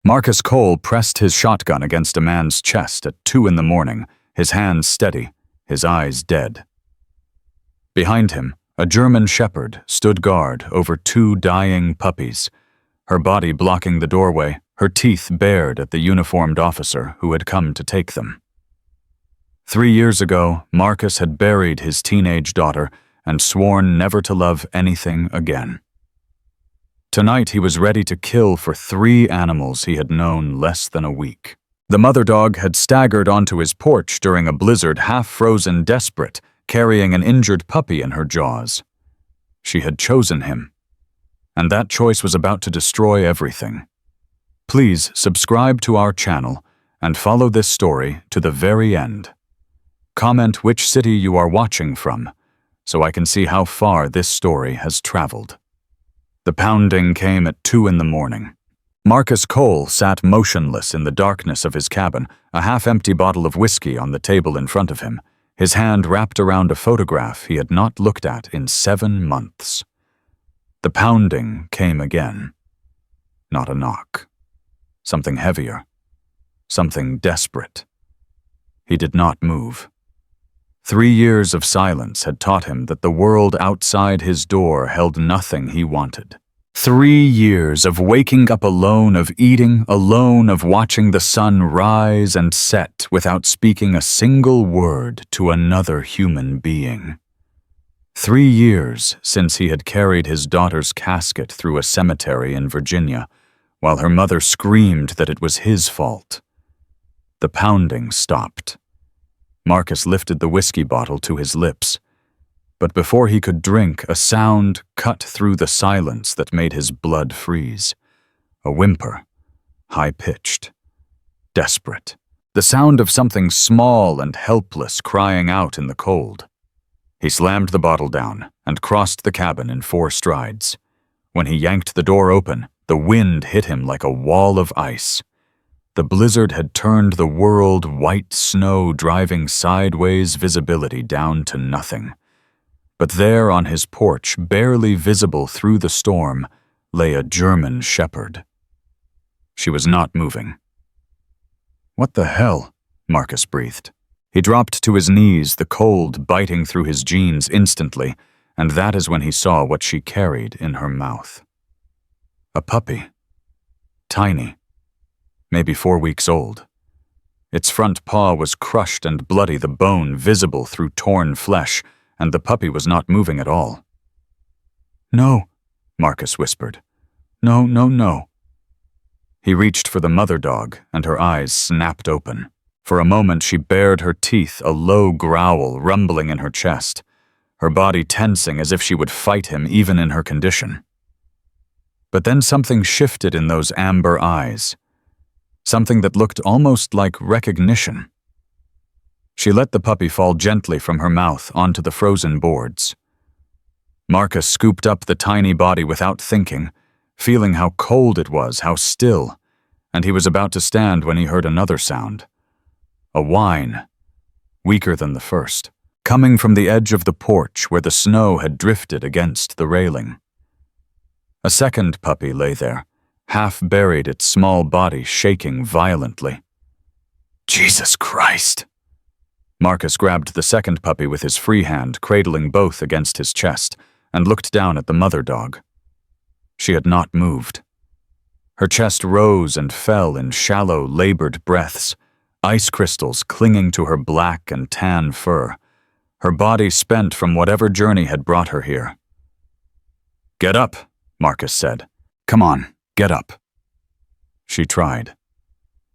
Marcus Cole pressed his shotgun against a man's chest at 2 in the morning, his hands steady, his eyes dead. Behind him, a German shepherd stood guard over 2 dying puppies, her body blocking the doorway, her teeth bared at the uniformed officer who had come to take them. 3 years ago, Marcus had buried his teenage daughter and sworn never to love anything again. Tonight he was ready to kill for 3 animals he had known less than a week. The mother dog had staggered onto his porch during a blizzard, half-frozen, desperate, carrying an injured puppy in her jaws. She had chosen him, and that choice was about to destroy everything. Please subscribe to our channel and follow this story to the very end. Comment which city you are watching from, so I can see how far this story has traveled. The pounding came at 2 in the morning. Marcus Cole sat motionless in the darkness of his cabin, a half-empty bottle of whiskey on the table in front of him, his hand wrapped around a photograph he had not looked at in 7 months. The pounding came again. Not a knock. Something heavier. Something desperate. He did not move. 3 years of silence had taught him that the world outside his door held nothing he wanted. 3 years of waking up alone, of eating alone, of watching the sun rise and set without speaking a single word to another human being. 3 years since he had carried his daughter's casket through a cemetery in Virginia, while her mother screamed that it was his fault. The pounding stopped. Marcus lifted the whiskey bottle to his lips, but before he could drink, a sound cut through the silence that made his blood freeze. A whimper, high-pitched, desperate. The sound of something small and helpless crying out in the cold. He slammed the bottle down and crossed the cabin in 4 strides. When he yanked the door open, the wind hit him like a wall of ice. The blizzard had turned the world white snow, driving sideways visibility down to nothing. But there on his porch, barely visible through the storm, lay a German shepherd. She was not moving. "What the hell?" Marcus breathed. He dropped to his knees, the cold biting through his jeans instantly, and that is when he saw what she carried in her mouth. A puppy. Tiny. Maybe 4 weeks old. Its front paw was crushed and bloody, the bone visible through torn flesh, and the puppy was not moving at all. "No," Marcus whispered. "No, no, no." He reached for the mother dog, and her eyes snapped open. For a moment she bared her teeth, a low growl rumbling in her chest, her body tensing as if she would fight him even in her condition. But then something shifted in those amber eyes. Something that looked almost like recognition. She let the puppy fall gently from her mouth onto the frozen boards. Marcus scooped up the tiny body without thinking, feeling how cold it was, how still, and he was about to stand when he heard another sound. A whine, weaker than the first, coming from the edge of the porch where the snow had drifted against the railing. A second puppy lay there, half buried, its small body shaking violently. "Jesus Christ!" Marcus grabbed the second puppy with his free hand, cradling both against his chest, and looked down at the mother dog. She had not moved. Her chest rose and fell in shallow, labored breaths, ice crystals clinging to her black and tan fur, her body spent from whatever journey had brought her here. "Get up," Marcus said. "Come on, get up." She tried.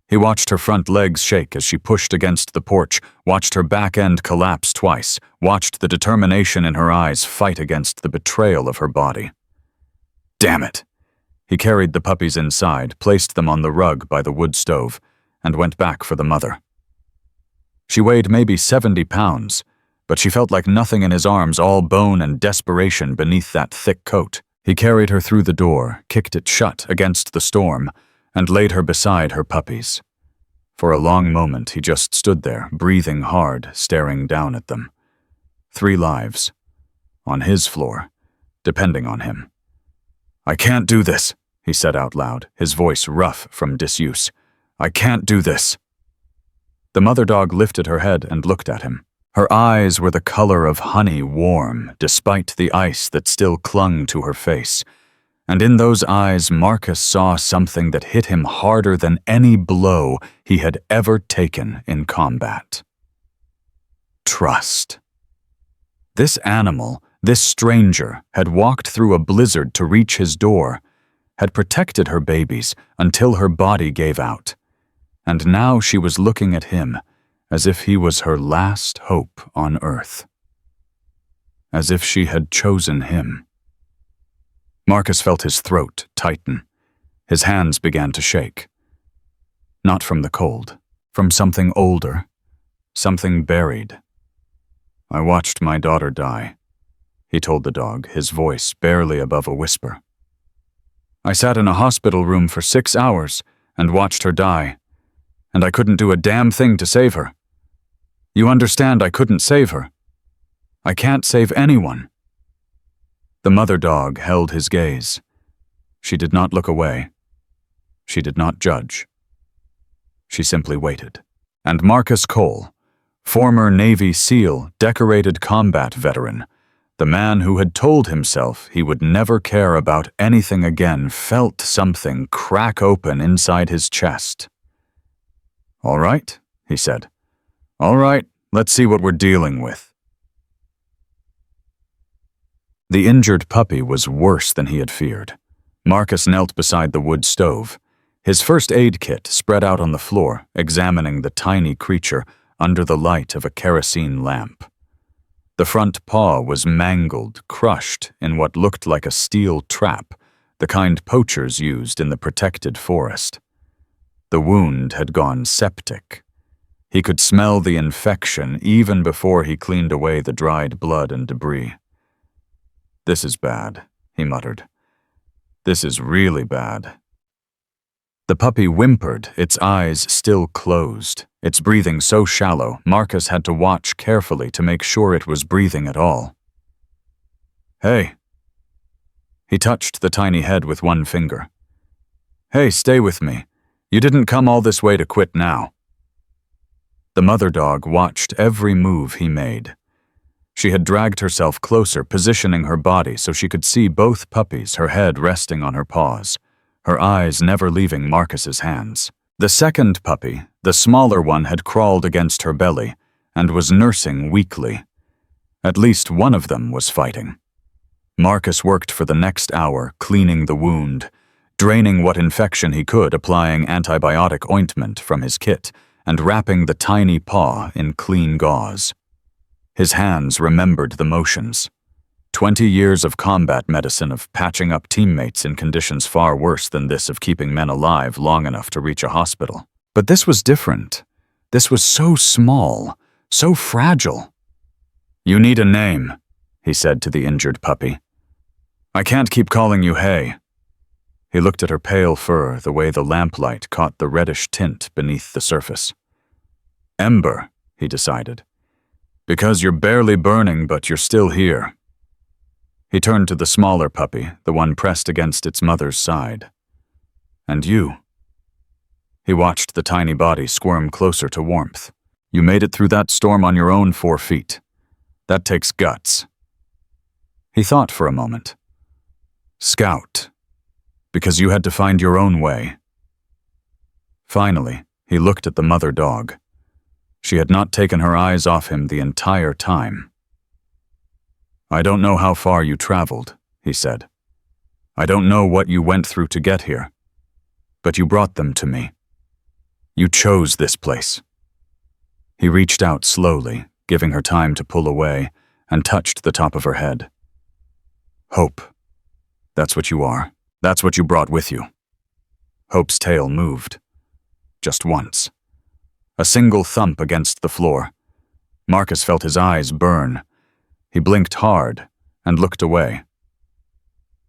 He watched her front legs shake as she pushed against the porch, watched her back end collapse twice, watched the determination in her eyes fight against the betrayal of her body. Damn it! He carried the puppies inside, placed them on the rug by the wood stove, and went back for the mother. She weighed maybe 70 pounds, but she felt like nothing in his arms, all bone and desperation beneath that thick coat. He carried her through the door, kicked it shut against the storm, and laid her beside her puppies. For a long moment he just stood there, breathing hard, staring down at them. 3 lives. On his floor, depending on him. "I can't do this," he said out loud, his voice rough from disuse. "I can't do this." The mother dog lifted her head and looked at him. Her eyes were the color of honey warm, despite the ice that still clung to her face. And in those eyes, Marcus saw something that hit him harder than any blow he had ever taken in combat. Trust. This animal, this stranger, had walked through a blizzard to reach his door, had protected her babies until her body gave out. And now she was looking at him as if he was her last hope on earth. As if she had chosen him. Marcus felt his throat tighten. His hands began to shake. Not from the cold, from something older, something buried. "I watched my daughter die," he told the dog, his voice barely above a whisper. "I sat in a hospital room for 6 hours and watched her die, and I couldn't do a damn thing to save her. You understand, I couldn't save her. I can't save anyone." The mother dog held his gaze. She did not look away. She did not judge. She simply waited. And Marcus Cole, former Navy SEAL, decorated combat veteran, the man who had told himself he would never care about anything again, felt something crack open inside his chest. "All right," he said. "All right, let's see what we're dealing with." The injured puppy was worse than he had feared. Marcus knelt beside the wood stove, his first aid kit spread out on the floor, examining the tiny creature under the light of a kerosene lamp. The front paw was mangled, crushed in what looked like a steel trap, the kind poachers used in the protected forest. The wound had gone septic. He could smell the infection even before he cleaned away the dried blood and debris. "This is bad," he muttered. "This is really bad." The puppy whimpered, its eyes still closed, its breathing so shallow Marcus had to watch carefully to make sure it was breathing at all. "Hey." He touched the tiny head with one finger. "Hey, stay with me. You didn't come all this way to quit now." The mother dog watched every move he made. She had dragged herself closer, positioning her body so she could see both puppies, her head resting on her paws, her eyes never leaving Marcus's hands. The second puppy, the smaller one, had crawled against her belly and was nursing weakly. At least one of them was fighting. Marcus worked for the next hour, cleaning the wound, draining what infection he could, applying antibiotic ointment from his kit, and wrapping the tiny paw in clean gauze. His hands remembered the motions. 20 years of combat medicine, of patching up teammates in conditions far worse than this, of keeping men alive long enough to reach a hospital. But this was different. This was so small, so fragile. "You need a name," he said to the injured puppy. "I can't keep calling you Hay." He looked at her pale fur, the way the lamplight caught the reddish tint beneath the surface. "Ember," he decided. "Because you're barely burning, but you're still here." He turned to the smaller puppy, the one pressed against its mother's side. "And you?" He watched the tiny body squirm closer to warmth. "You made it through that storm on your own 4 feet. That takes guts." He thought for a moment. "Scout. Because you had to find your own way." Finally, he looked at the mother dog. She had not taken her eyes off him the entire time. "I don't know how far you traveled," he said. "I don't know what you went through to get here. But you brought them to me. You chose this place." He reached out slowly, giving her time to pull away, and touched the top of her head. "Hope. That's what you are. That's what you brought with you." Hope's tail moved. Just once. A single thump against the floor. Marcus felt his eyes burn. He blinked hard and looked away.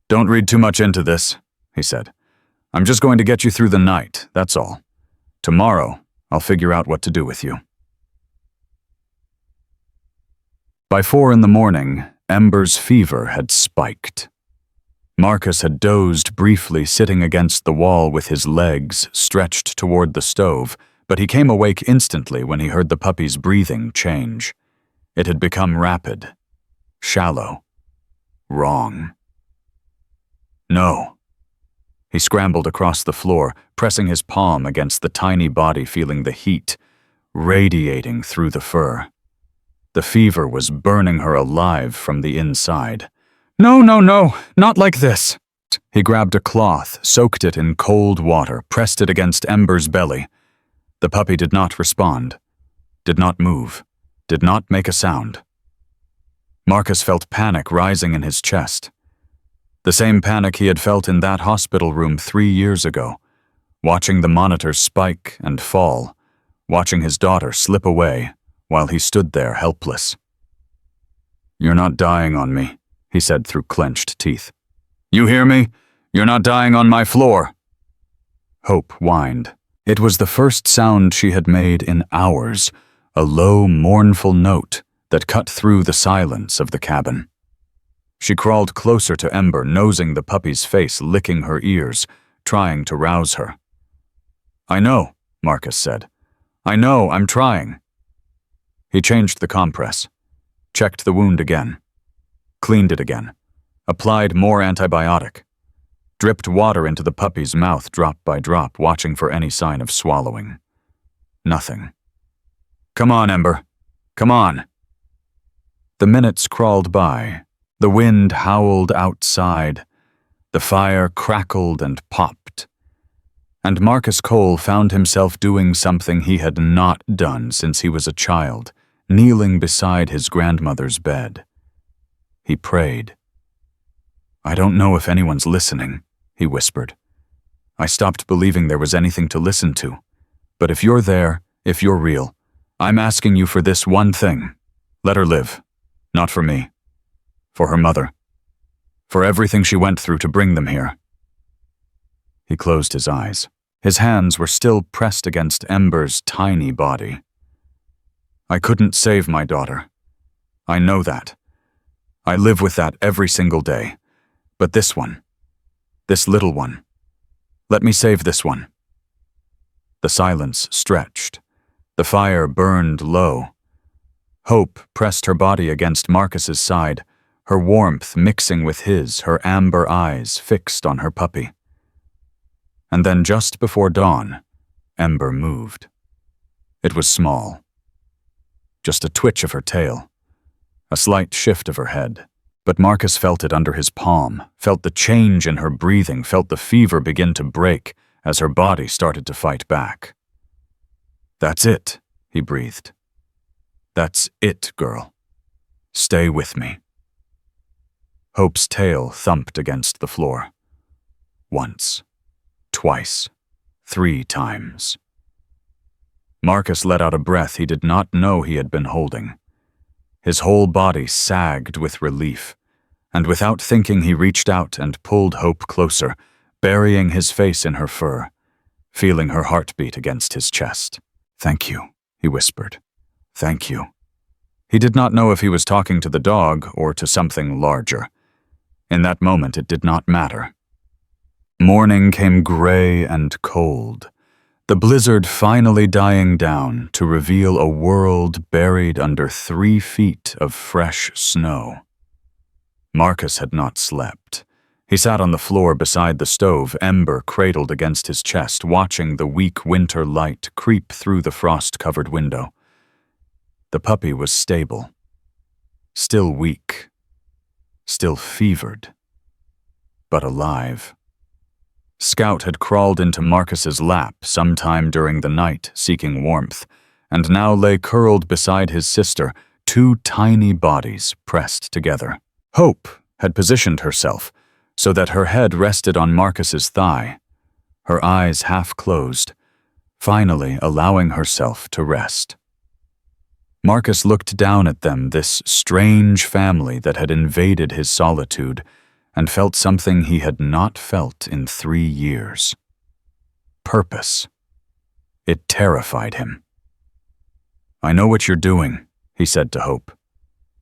"Don't read too much into this," he said. "I'm just going to get you through the night, that's all. Tomorrow, I'll figure out what to do with you." By 4 in the morning, Ember's fever had spiked. Marcus had dozed briefly, sitting against the wall with his legs stretched toward the stove, but he came awake instantly when he heard the puppy's breathing change. It had become rapid, shallow, wrong. No. He scrambled across the floor, pressing his palm against the tiny body, feeling the heat radiating through the fur. The fever was burning her alive from the inside. No, no, no, not like this. He grabbed a cloth, soaked it in cold water, pressed it against Ember's belly. The puppy did not respond, did not move, did not make a sound. Marcus felt panic rising in his chest. The same panic he had felt in that hospital room 3 years ago, watching the monitors spike and fall, watching his daughter slip away while he stood there helpless. "You're not dying on me," he said through clenched teeth. "You hear me? You're not dying on my floor." Hope whined. It was the first sound she had made in hours, a low, mournful note that cut through the silence of the cabin. She crawled closer to Ember, nosing the puppy's face, licking her ears, trying to rouse her. "I know," Marcus said. "I know, I'm trying." He changed the compress, checked the wound again, cleaned it again, applied more antibiotic, dripped water into the puppy's mouth drop by drop, watching for any sign of swallowing. Nothing. "Come on, Ember. Come on." The minutes crawled by. The wind howled outside. The fire crackled and popped. And Marcus Cole found himself doing something he had not done since he was a child, kneeling beside his grandmother's bed. He prayed. "I don't know if anyone's listening," he whispered. "I stopped believing there was anything to listen to. But if you're there, if you're real, I'm asking you for this one thing. Let her live. Not for me. For her mother. For everything she went through to bring them here." He closed his eyes. His hands were still pressed against Ember's tiny body. "I couldn't save my daughter. I know that. I live with that every single day. But this one, this little one, let me save this one." The silence stretched. The fire burned low. Hope pressed her body against Marcus's side, her warmth mixing with his, her amber eyes fixed on her puppy. And then just before dawn, Ember moved. It was small. Just a twitch of her tail, a slight shift of her head. But Marcus felt it under his palm, felt the change in her breathing, felt the fever begin to break as her body started to fight back. "That's it," he breathed. "That's it, girl. Stay with me." Hope's tail thumped against the floor. Once, twice, 3 times. Marcus let out a breath he did not know he had been holding. His whole body sagged with relief, and without thinking he reached out and pulled Hope closer, burying his face in her fur, feeling her heartbeat against his chest. "Thank you," he whispered. "Thank you." He did not know if he was talking to the dog or to something larger. In that moment, it did not matter. Morning came gray and cold, the blizzard finally dying down to reveal a world buried under 3 feet of fresh snow. Marcus had not slept. He sat on the floor beside the stove, Ember cradled against his chest, watching the weak winter light creep through the frost-covered window. The puppy was stable, still weak, still fevered, but alive. Scout had crawled into Marcus's lap sometime during the night, seeking warmth, and now lay curled beside his sister, 2 tiny bodies pressed together. Hope had positioned herself so that her head rested on Marcus's thigh, her eyes half closed, finally allowing herself to rest. Marcus looked down at them, this strange family that had invaded his solitude, and felt something he had not felt in 3 years. Purpose. It terrified him. "I know what you're doing," he said to Hope.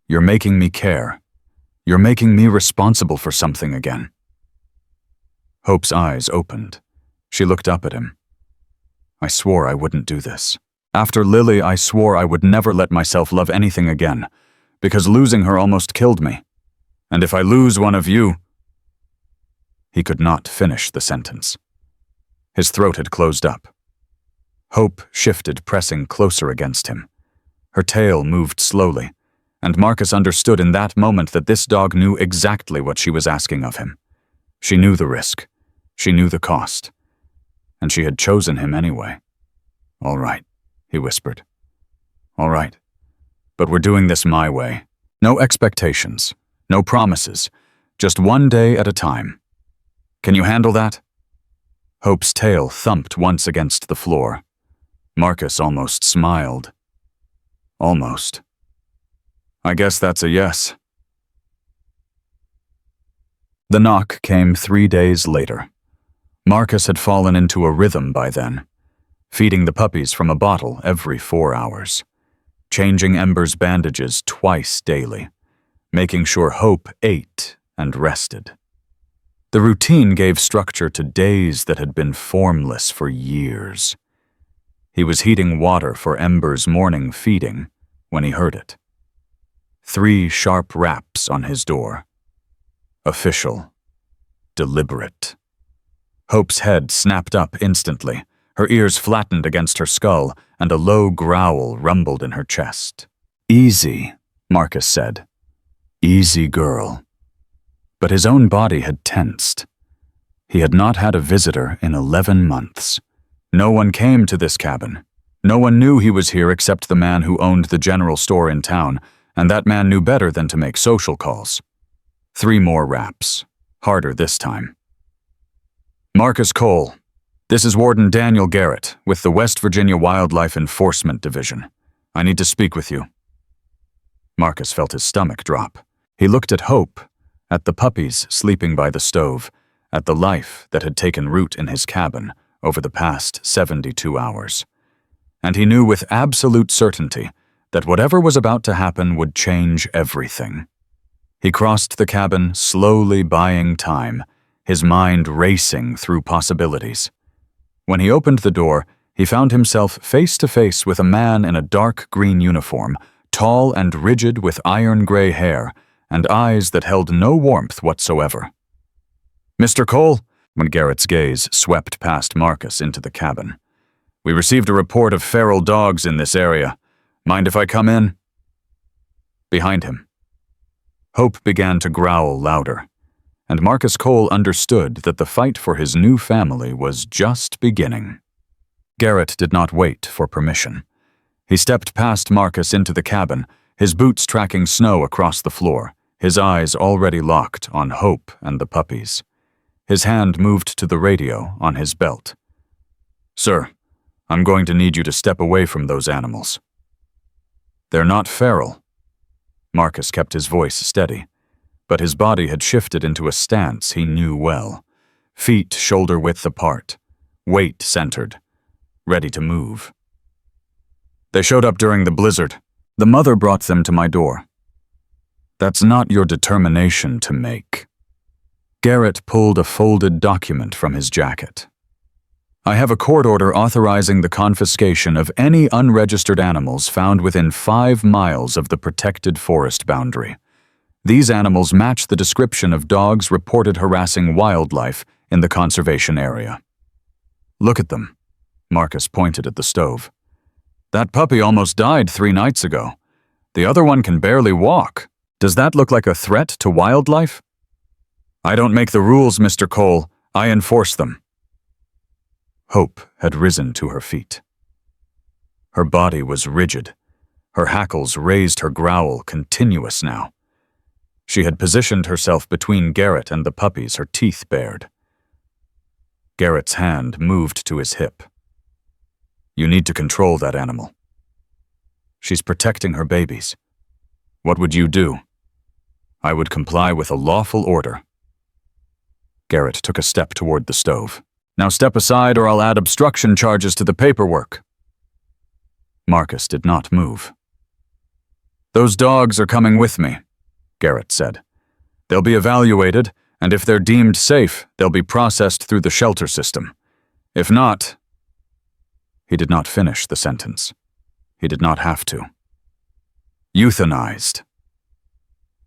"You're making me care. You're making me responsible for something again." Hope's eyes opened. She looked up at him. I swore I wouldn't do this. After Lily, I swore I would never let myself love anything again, because losing her almost killed me. And if I lose one of you... He could not finish the sentence. His throat had closed up. Hope shifted, pressing closer against him. Her tail moved slowly, and Marcus understood in that moment that this dog knew exactly what she was asking of him. She knew the risk. She knew the cost. And she had chosen him anyway. All right, he whispered. All right, but we're doing this my way. No expectations, no promises, just one day at a time. Can you handle that? Hope's tail thumped once against the floor. Marcus almost smiled. Almost. I guess that's a yes. The knock came 3 days later. Marcus had fallen into a rhythm by then, feeding the puppies from a bottle every 4 hours, changing Ember's bandages twice daily, making sure Hope ate and rested. The routine gave structure to days that had been formless for years. He was heating water for Ember's morning feeding when he heard it. 3 sharp raps on his door. Official. Deliberate. Hope's head snapped up instantly, her ears flattened against her skull, and a low growl rumbled in her chest. Easy, Marcus said. Easy, girl. But his own body had tensed. He had not had a visitor in 11 months. No one came to this cabin. No one knew he was here except the man who owned the general store in town, and that man knew better than to make social calls. 3 more raps. Harder this time. Marcus Cole, this is Warden Daniel Garrett with the West Virginia Wildlife Enforcement Division. I need to speak with you. Marcus felt his stomach drop. He looked at Hope, at the puppies sleeping by the stove, at the life that had taken root in his cabin over the past 72 hours. And he knew with absolute certainty that whatever was about to happen would change everything. He crossed the cabin, slowly buying time, his mind racing through possibilities. When he opened the door, he found himself face to face with a man in a dark green uniform, tall and rigid with iron-gray hair, and eyes that held no warmth whatsoever. Mr. Cole, when Garrett's gaze swept past Marcus into the cabin. We received a report of feral dogs in this area. Mind if I come in? Behind him. Hope began to growl louder, and Marcus Cole understood that the fight for his new family was just beginning. Garrett did not wait for permission. He stepped past Marcus into the cabin, his boots tracking snow across the floor, his eyes already locked on Hope and the puppies. His hand moved to the radio on his belt. Sir, I'm going to need you to step away from those animals. They're not feral. Marcus kept his voice steady, but his body had shifted into a stance he knew well. Feet shoulder-width apart, weight centered, ready to move. They showed up during the blizzard. The mother brought them to my door. That's not your determination to make. Garrett pulled a folded document from his jacket. I have a court order authorizing the confiscation of any unregistered animals found within 5 miles of the protected forest boundary. These animals match the description of dogs reported harassing wildlife in the conservation area. Look at them. Marcus pointed at the stove. That puppy almost died 3 nights ago. The other one can barely walk. Does that look like a threat to wildlife? I don't make the rules, Mr. Cole. I enforce them. Hope had risen to her feet. Her body was rigid. Her hackles raised, her growl continuous now. She had positioned herself between Garrett and the puppies, her teeth bared. Garrett's hand moved to his hip. You need to control that animal. She's protecting her babies. What would you do? I would comply with a lawful order. Garrett took a step toward the stove. Now step aside or I'll add obstruction charges to the paperwork. Marcus did not move. Those dogs are coming with me, Garrett said. They'll be evaluated, and if they're deemed safe, they'll be processed through the shelter system. If not—" He did not finish the sentence. He did not have to. Euthanized.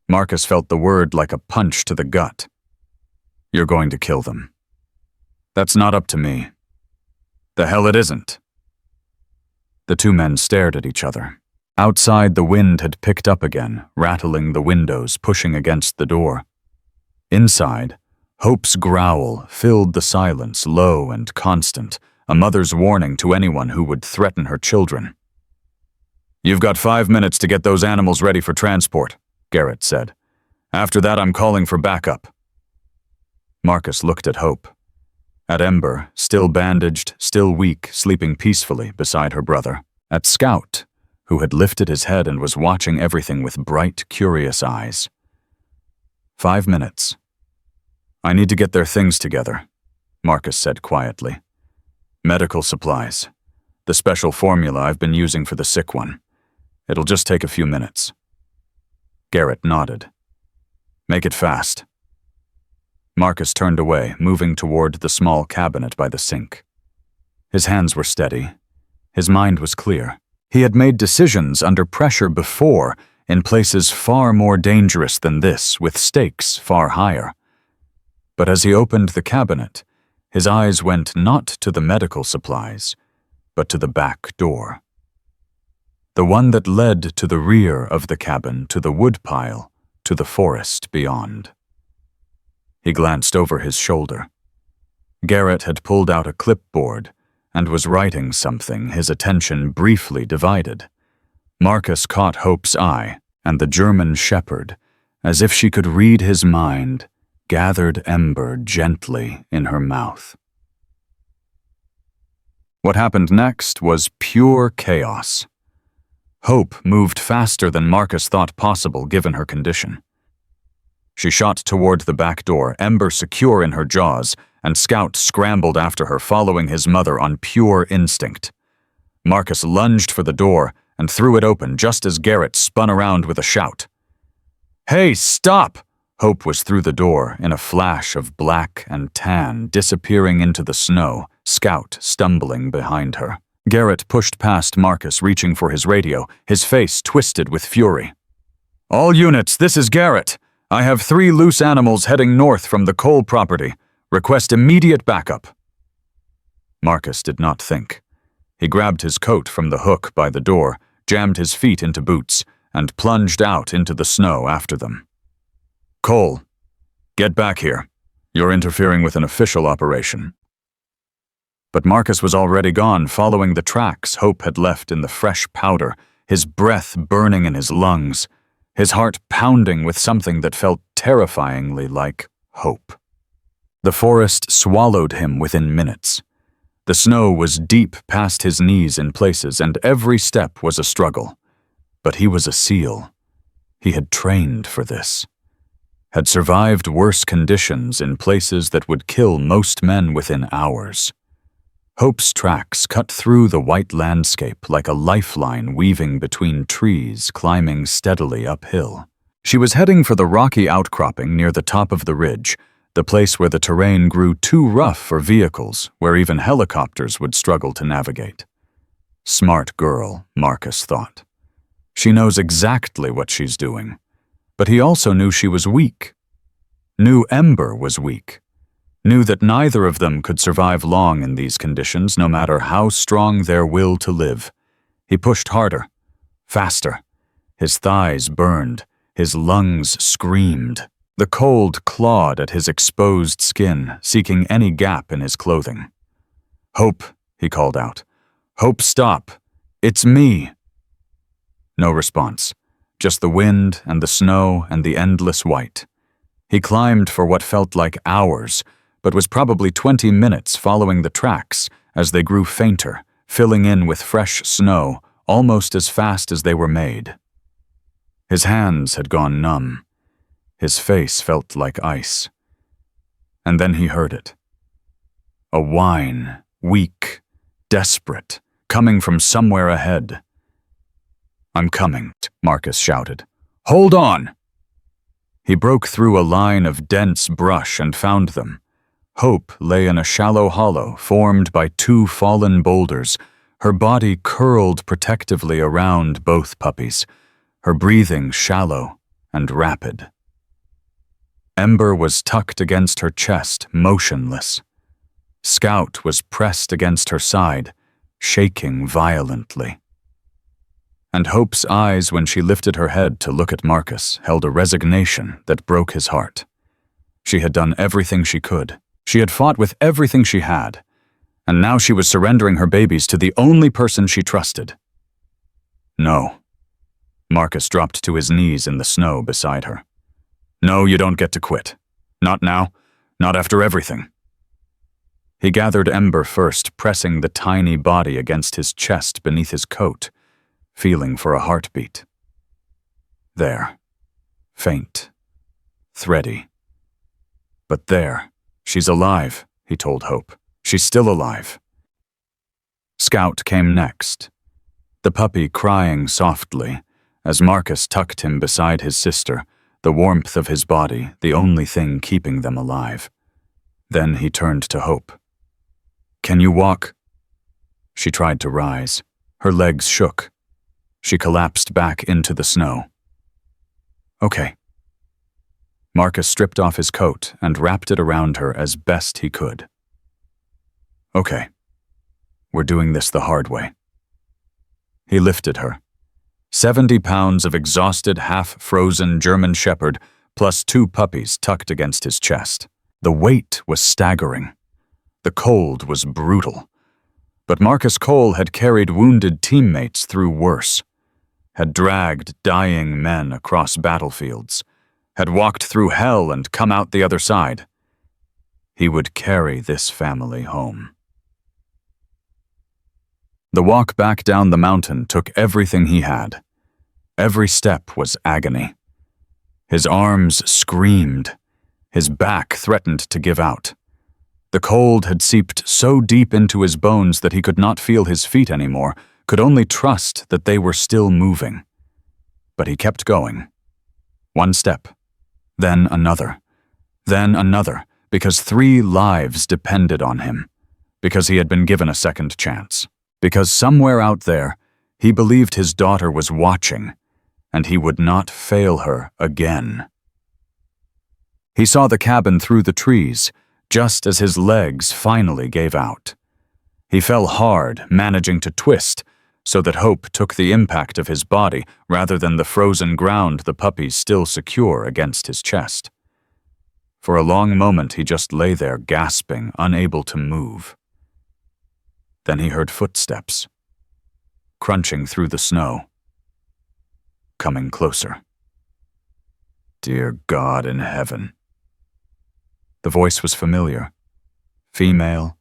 Marcus felt the word like a punch to the gut. "You're going to kill them." "That's not up to me." "The hell it isn't." The two men stared at each other. Outside, the wind had picked up again, rattling the windows, pushing against the door. Inside, Hope's growl filled the silence, low and constant, a mother's warning to anyone who would threaten her children. "You've got 5 minutes to get those animals ready for transport," Garrett said. "After that, I'm calling for backup." Marcus looked at Hope. At Ember, still bandaged, still weak, sleeping peacefully beside her brother. At Scout, who had lifted his head and was watching everything with bright, curious eyes. 5 minutes. "I need to get their things together," Marcus said quietly. "Medical supplies. The special formula I've been using for the sick one. It'll just take a few minutes." Garrett nodded. "Make it fast." Marcus turned away, moving toward the small cabinet by the sink. His hands were steady. His mind was clear. He had made decisions under pressure before, in places far more dangerous than this, with stakes far higher. But as he opened the cabinet, his eyes went not to the medical supplies, but to the back door. The one that led to the rear of the cabin, to the woodpile, to the forest beyond. He glanced over his shoulder. Garrett had pulled out a clipboard and was writing something, his attention briefly divided. Marcus caught Hope's eye, and the German shepherd, as if she could read his mind, gathered Ember gently in her mouth. What happened next was pure chaos. Hope moved faster than Marcus thought possible given her condition. She shot toward the back door, Ember secure in her jaws, and Scout scrambled after her, following his mother on pure instinct. Marcus lunged for the door and threw it open just as Garrett spun around with a shout. "Hey, stop!" Hope was through the door in a flash of black and tan, disappearing into the snow, Scout stumbling behind her. Garrett pushed past Marcus, reaching for his radio, his face twisted with fury. "All units, this is Garrett. I have 3 loose animals heading north from the Cole property. Request immediate backup." Marcus did not think. He grabbed his coat from the hook by the door, jammed his feet into boots, and plunged out into the snow after them. "Cole, get back here. You're interfering with an official operation." But Marcus was already gone, following the tracks Hope had left in the fresh powder, his breath burning in his lungs, his heart pounding with something that felt terrifyingly like hope. The forest swallowed him within minutes. The snow was deep past his knees in places, and every step was a struggle. But he was a SEAL. He had trained for this. Had survived worse conditions in places that would kill most men within hours. Hope's tracks cut through the white landscape like a lifeline weaving between trees, climbing steadily uphill. She was heading for the rocky outcropping near the top of the ridge, the place where the terrain grew too rough for vehicles, where even helicopters would struggle to navigate. Smart girl, Marcus thought. She knows exactly what she's doing. But he also knew she was weak. Knew Ember was weak. Knew that neither of them could survive long in these conditions, no matter how strong their will to live. He pushed harder, faster. His thighs burned, his lungs screamed. The cold clawed at his exposed skin, seeking any gap in his clothing. "Hope," he called out. "Hope, stop. It's me." No response, just the wind and the snow and the endless white. He climbed for what felt like hours, but was probably 20 minutes following the tracks as they grew fainter, filling in with fresh snow almost as fast as they were made. His hands had gone numb. His face felt like ice. And then he heard it. A whine, weak, desperate, coming from somewhere ahead. "I'm coming," Marcus shouted. "Hold on!" He broke through a line of dense brush and found them. Hope lay in a shallow hollow formed by two fallen boulders, her body curled protectively around both puppies, her breathing shallow and rapid. Ember was tucked against her chest, motionless. Scout was pressed against her side, shaking violently. And Hope's eyes, when she lifted her head to look at Marcus, held a resignation that broke his heart. She had done everything she could. She had fought with everything she had, and now she was surrendering her babies to the only person she trusted. No. Marcus dropped to his knees in the snow beside her. No, you don't get to quit. Not now. Not after everything. He gathered Ember first, pressing the tiny body against his chest beneath his coat, feeling for a heartbeat. There. Faint. Thready. But there. She's alive, he told Hope. She's still alive. Scout came next, the puppy crying softly as Marcus tucked him beside his sister, the warmth of his body the only thing keeping them alive. Then he turned to Hope. Can you walk? She tried to rise. Her legs shook. She collapsed back into the snow. Okay. Marcus stripped off his coat and wrapped it around her as best he could. Okay. We're doing this the hard way. He lifted her. 70 pounds of exhausted, half-frozen German Shepherd plus 2 puppies tucked against his chest. The weight was staggering. The cold was brutal. But Marcus Cole had carried wounded teammates through worse, had dragged dying men across battlefields, had walked through hell and come out the other side. He would carry this family home. The walk back down the mountain took everything he had. Every step was agony. His arms screamed. His back threatened to give out. The cold had seeped so deep into his bones that he could not feel his feet anymore, could only trust that they were still moving. But he kept going. One step. Then another, because 3 lives depended on him, because he had been given a second chance, because somewhere out there he believed his daughter was watching, and he would not fail her again. He saw the cabin through the trees, just as his legs finally gave out. He fell hard, managing to twist, so that Hope took the impact of his body rather than the frozen ground the puppies still secure against his chest. For a long moment he just lay there gasping, unable to move. Then he heard footsteps, crunching through the snow, coming closer. Dear God in heaven. The voice was familiar. Female,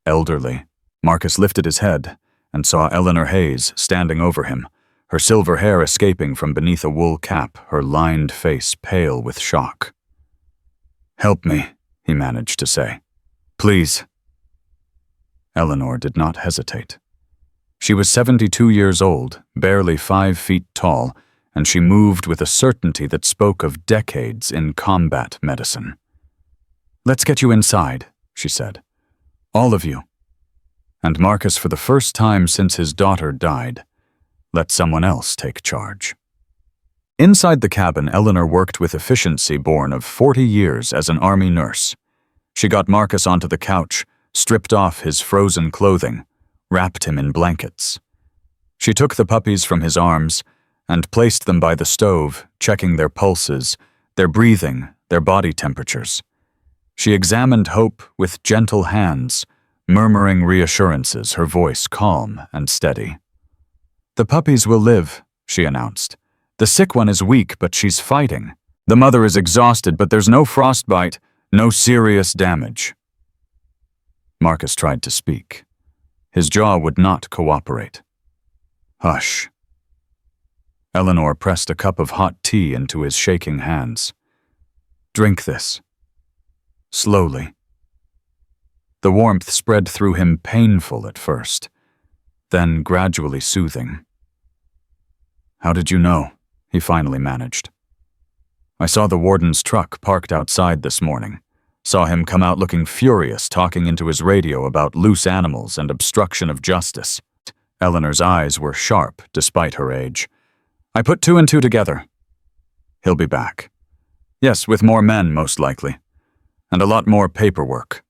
elderly. Marcus lifted his head and saw Eleanor Hayes standing over him, her silver hair escaping from beneath a wool cap, her lined face pale with shock. Help me, he managed to say. Please. Eleanor did not hesitate. She was 72 years old, barely 5 feet tall, and she moved with a certainty that spoke of decades in combat medicine. Let's get you inside, she said. All of you. And Marcus, for the first time since his daughter died, let someone else take charge. Inside the cabin, Eleanor worked with efficiency born of 40 years as an army nurse. She got Marcus onto the couch, stripped off his frozen clothing, wrapped him in blankets. She took the puppies from his arms and placed them by the stove, checking their pulses, their breathing, their body temperatures. She examined Hope with gentle hands, murmuring reassurances, her voice calm and steady. The puppies will live, she announced. The sick one is weak, but she's fighting. The mother is exhausted, but there's no frostbite, no serious damage. Marcus tried to speak. His jaw would not cooperate. Hush. Eleanor pressed a cup of hot tea into his shaking hands. Drink this. Slowly. The warmth spread through him, painful at first, then gradually soothing. How did you know? He finally managed. I saw the warden's truck parked outside this morning. Saw him come out looking furious, talking into his radio about loose animals and obstruction of justice. Eleanor's eyes were sharp, despite her age. I put two and two together. He'll be back. Yes, with more men, most likely. And a lot more paperwork.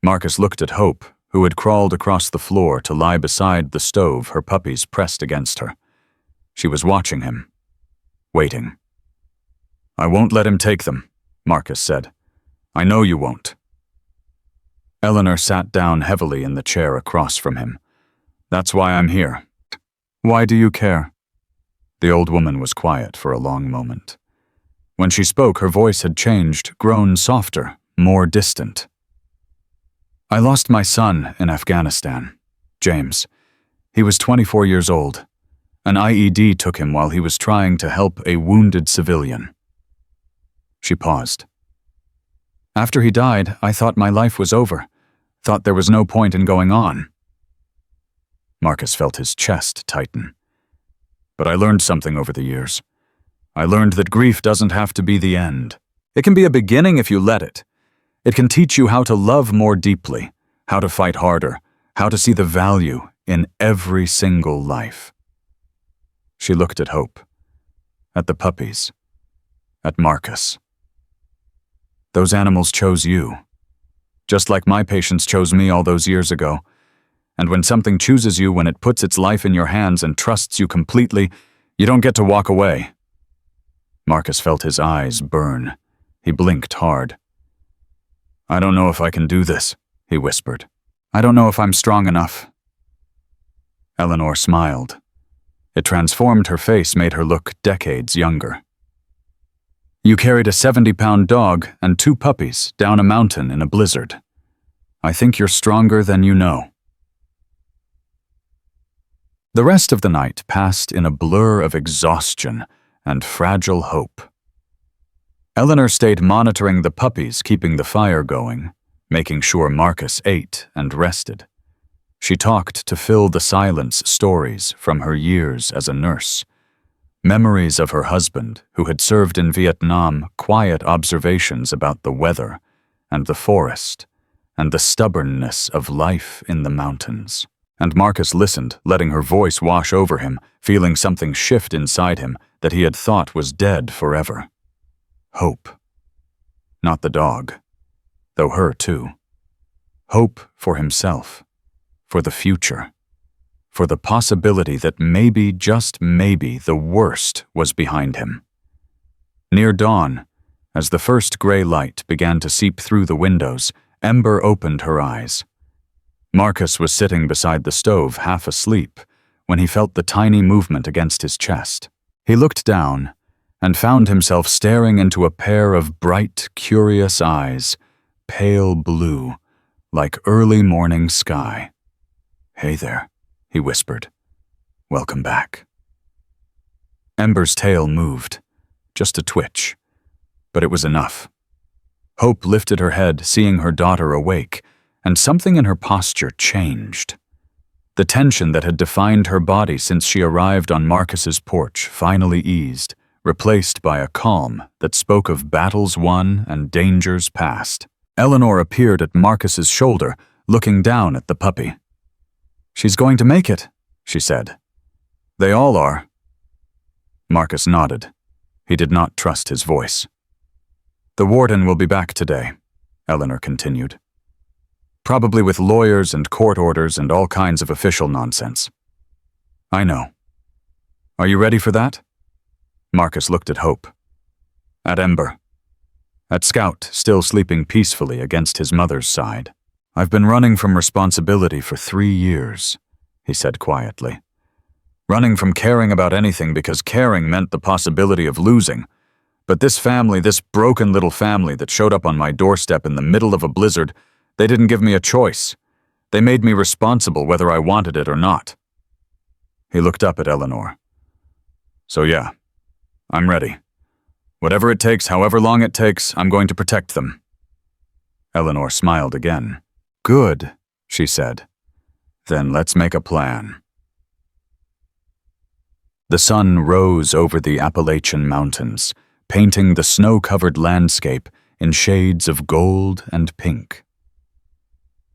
Marcus looked at Hope, who had crawled across the floor to lie beside the stove, her puppies pressed against her. She was watching him, waiting. I won't let him take them, Marcus said. I know you won't. Eleanor sat down heavily in the chair across from him. That's why I'm here. Why do you care? The old woman was quiet for a long moment. When she spoke, her voice had changed, grown softer, more distant. I lost my son in Afghanistan, James. He was 24 years old. An IED took him while he was trying to help a wounded civilian. She paused. After he died, I thought my life was over, thought there was no point in going on. Marcus felt his chest tighten. But I learned something over the years. I learned that grief doesn't have to be the end. It can be a beginning if you let it. It can teach you how to love more deeply, how to fight harder, how to see the value in every single life. She looked at Hope, at the puppies, at Marcus. Those animals chose you, just like my patients chose me all those years ago. And when something chooses you, when it puts its life in your hands and trusts you completely, you don't get to walk away. Marcus felt his eyes burn. He blinked hard. I don't know if I can do this, he whispered. I don't know if I'm strong enough. Eleanor smiled. It transformed her face, made her look decades younger. You carried a 70-pound dog and 2 puppies down a mountain in a blizzard. I think you're stronger than you know. The rest of the night passed in a blur of exhaustion and fragile hope. Eleanor stayed monitoring the puppies, keeping the fire going, making sure Marcus ate and rested. She talked to fill the silence stories from her years as a nurse. Memories of her husband, who had served in Vietnam, quiet observations about the weather and the forest and the stubbornness of life in the mountains. And Marcus listened, letting her voice wash over him, feeling something shift inside him that he had thought was dead forever. Hope. Not the dog, though her too. Hope for himself, for the future, for the possibility that maybe, just maybe, the worst was behind him. Near dawn, as the first gray light began to seep through the windows, Ember opened her eyes. Marcus was sitting beside the stove, half asleep, when he felt the tiny movement against his chest. He looked down and found himself staring into a pair of bright, curious eyes, pale blue, like early morning sky. Hey there, he whispered. Welcome back. Ember's tail moved, just a twitch, but it was enough. Hope lifted her head, seeing her daughter awake, and something in her posture changed. The tension that had defined her body since she arrived on Marcus's porch finally eased, replaced by a calm that spoke of battles won and dangers past. Eleanor appeared at Marcus's shoulder, looking down at the puppy. She's going to make it, she said. They all are. Marcus nodded. He did not trust his voice. The warden will be back today, Eleanor continued. Probably with lawyers and court orders and all kinds of official nonsense. I know. Are you ready for that? Marcus looked at Hope. At Ember. At Scout, still sleeping peacefully against his mother's side. I've been running from responsibility for 3 years, he said quietly. Running from caring about anything because caring meant the possibility of losing. But this family, this broken little family that showed up on my doorstep in the middle of a blizzard, they didn't give me a choice. They made me responsible whether I wanted it or not. He looked up at Eleanor. So yeah, I'm ready. Whatever it takes, however long it takes, I'm going to protect them. Eleanor smiled again. Good, she said. Then let's make a plan. The sun rose over the Appalachian Mountains, painting the snow-covered landscape in shades of gold and pink.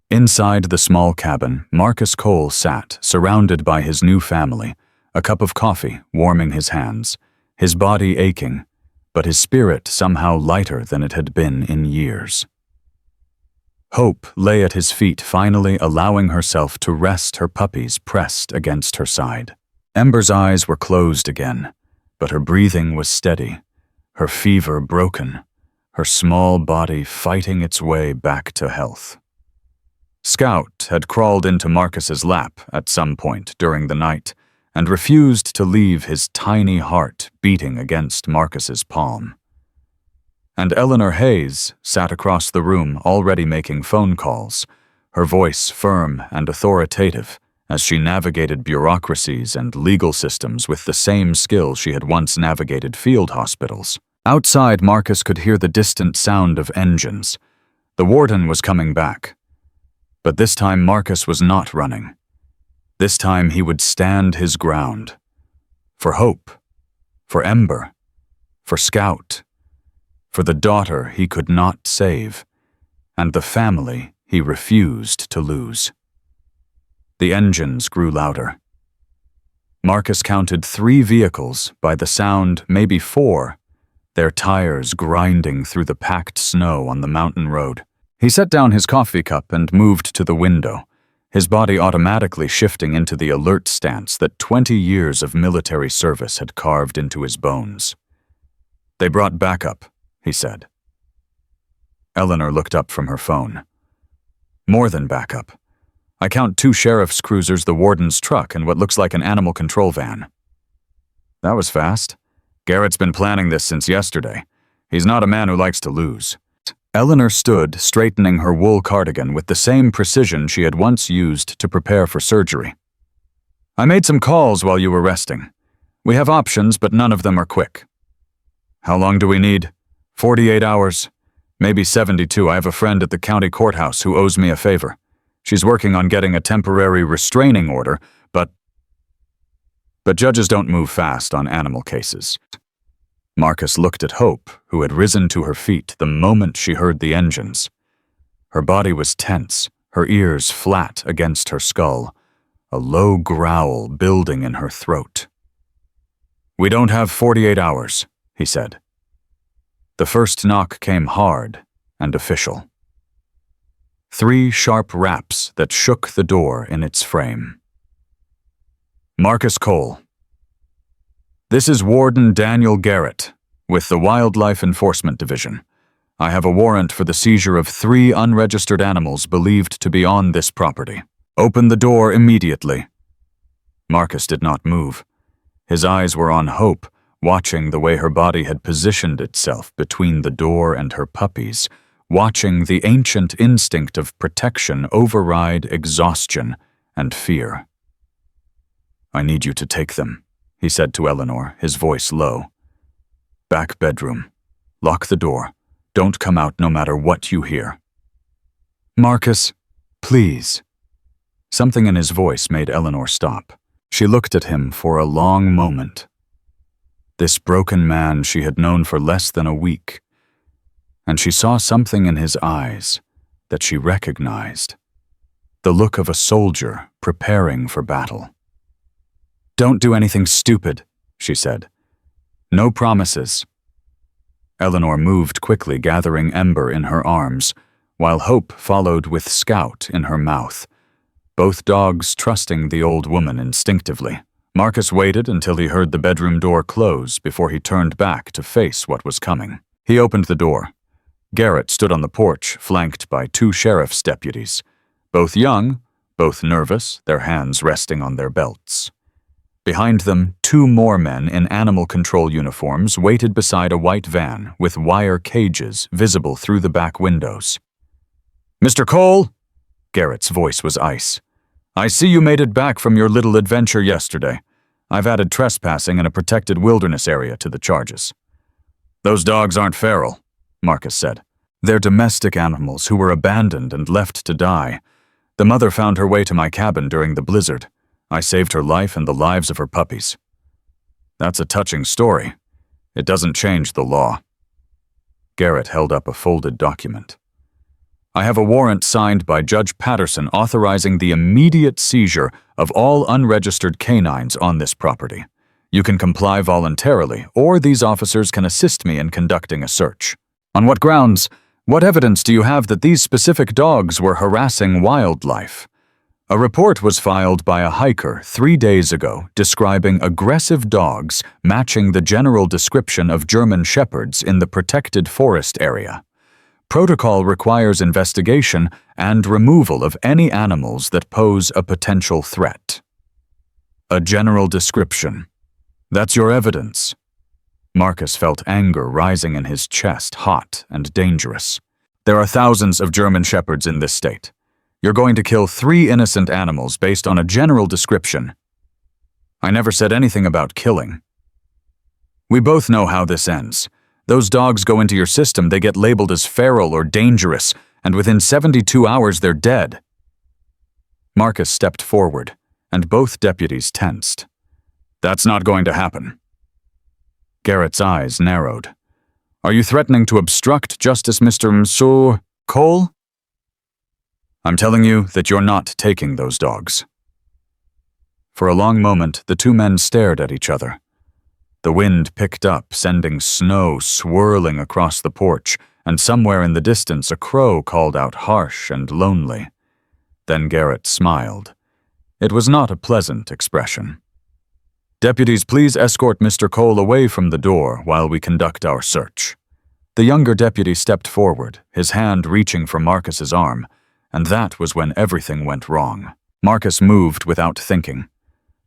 Inside the small cabin, Marcus Cole sat, surrounded by his new family, a cup of coffee warming his hands, his body aching, but his spirit somehow lighter than it had been in years. Hope lay at his feet, finally allowing herself to rest, her puppies pressed against her side. Ember's eyes were closed again, but her breathing was steady, her fever broken, her small body fighting its way back to health. Scout had crawled into Marcus's lap at some point during the night and refused to leave his tiny heart beating against Marcus's palm. And Eleanor Hayes sat across the room, already making phone calls, her voice firm and authoritative as she navigated bureaucracies and legal systems with the same skill she had once navigated field hospitals. Outside, Marcus could hear the distant sound of engines. The warden was coming back. But this time Marcus was not running. This time he would stand his ground. For Hope, for Ember, for Scout, for the daughter he could not save, and the family he refused to lose. The engines grew louder. Marcus counted 3 vehicles, by the sound maybe 4, their tires grinding through the packed snow on the mountain road. He set down his coffee cup and moved to the window, his body automatically shifting into the alert stance that 20 years of military service had carved into his bones. "They brought backup," he said. Eleanor looked up from her phone. "More than backup. I count 2 sheriff's cruisers, the warden's truck, and what looks like an animal control van." "That was fast. Garrett's been planning this since yesterday. He's not a man who likes to lose." Eleanor stood, straightening her wool cardigan with the same precision she had once used to prepare for surgery. "I made some calls while you were resting. We have options, but none of them are quick." "How long do we need?" 48 hours. Maybe 72. I have a friend at the county courthouse who owes me a favor. She's working on getting a temporary restraining order, but judges don't move fast on animal cases. Marcus looked at Hope, who had risen to her feet the moment she heard the engines. Her body was tense, her ears flat against her skull, a low growl building in her throat. "We don't have 48 hours, he said. The first knock came hard and official. 3 sharp raps that shook the door in its frame. "Marcus Cole. This is Warden Daniel Garrett, with the Wildlife Enforcement Division. I have a warrant for the seizure of 3 unregistered animals believed to be on this property. Open the door immediately." Marcus did not move. His eyes were on Hope, watching the way her body had positioned itself between the door and her puppies, watching the ancient instinct of protection override exhaustion and fear. "I need you to take them," he said to Eleanor, his voice low. "Back bedroom. Lock the door. Don't come out no matter what you hear." "Marcus, please." Something in his voice made Eleanor stop. She looked at him for a long moment. This broken man she had known for less than a week, and she saw something in his eyes that she recognized. The look of a soldier preparing for battle. "Don't do anything stupid," she said. "No promises." Eleanor moved quickly, gathering Ember in her arms, while Hope followed with Scout in her mouth, both dogs trusting the old woman instinctively. Marcus waited until he heard the bedroom door close before he turned back to face what was coming. He opened the door. Garrett stood on the porch, flanked by 2 sheriff's deputies, both young, both nervous, their hands resting on their belts. Behind them, 2 more men in animal control uniforms waited beside a white van with wire cages visible through the back windows. "Mr. Cole?" Garrett's voice was ice. "I see you made it back from your little adventure yesterday. I've added trespassing in a protected wilderness area to the charges." "Those dogs aren't feral," Marcus said. "They're domestic animals who were abandoned and left to die. The mother found her way to my cabin during the blizzard. I saved her life and the lives of her puppies." "That's a touching story." It doesn't change the law. Garrett held up a folded document. I have a warrant signed by Judge Patterson authorizing the immediate seizure of all unregistered canines on this property. You can comply voluntarily, or these officers can assist me in conducting a search. On what grounds? What evidence do you have that these specific dogs were harassing wildlife? A report was filed by a hiker 3 days ago describing aggressive dogs matching the general description of German Shepherds in the protected forest area. Protocol requires investigation and removal of any animals that pose a potential threat. A general description. That's your evidence. Marcus felt anger rising in his chest, hot and dangerous. There are thousands of German Shepherds in this state. You're going to kill 3 innocent animals based on a general description. I never said anything about killing. We both know how this ends. Those dogs go into your system, they get labeled as feral or dangerous, and within 72 hours they're dead. Marcus stepped forward, and both deputies tensed. That's not going to happen. Garrett's eyes narrowed. Are you threatening to obstruct justice, Mr. Cole? I'm telling you that you're not taking those dogs. For a long moment, the 2 men stared at each other. The wind picked up, sending snow swirling across the porch, and somewhere in the distance a crow called out harsh and lonely. Then Garrett smiled. It was not a pleasant expression. Deputies, please escort Mr. Cole away from the door while we conduct our search. The younger deputy stepped forward, his hand reaching for Marcus's arm, and that was when everything went wrong. Marcus moved without thinking.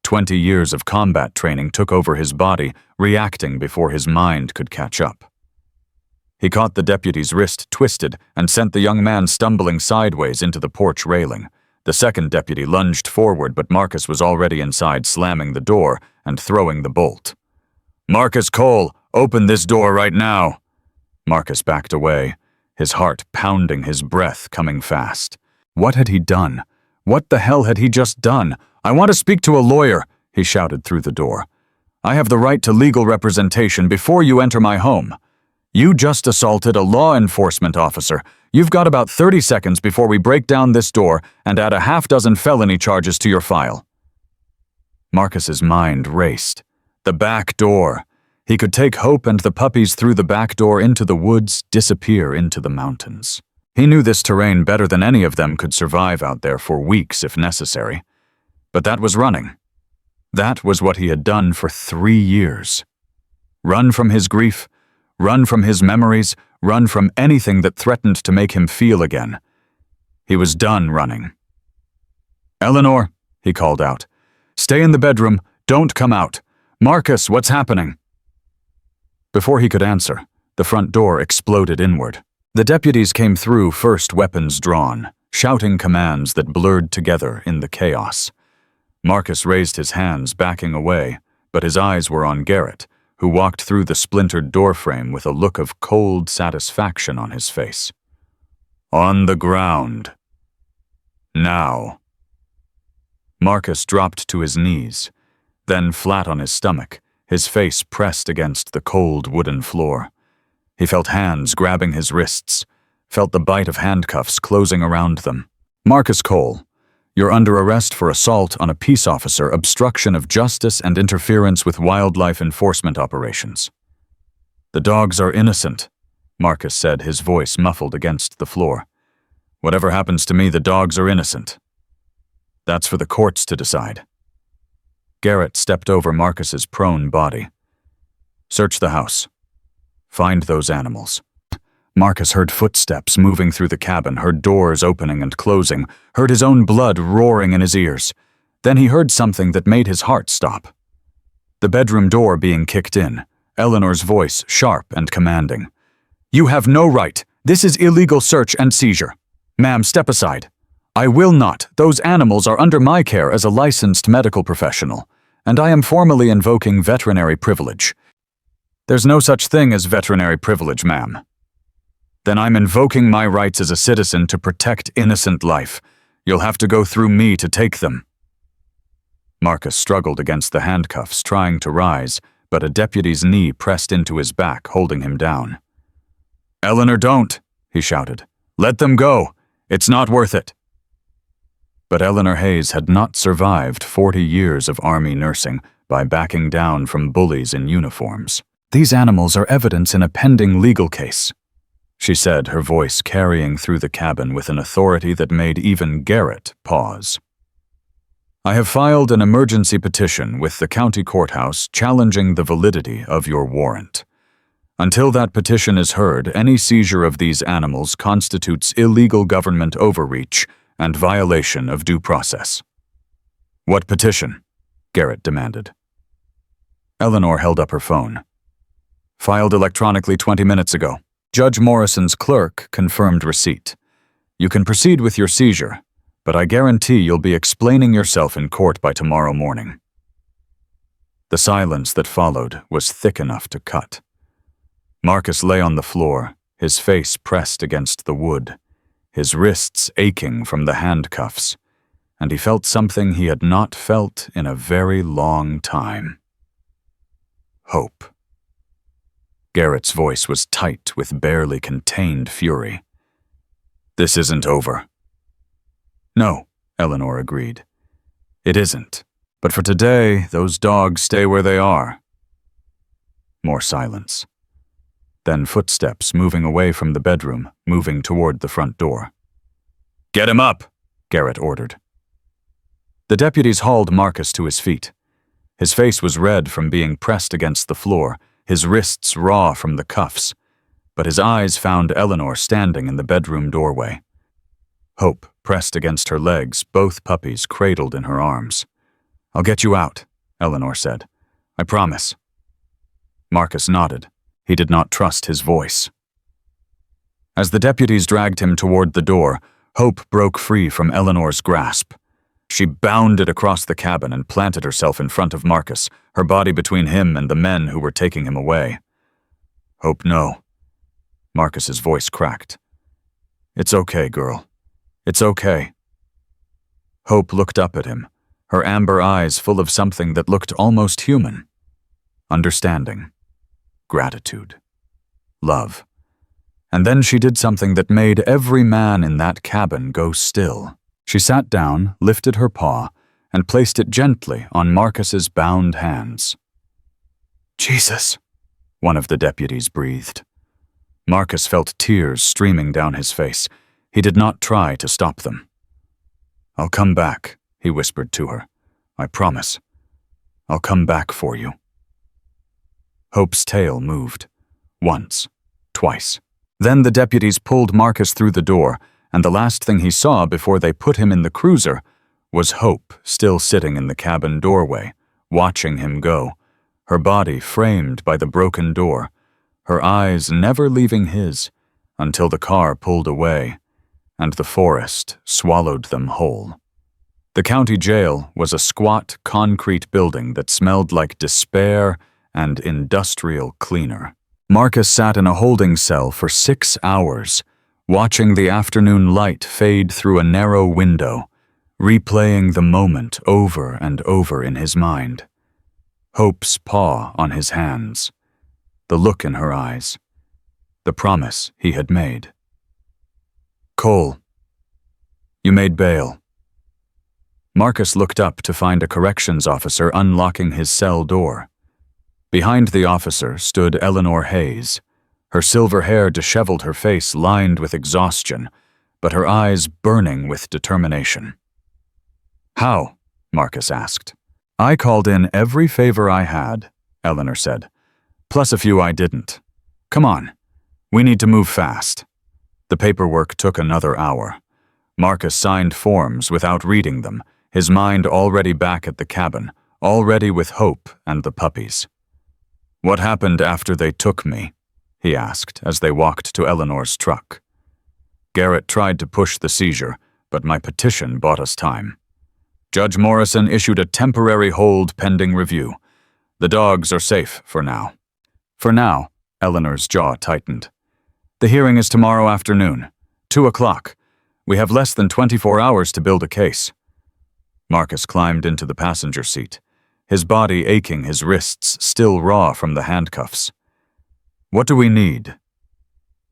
20 years of combat training took over his body, reacting before his mind could catch up. He caught the deputy's wrist twisted and sent the young man stumbling sideways into the porch railing. The second deputy lunged forward, but Marcus was already inside, slamming the door and throwing the bolt. Marcus Cole, open this door right now. Marcus backed away, his heart pounding, his breath coming fast. What had he done? What the hell had he just done? I want to speak to a lawyer, he shouted through the door. I have the right to legal representation before you enter my home. You just assaulted a law enforcement officer. You've got about 30 seconds before we break down this door and add a half-dozen felony charges to your file. Marcus's mind raced. The back door. He could take Hope and the puppies through the back door into the woods, disappear into the mountains. He knew this terrain better than any of them could survive out there for weeks if necessary. But that was running. That was what he had done for 3 years. Run from his grief, run from his memories, run from anything that threatened to make him feel again. He was done running. Eleanor, he called out. Stay in the bedroom, don't come out. Marcus, what's happening? Before he could answer, the front door exploded inward. The deputies came through, first weapons drawn, shouting commands that blurred together in the chaos. Marcus raised his hands, backing away, but his eyes were on Garrett, who walked through the splintered doorframe with a look of cold satisfaction on his face. On the ground. Now. Marcus dropped to his knees, then flat on his stomach, his face pressed against the cold wooden floor. He felt hands grabbing his wrists, felt the bite of handcuffs closing around them. Marcus Cole, you're under arrest for assault on a peace officer, obstruction of justice, and interference with wildlife enforcement operations. The dogs are innocent, Marcus said, his voice muffled against the floor. Whatever happens to me, the dogs are innocent. That's for the courts to decide. Garrett stepped over Marcus's prone body. Search the house. Find those animals. Marcus heard footsteps moving through the cabin, heard doors opening and closing, heard his own blood roaring in his ears. Then he heard something that made his heart stop. The bedroom door being kicked in, Eleanor's voice sharp and commanding. You have no right. This is illegal search and seizure. Ma'am, step aside. I will not. Those animals are under my care as a licensed medical professional, and I am formally invoking veterinary privilege. There's no such thing as veterinary privilege, ma'am. Then I'm invoking my rights as a citizen to protect innocent life. You'll have to go through me to take them. Marcus struggled against the handcuffs, trying to rise, but a deputy's knee pressed into his back, holding him down. "Eleanor, don't!" he shouted. "Let them go! It's not worth it!" But Eleanor Hayes had not survived 40 years of army nursing by backing down from bullies in uniforms. "These animals are evidence in a pending legal case," she said, her voice carrying through the cabin with an authority that made even Garrett pause. "I have filed an emergency petition with the county courthouse challenging the validity of your warrant. Until that petition is heard, any seizure of these animals constitutes illegal government overreach and violation of due process." "What petition?" Garrett demanded. Eleanor held up her phone. "Filed electronically 20 minutes ago. Judge Morrison's clerk confirmed receipt. You can proceed with your seizure, but I guarantee you'll be explaining yourself in court by tomorrow morning." The silence that followed was thick enough to cut. Marcus lay on the floor, his face pressed against the wood, his wrists aching from the handcuffs, and he felt something he had not felt in a very long time. Hope. Garrett's voice was tight with barely contained fury. "This isn't over." "No," Eleanor agreed. "It isn't. But for today, those dogs stay where they are." More silence. Then footsteps moving away from the bedroom, moving toward the front door. "Get him up," Garrett ordered. The deputies hauled Marcus to his feet. His face was red from being pressed against the floor, his wrists raw from the cuffs, but his eyes found Eleanor standing in the bedroom doorway. Hope pressed against her legs, both puppies cradled in her arms. "I'll get you out," Eleanor said. "I promise." Marcus nodded. He did not trust his voice. As the deputies dragged him toward the door, Hope broke free from Eleanor's grasp. She bounded across the cabin and planted herself in front of Marcus, her body between him and the men who were taking him away. "Hope, no." Marcus's voice cracked. "It's okay, girl. It's okay." Hope looked up at him, her amber eyes full of something that looked almost human. Understanding. Gratitude. Love. And then she did something that made every man in that cabin go still. She sat down, lifted her paw, and placed it gently on Marcus's bound hands. "Jesus," one of the deputies breathed. Marcus felt tears streaming down his face. He did not try to stop them. "I'll come back," he whispered to her. "I promise. I'll come back for you." Hope's tail moved. Once. Twice. Then the deputies pulled Marcus through the door, and the last thing he saw before they put him in the cruiser was Hope still sitting in the cabin doorway, watching him go, her body framed by the broken door, her eyes never leaving his until the car pulled away and the forest swallowed them whole. The county jail was a squat concrete building that smelled like despair and industrial cleaner. Marcus sat in a holding cell for 6 hours, watching the afternoon light fade through a narrow window, replaying the moment over and over in his mind. Hope's paw on his hands, the look in her eyes, the promise he had made. "Cole, you made bail." Marcus looked up to find a corrections officer unlocking his cell door. Behind the officer stood Eleanor Hayes. Her silver hair disheveled her face lined with exhaustion, but her eyes burning with determination. "How?" Marcus asked. "I called in every favor I had," Eleanor said, "plus a few I didn't. Come on, we need to move fast." The paperwork took another hour. Marcus signed forms without reading them, his mind already back at the cabin, already with Hope and the puppies. "What happened after they took me?" he asked as they walked to Eleanor's truck. "Garrett tried to push the seizure, but my petition bought us time. Judge Morrison issued a temporary hold pending review. The dogs are safe for now." "For now," Eleanor's jaw tightened. "The hearing is tomorrow afternoon, 2 o'clock. We have less than 24 hours to build a case." Marcus climbed into the passenger seat. his body aching, his wrists still raw from the handcuffs. "What do we need?"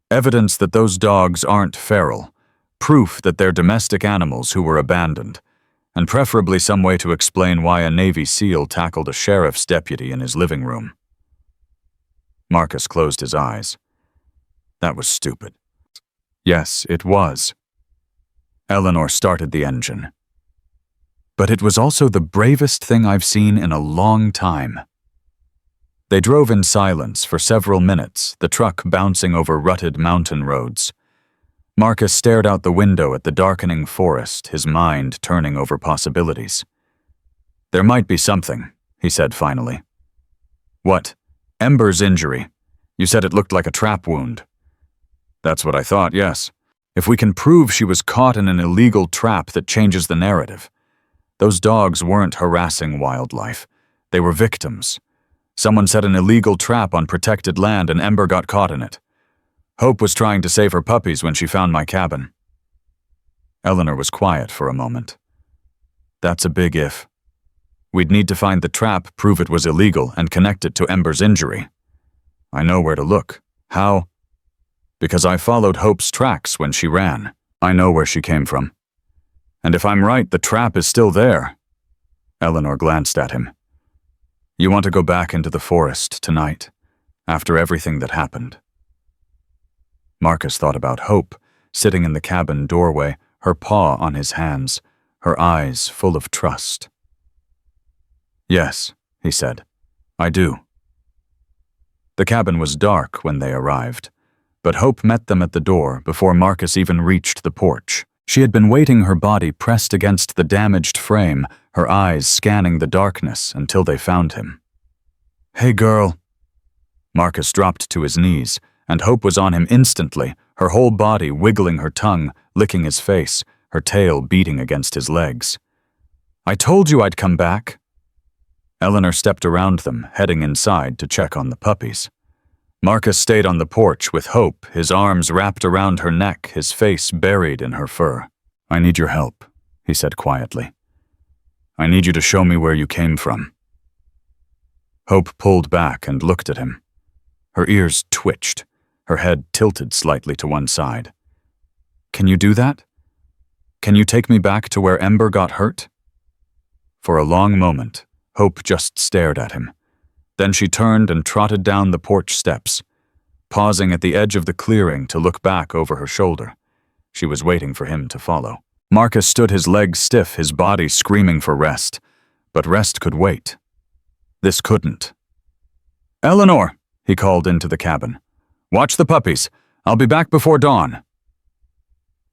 "Evidence that those dogs aren't feral. Proof that they're domestic animals who were abandoned. And preferably some way to explain why a Navy SEAL tackled a sheriff's deputy in his living room." Marcus closed his eyes. That was stupid. Yes, it was. Eleanor started the engine. But it was also the bravest thing I've seen in a long time. They drove in silence for several minutes, the truck bouncing over rutted mountain roads. Marcus stared out the window at the darkening forest, his mind turning over possibilities. "There might be something," he said finally. "What?" "Ember's injury. You said it looked like a trap wound." "That's what I thought, yes. If we can prove she was caught in an illegal trap, that changes the narrative. Those dogs weren't harassing wildlife. They were victims. Someone set an illegal trap on protected land and Ember got caught in it. Hope was trying to save her puppies when she found my cabin." Eleanor was quiet for a moment. "That's a big if. We'd need to find the trap, prove it was illegal, and connect it to Ember's injury. I know where to look. How? Because I followed Hope's tracks when she ran. I know where she came from. And if I'm right, the trap is still there." Eleanor glanced at him. "You want to go back into the forest tonight, after everything that happened?" Marcus thought about Hope, sitting in the cabin doorway, her paw on his hands, her eyes full of trust. "Yes," he said, "I do." The cabin was dark when they arrived, but Hope met them at the door before Marcus even reached the porch. She had been waiting, her body pressed against the damaged frame, her eyes scanning the darkness until they found him. "Hey, girl." Marcus dropped to his knees, and Hope was on him instantly, her whole body wiggling, her tongue licking his face, her tail beating against his legs. "I told you I'd come back." Eleanor stepped around them, heading inside to check on the puppies. Marcus stayed on the porch with Hope, his arms wrapped around her neck, his face buried in her fur. "I need your help," he said quietly. "I need you to show me where you came from." Hope pulled back and looked at him. Her ears twitched, her head tilted slightly to one side. "Can you do that? Can you take me back to where Ember got hurt?" For a long moment, Hope just stared at him. Then she turned and trotted down the porch steps, pausing at the edge of the clearing to look back over her shoulder. She was waiting for him to follow. Marcus stood, his legs stiff, his body screaming for rest. But rest could wait. This couldn't. "Eleanor," he called into the cabin. "Watch the puppies. I'll be back before dawn."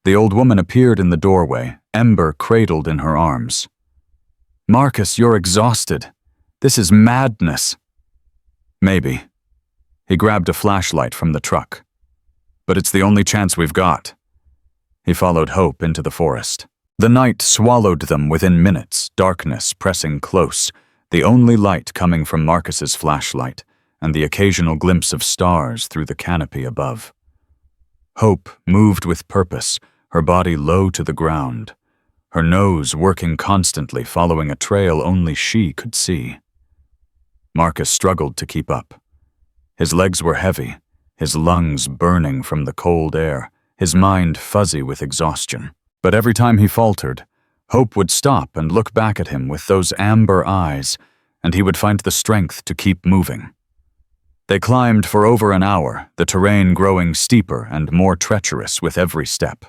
The old woman appeared in the doorway, Ember cradled in her arms. "Marcus, you're exhausted. This is madness." "Maybe." He grabbed a flashlight from the truck. "But it's the only chance we've got." He followed Hope into the forest. The night swallowed them within minutes, darkness pressing close, the only light coming from Marcus's flashlight, and the occasional glimpse of stars through the canopy above. Hope moved with purpose, her body low to the ground, her nose working constantly, following a trail only she could see. Marcus struggled to keep up. His legs were heavy, his lungs burning from the cold air, his mind fuzzy with exhaustion. But every time he faltered, Hope would stop and look back at him with those amber eyes, and he would find the strength to keep moving. They climbed for over an hour, the terrain growing steeper and more treacherous with every step.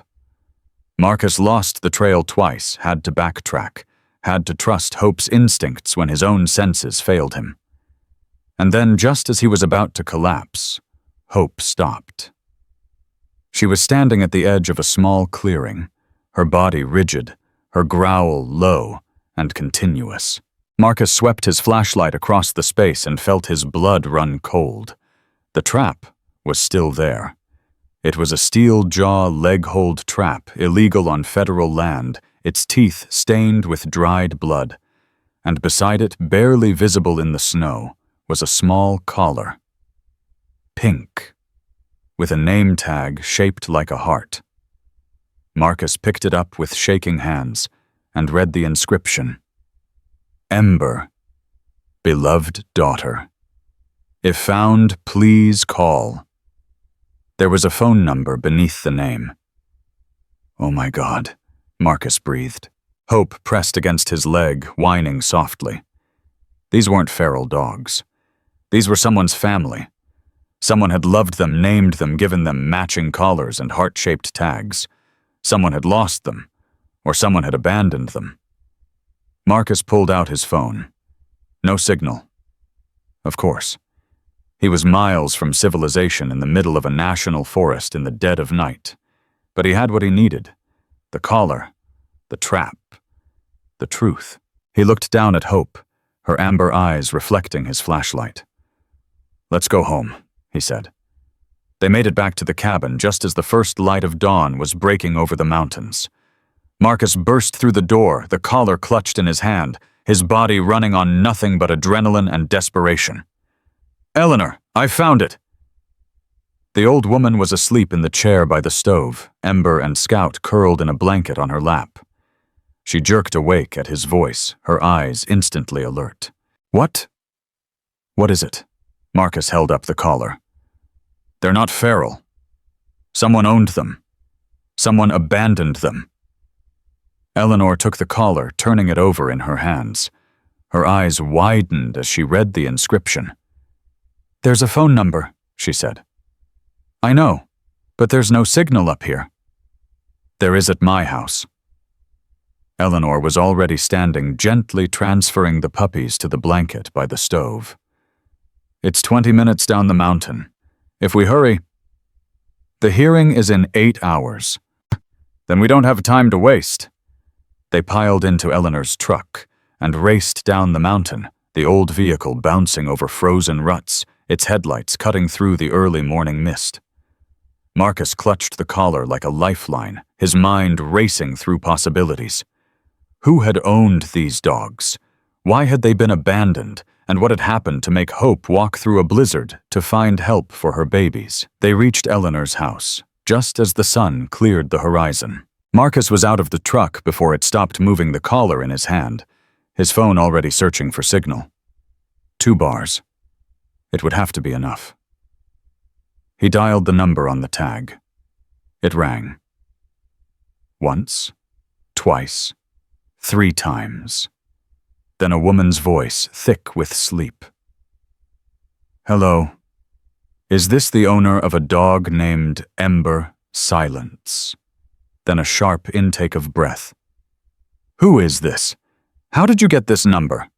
Marcus lost the trail twice, had to backtrack, had to trust Hope's instincts when his own senses failed him. And then, just as he was about to collapse, Hope stopped. She was standing at the edge of a small clearing, her body rigid, her growl low and continuous. Marcus swept his flashlight across the space and felt his blood run cold. The trap was still there. It was a steel-jaw, leg-hold trap, illegal on federal land, its teeth stained with dried blood. And beside it, barely visible in the snow, was a small collar. Pink, with a name tag shaped like a heart. Marcus picked it up with shaking hands and read the inscription. Ember, beloved daughter. If found, please call. There was a phone number beneath the name. Oh my God, Marcus breathed. Hope pressed against his leg, whining softly. These weren't feral dogs. These were someone's family. Someone had loved them, named them, given them matching collars and heart-shaped tags. Someone had lost them, or someone had abandoned them. Marcus pulled out his phone. No signal. Of course. He was miles from civilization in the middle of a national forest in the dead of night. But he had what he needed. The collar, the trap, the truth. He looked down at Hope, her amber eyes reflecting his flashlight. "Let's go home," he said. They made it back to the cabin just as the first light of dawn was breaking over the mountains. Marcus burst through the door, the collar clutched in his hand, his body running on nothing but adrenaline and desperation. "Eleanor, I found it!" The old woman was asleep in the chair by the stove, Ember and Scout curled in a blanket on her lap. She jerked awake at his voice, her eyes instantly alert. "What? What is it?" Marcus held up the collar. "They're not feral. Someone owned them. Someone abandoned them." Eleanor took the collar, turning it over in her hands. Her eyes widened as she read the inscription. "There's a phone number," she said. "I know, but there's no signal up here." "There is at my house." Eleanor was already standing, gently transferring the puppies to the blanket by the stove. "It's 20 minutes down the mountain. If we hurry..." "The hearing is in 8 hours. Then we don't have time to waste." They piled into Eleanor's truck and raced down the mountain, the old vehicle bouncing over frozen ruts, its headlights cutting through the early morning mist. Marcus clutched the collar like a lifeline, his mind racing through possibilities. Who had owned these dogs? Why had they been abandoned? And what had happened to make Hope walk through a blizzard to find help for her babies? They reached Eleanor's house, just as the sun cleared the horizon. Marcus was out of the truck before it stopped moving the collar in his hand, his phone already searching for signal. 2 bars. It would have to be enough. He dialed the number on the tag. It rang. Once, twice, 3 times. Then a woman's voice, thick with sleep. "Hello. Is this the owner of a dog named Ember?" Silence. Then a sharp intake of breath. "Who is this? How did you get this number?"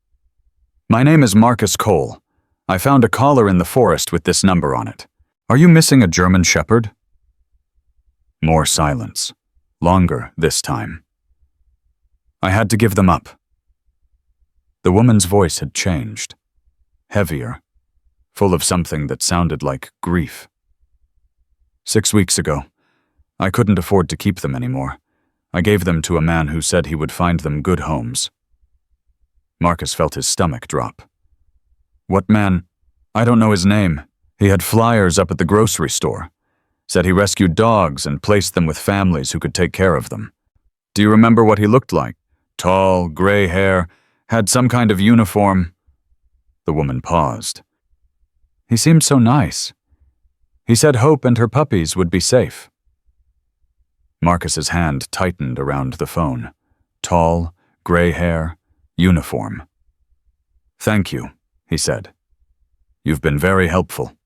"My name is Marcus Cole. I found a collar in the forest with this number on it. Are you missing a German Shepherd?" More silence. Longer this time. "I had to give them up." The woman's voice had changed. Heavier. Full of something that sounded like grief. 6 weeks ago. I couldn't afford to keep them anymore. I gave them to a man who said he would find them good homes. Marcus felt his stomach drop. "What man?" "I don't know his name. He had flyers up at the grocery store. Said he rescued dogs and placed them with families who could take care of them." "Do you remember what he looked like? Tall, gray hair, had some kind of uniform?" The woman paused. "He seemed so nice. He said Hope and her puppies would be safe." Marcus's hand tightened around the phone. Tall, gray hair, uniform. "Thank you," he said. "You've been very helpful."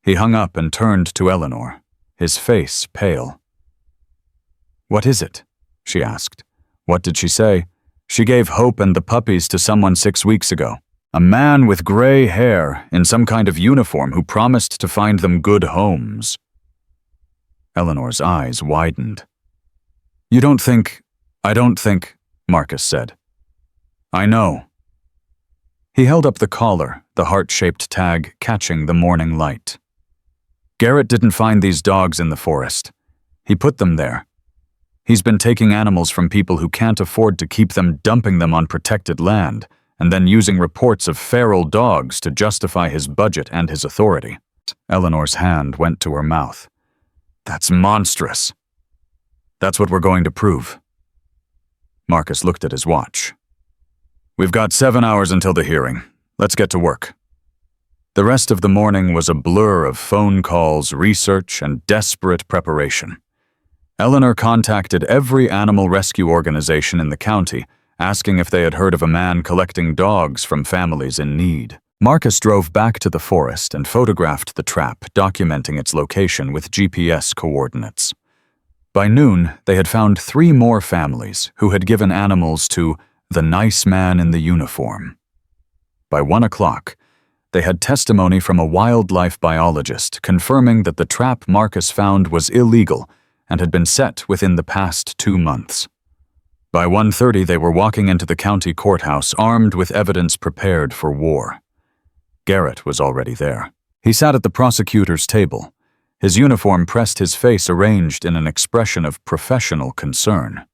He hung up and turned to Eleanor, his face pale. "What is it?" she asked. "What did she say?" "She gave Hope and the puppies to someone 6 weeks ago. A man with gray hair in some kind of uniform who promised to find them good homes." Eleanor's eyes widened. "You don't think..." "I don't think," Marcus said. "I know." He held up the collar, the heart-shaped tag catching the morning light. "Garrett didn't find these dogs in the forest. He put them there. He's been taking animals from people who can't afford to keep them, dumping them on protected land, and then using reports of feral dogs to justify his budget and his authority." Eleanor's hand went to her mouth. "That's monstrous." "That's what we're going to prove." Marcus looked at his watch. We've got 7 hours until the hearing. Let's get to work. The rest of the morning was a blur of phone calls, research, and desperate preparation. Eleanor contacted every animal rescue organization in the county, asking if they had heard of a man collecting dogs from families in need. Marcus drove back to the forest and photographed the trap, documenting its location with GPS coordinates. By noon, they had found 3 more families who had given animals to the nice man in the uniform. By 1 o'clock, they had testimony from a wildlife biologist confirming that the trap Marcus found was illegal and had been set within the past 2 months. By 1:30, they were walking into the county courthouse armed with evidence prepared for war. Garrett was already there. He sat at the prosecutor's table. His uniform pressed his face arranged in an expression of professional concern.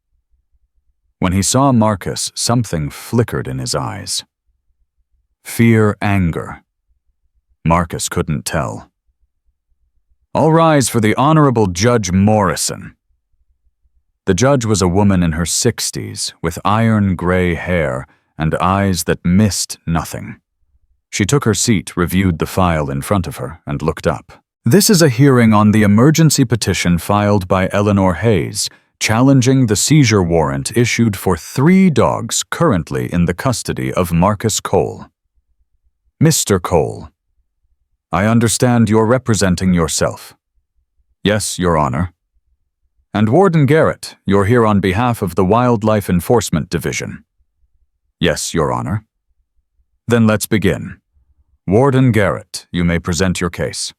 When he saw Marcus, something flickered in his eyes. Fear, anger. Marcus couldn't tell. All rise for the Honorable Judge Morrison. The judge was a woman in her 60s with iron gray hair and eyes that missed nothing. She took her seat, reviewed the file in front of her, and looked up. This is a hearing on the emergency petition filed by Eleanor Hayes, challenging the seizure warrant issued for 3 dogs currently in the custody of Marcus Cole. Mr. Cole, I understand you're representing yourself. Yes, Your Honor. And Warden Garrett, you're here on behalf of the Wildlife Enforcement Division. Yes, Your Honor. Then let's begin. Warden Garrett, you may present your case.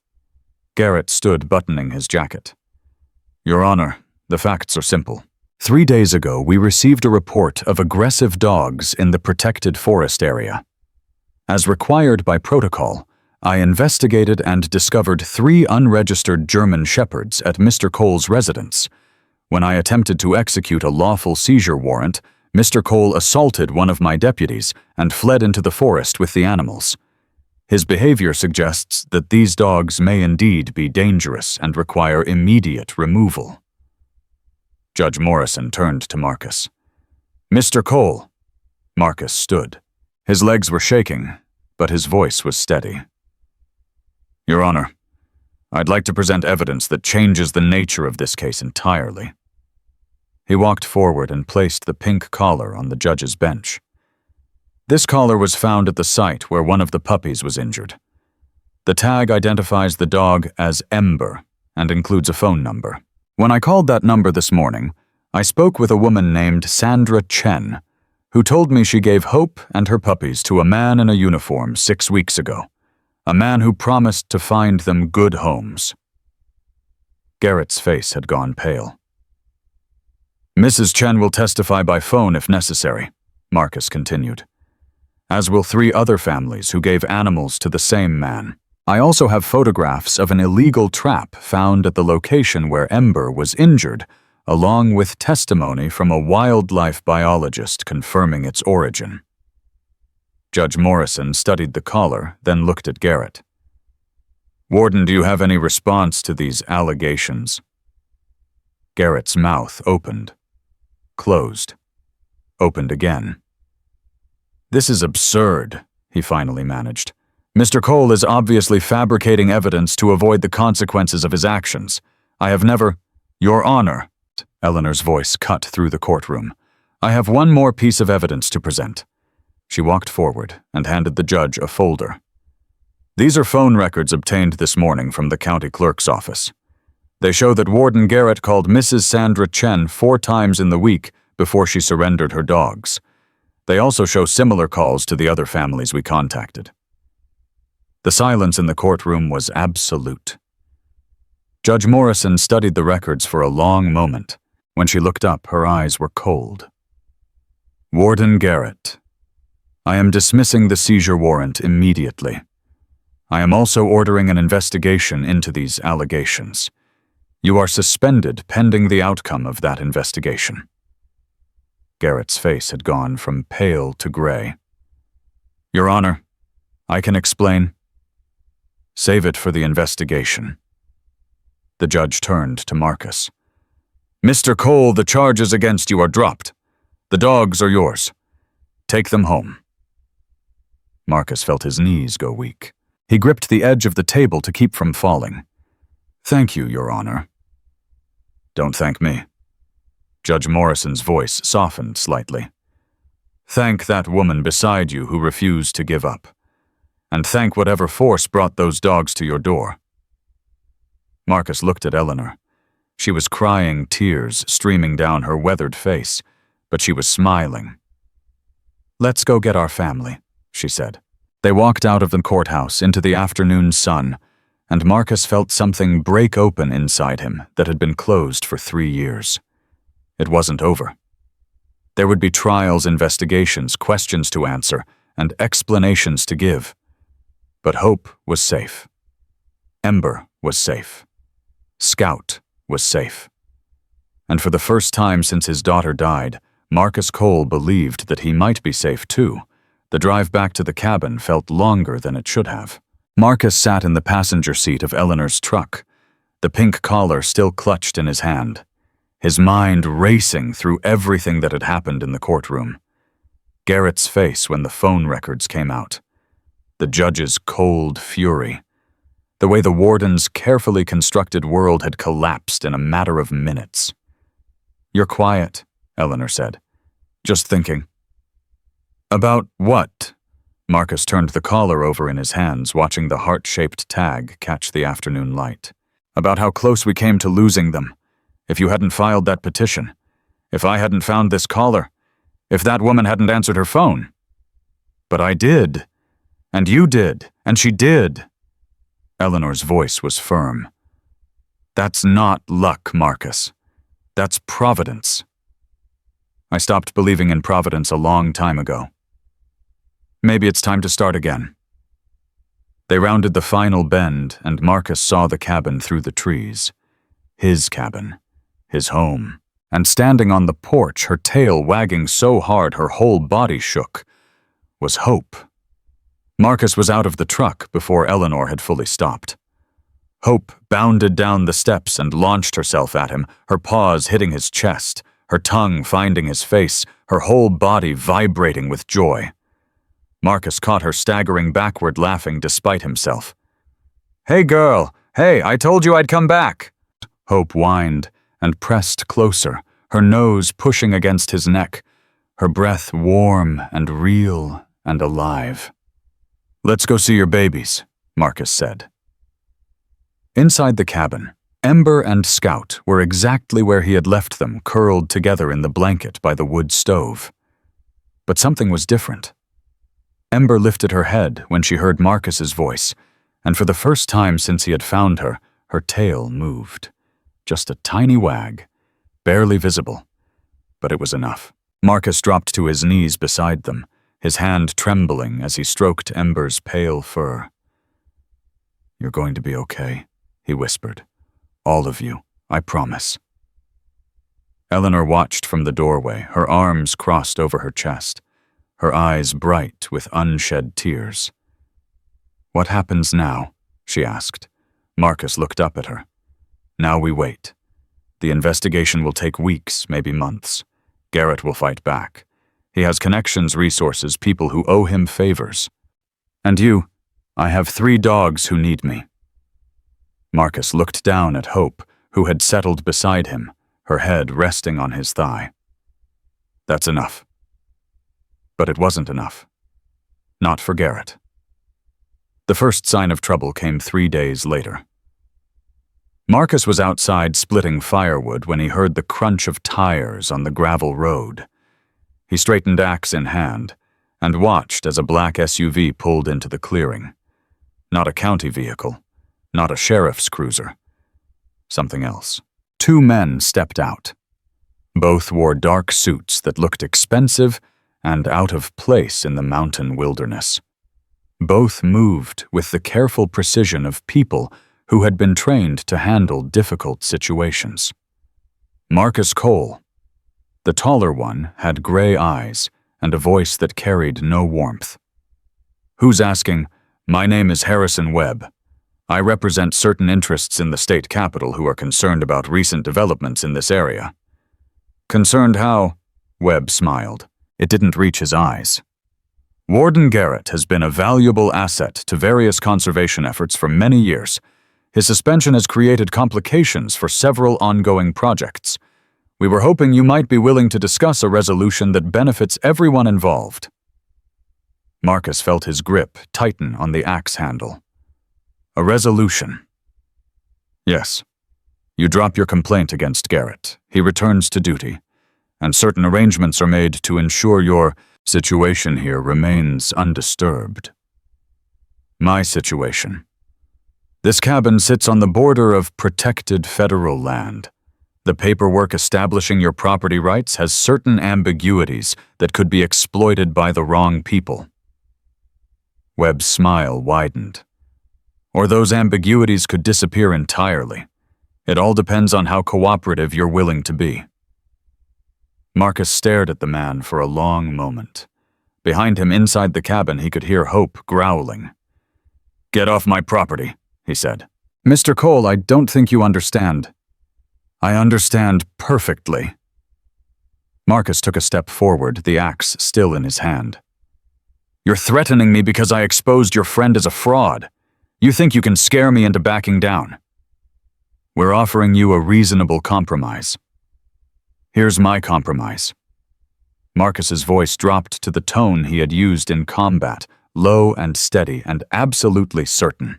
Garrett stood buttoning his jacket. Your Honor, the facts are simple. 3 days ago, we received a report of aggressive dogs in the protected forest area. As required by protocol, I investigated and discovered 3 unregistered German shepherds at Mr. Cole's residence. When I attempted to execute a lawful seizure warrant, Mr. Cole assaulted one of my deputies and fled into the forest with the animals. His behavior suggests that these dogs may indeed be dangerous and require immediate removal. Judge Morrison turned to Marcus. Mr. Cole. Marcus stood. His legs were shaking, but his voice was steady. Your Honor, I'd like to present evidence that changes the nature of this case entirely. He walked forward and placed the pink collar on the judge's bench. This collar was found at the site where one of the puppies was injured. The tag identifies the dog as Ember and includes a phone number. When I called that number this morning, I spoke with a woman named Sandra Chen, who told me she gave Hope and her puppies to a man in a uniform 6 weeks ago, a man who promised to find them good homes. Garrett's face had gone pale. Mrs. Chen will testify by phone if necessary, Marcus continued, as will 3 other families who gave animals to the same man. I also have photographs of an illegal trap found at the location where Ember was injured, along with testimony from a wildlife biologist confirming its origin. Judge Morrison studied the collar, then looked at Garrett. Warden, do you have any response to these allegations? Garrett's mouth opened, closed, opened again. This is absurd, he finally managed. Mr. Cole is obviously fabricating evidence to avoid the consequences of his actions. I have never— Your Honor, Eleanor's voice cut through the courtroom. I have one more piece of evidence to present. She walked forward and handed the judge a folder. These are phone records obtained this morning from the county clerk's office. They show that Warden Garrett called Mrs. Sandra Chen 4 times in the week before she surrendered her dogs. They also show similar calls to the other families we contacted. The silence in the courtroom was absolute. Judge Morrison studied the records for a long moment. When she looked up, her eyes were cold. Warden Garrett, I am dismissing the seizure warrant immediately. I am also ordering an investigation into these allegations. You are suspended pending the outcome of that investigation. Garrett's face had gone from pale to gray. Your Honor, I can explain. Save it for the investigation. The judge turned to Marcus. Mr. Cole, the charges against you are dropped. The dogs are yours. Take them home." Marcus felt his knees go weak. He gripped the edge of the table to keep from falling. "Thank you, Your Honor." "Don't thank me." Judge Morrison's voice softened slightly. "Thank that woman beside you who refused to give up. And thank whatever force brought those dogs to your door." Marcus looked at Eleanor. She was crying, tears streaming down her weathered face, but she was smiling. "Let's go get our family," she said. They walked out of the courthouse into the afternoon sun, and Marcus felt something break open inside him that had been closed for 3 years. It wasn't over. There would be trials, investigations, questions to answer, and explanations to give. But Hope was safe. Ember was safe. Scout was safe. And for the first time since his daughter died, Marcus Cole believed that he might be safe too. The drive back to the cabin felt longer than it should have. Marcus sat in the passenger seat of Eleanor's truck, the pink collar still clutched in his hand, his mind racing through everything that had happened in the courtroom. Garrett's face when the phone records came out. The judge's cold fury. The way the warden's carefully constructed world had collapsed in a matter of minutes. "You're quiet," Eleanor said. "Just thinking." "About what?" Marcus turned the collar over in his hands, watching the heart-shaped tag catch the afternoon light. "About how close we came to losing them. If you hadn't filed that petition. If I hadn't found this collar. If that woman hadn't answered her phone." "But I did. And you did. And she did." Eleanor's voice was firm. "That's not luck, Marcus. That's providence." "I stopped believing in providence a long time ago. Maybe it's time to start again." They rounded the final bend, and Marcus saw the cabin through the trees. His cabin. His home. And standing on the porch, her tail wagging so hard her whole body shook, was Hope. Marcus was out of the truck before Eleanor had fully stopped. Hope bounded down the steps and launched herself at him, her paws hitting his chest, her tongue finding his face, her whole body vibrating with joy. Marcus caught her staggering backward, laughing despite himself. "Hey, girl! Hey, I told you I'd come back!" Hope whined and pressed closer, her nose pushing against his neck, her breath warm and real and alive. "Let's go see your babies," Marcus said. Inside the cabin, Ember and Scout were exactly where he had left them, curled together in the blanket by the wood stove. But something was different. Ember lifted her head when she heard Marcus's voice, and for the first time since he had found her, her tail moved. Just a tiny wag, barely visible, but it was enough. Marcus dropped to his knees beside them, his hand trembling as he stroked Ember's pale fur. "You're going to be okay," he whispered. "All of you, I promise." Eleanor watched from the doorway, her arms crossed over her chest, her eyes bright with unshed tears. "What happens now?" she asked. Marcus looked up at her. "Now we wait. The investigation will take weeks, maybe months. Garrett will fight back. He has connections, resources, people who owe him favors. And you, I have 3 dogs who need me." Marcus looked down at Hope, who had settled beside him, her head resting on his thigh. "That's enough." But it wasn't enough. Not for Garrett. The first sign of trouble came 3 days later. Marcus was outside splitting firewood when he heard the crunch of tires on the gravel road. He straightened axe in hand and watched as a black SUV pulled into the clearing. Not a county vehicle, not a sheriff's cruiser. Something else. 2 men stepped out. Both wore dark suits that looked expensive and out of place in the mountain wilderness. Both moved with the careful precision of people who had been trained to handle difficult situations. Marcus Cole. The taller one had gray eyes and a voice that carried no warmth. "Who's asking? My name is Harrison Webb. I represent certain interests in the state capitol who are concerned about recent developments in this area." "Concerned how?" Webb smiled. It didn't reach his eyes. Warden Garrett has been a valuable asset to various conservation efforts for many years. His suspension has created complications for several ongoing projects. We were hoping you might be willing to discuss a resolution that benefits everyone involved. Marcus felt his grip tighten on the axe handle. A resolution. Yes. You drop your complaint against Garrett. He returns to duty, and certain arrangements are made to ensure your situation here remains undisturbed. My situation. This cabin sits on the border of protected federal land. The paperwork establishing your property rights has certain ambiguities that could be exploited by the wrong people. Webb's smile widened. Or those ambiguities could disappear entirely. It all depends on how cooperative you're willing to be. Marcus stared at the man for a long moment. Behind him inside the cabin he could hear Hope growling. "Get off my property," he said. "Mr. Cole, I don't think you understand." "I understand perfectly." Marcus took a step forward, the axe still in his hand. "You're threatening me because I exposed your friend as a fraud. You think you can scare me into backing down. We're offering you a reasonable compromise. Here's my compromise." Marcus's voice dropped to the tone he had used in combat, low and steady and absolutely certain.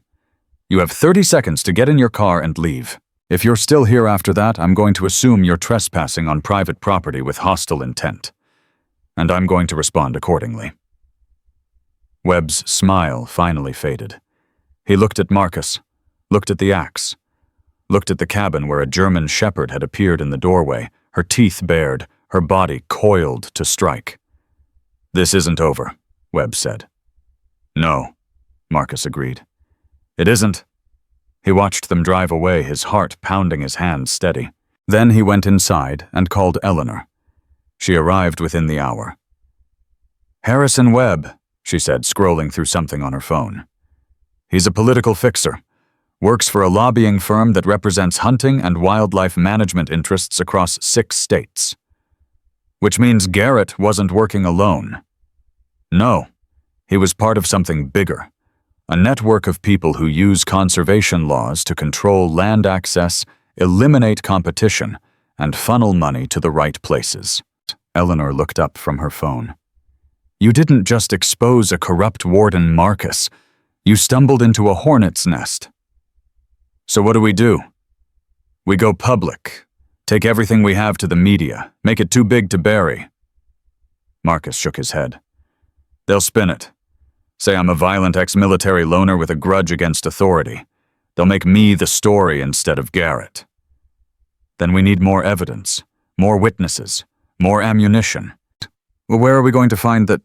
"You have 30 seconds to get in your car and leave. If you're still here after that, I'm going to assume you're trespassing on private property with hostile intent. And I'm going to respond accordingly." Webb's smile finally faded. He looked at Marcus, looked at the axe, looked at the cabin where a German shepherd had appeared in the doorway, her teeth bared, her body coiled to strike. "This isn't over," Webb said. "No," Marcus agreed. "It isn't." He watched them drive away, his heart pounding his hands steady. Then he went inside and called Eleanor. She arrived within the hour. "Harrison Webb," she said, scrolling through something on her phone. "He's a political fixer. Works for a lobbying firm that represents hunting and wildlife management interests across 6 states. Which means Garrett wasn't working alone. No, he was part of something bigger. A network of people who use conservation laws to control land access, eliminate competition, and funnel money to the right places." Eleanor looked up from her phone. "You didn't just expose a corrupt warden, Marcus. You stumbled into a hornet's nest. So what do? We go public, take everything we have to the media, make it too big to bury." Marcus shook his head. "They'll spin it. Say I'm a violent ex-military loner with a grudge against authority. They'll make me the story instead of Garrett. Then we need more evidence, more witnesses, more ammunition. Well, where are we going to find that?"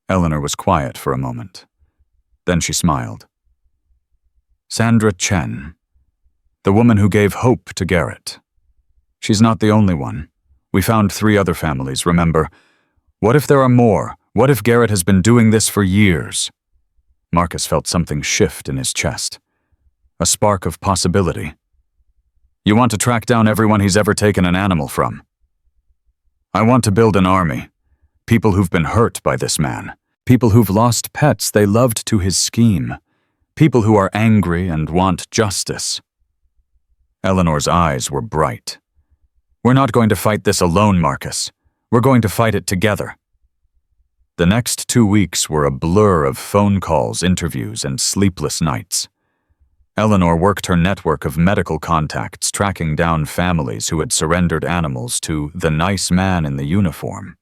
Eleanor was quiet for a moment. Then she smiled. "Sandra Chen, the woman who gave hope to Garrett. She's not the only one. We found 3 other families, remember? What if there are more? What if Garrett has been doing this for years?" Marcus felt something shift in his chest. A spark of possibility. "You want to track down everyone he's ever taken an animal from?" "I want to build an army. People who've been hurt by this man. People who've lost pets they loved to his scheme. People who are angry and want justice." Eleanor's eyes were bright. "We're not going to fight this alone, Marcus. We're going to fight it together." The next 2 weeks were a blur of phone calls, interviews, and sleepless nights. Eleanor worked her network of medical contacts, tracking down families who had surrendered animals to the nice man in the uniform.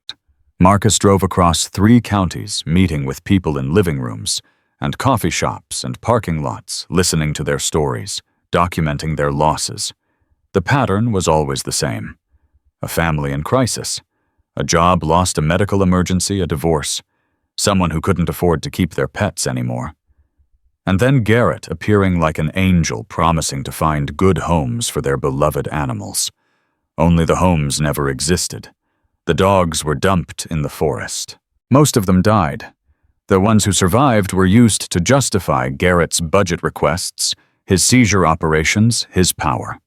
Marcus drove across 3 counties, meeting with people in living rooms, and coffee shops and parking lots, listening to their stories, documenting their losses. The pattern was always the same. A family in crisis. A job lost, a medical emergency, a divorce. Someone who couldn't afford to keep their pets anymore. And then Garrett appearing like an angel, promising to find good homes for their beloved animals. Only the homes never existed. The dogs were dumped in the forest. Most of them died. The ones who survived were used to justify Garrett's budget requests, his seizure operations, his power.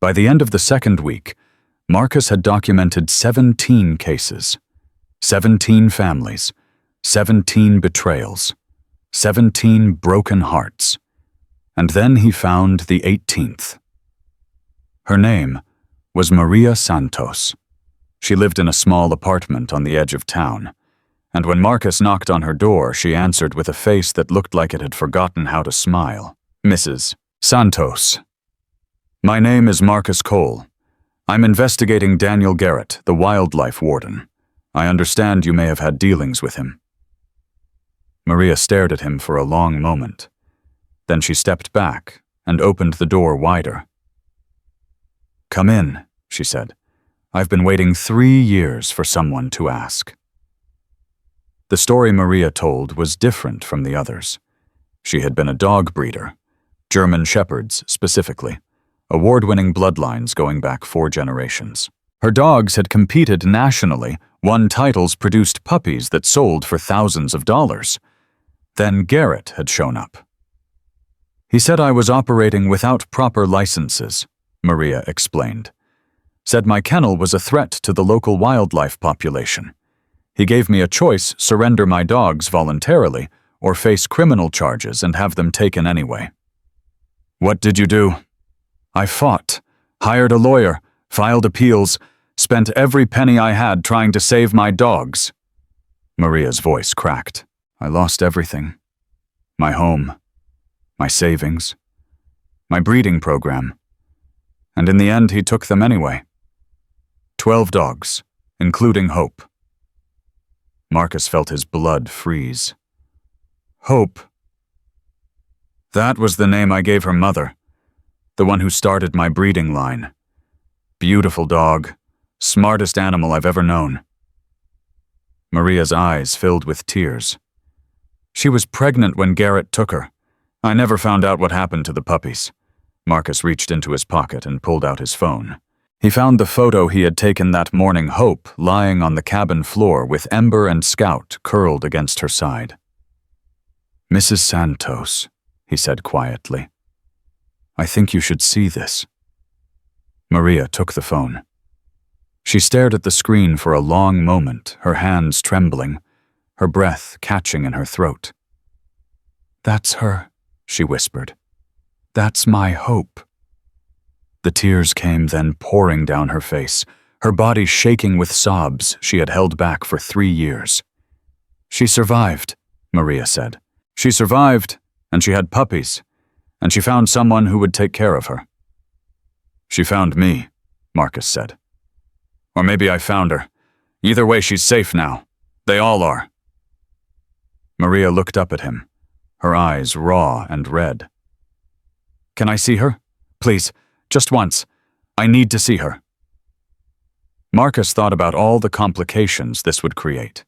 By the end of the 2nd week, Marcus had documented 17 cases, 17 families, 17 betrayals, 17 broken hearts, and then he found the 18th. Her name was Maria Santos. She lived in a small apartment on the edge of town, and when Marcus knocked on her door, she answered with a face that looked like it had forgotten how to smile. "Mrs. Santos. My name is Marcus Cole. I'm investigating Daniel Garrett, the wildlife warden. I understand you may have had dealings with him." Maria stared at him for a long moment. Then she stepped back and opened the door wider. "Come in," she said. "I've been waiting 3 years for someone to ask." The story Maria told was different from the others. She had been a dog breeder, German Shepherds specifically, award-winning bloodlines going back 4 generations. Her dogs had competed nationally, won titles, produced puppies that sold for thousands of dollars. Then Garrett had shown up. "He said I was operating without proper licenses," Maria explained. "Said my kennel was a threat to the local wildlife population. He gave me a choice: surrender my dogs voluntarily or face criminal charges and have them taken anyway." "What did you do?" "I fought, hired a lawyer, filed appeals, spent every penny I had trying to save my dogs." Maria's voice cracked. "I lost everything. My home, my savings, my breeding program. And in the end, he took them anyway. 12 dogs, including Hope." Marcus felt his blood freeze. "Hope. That was the name I gave her mother, the one who started my breeding line. Beautiful dog, smartest animal I've ever known." Maria's eyes filled with tears. "She was pregnant when Garrett took her. I never found out what happened to the puppies." Marcus reached into his pocket and pulled out his phone. He found the photo he had taken that morning, Hope lying on the cabin floor with Ember and Scout curled against her side. "Mrs. Santos," he said quietly, "I think you should see this." Maria took the phone. She stared at the screen for a long moment, her hands trembling, her breath catching in her throat. "That's her," she whispered. "That's my Hope." The tears came then pouring down her face, her body shaking with sobs she had held back for 3 years. "She survived," Maria said. "She survived, and she had puppies, and she found someone who would take care of her." "She found me," Marcus said. "Or maybe I found her. Either way, she's safe now. They all are." Maria looked up at him, her eyes raw and red. "Can I see her? Please, just once. I need to see her." Marcus thought about all the complications this would create.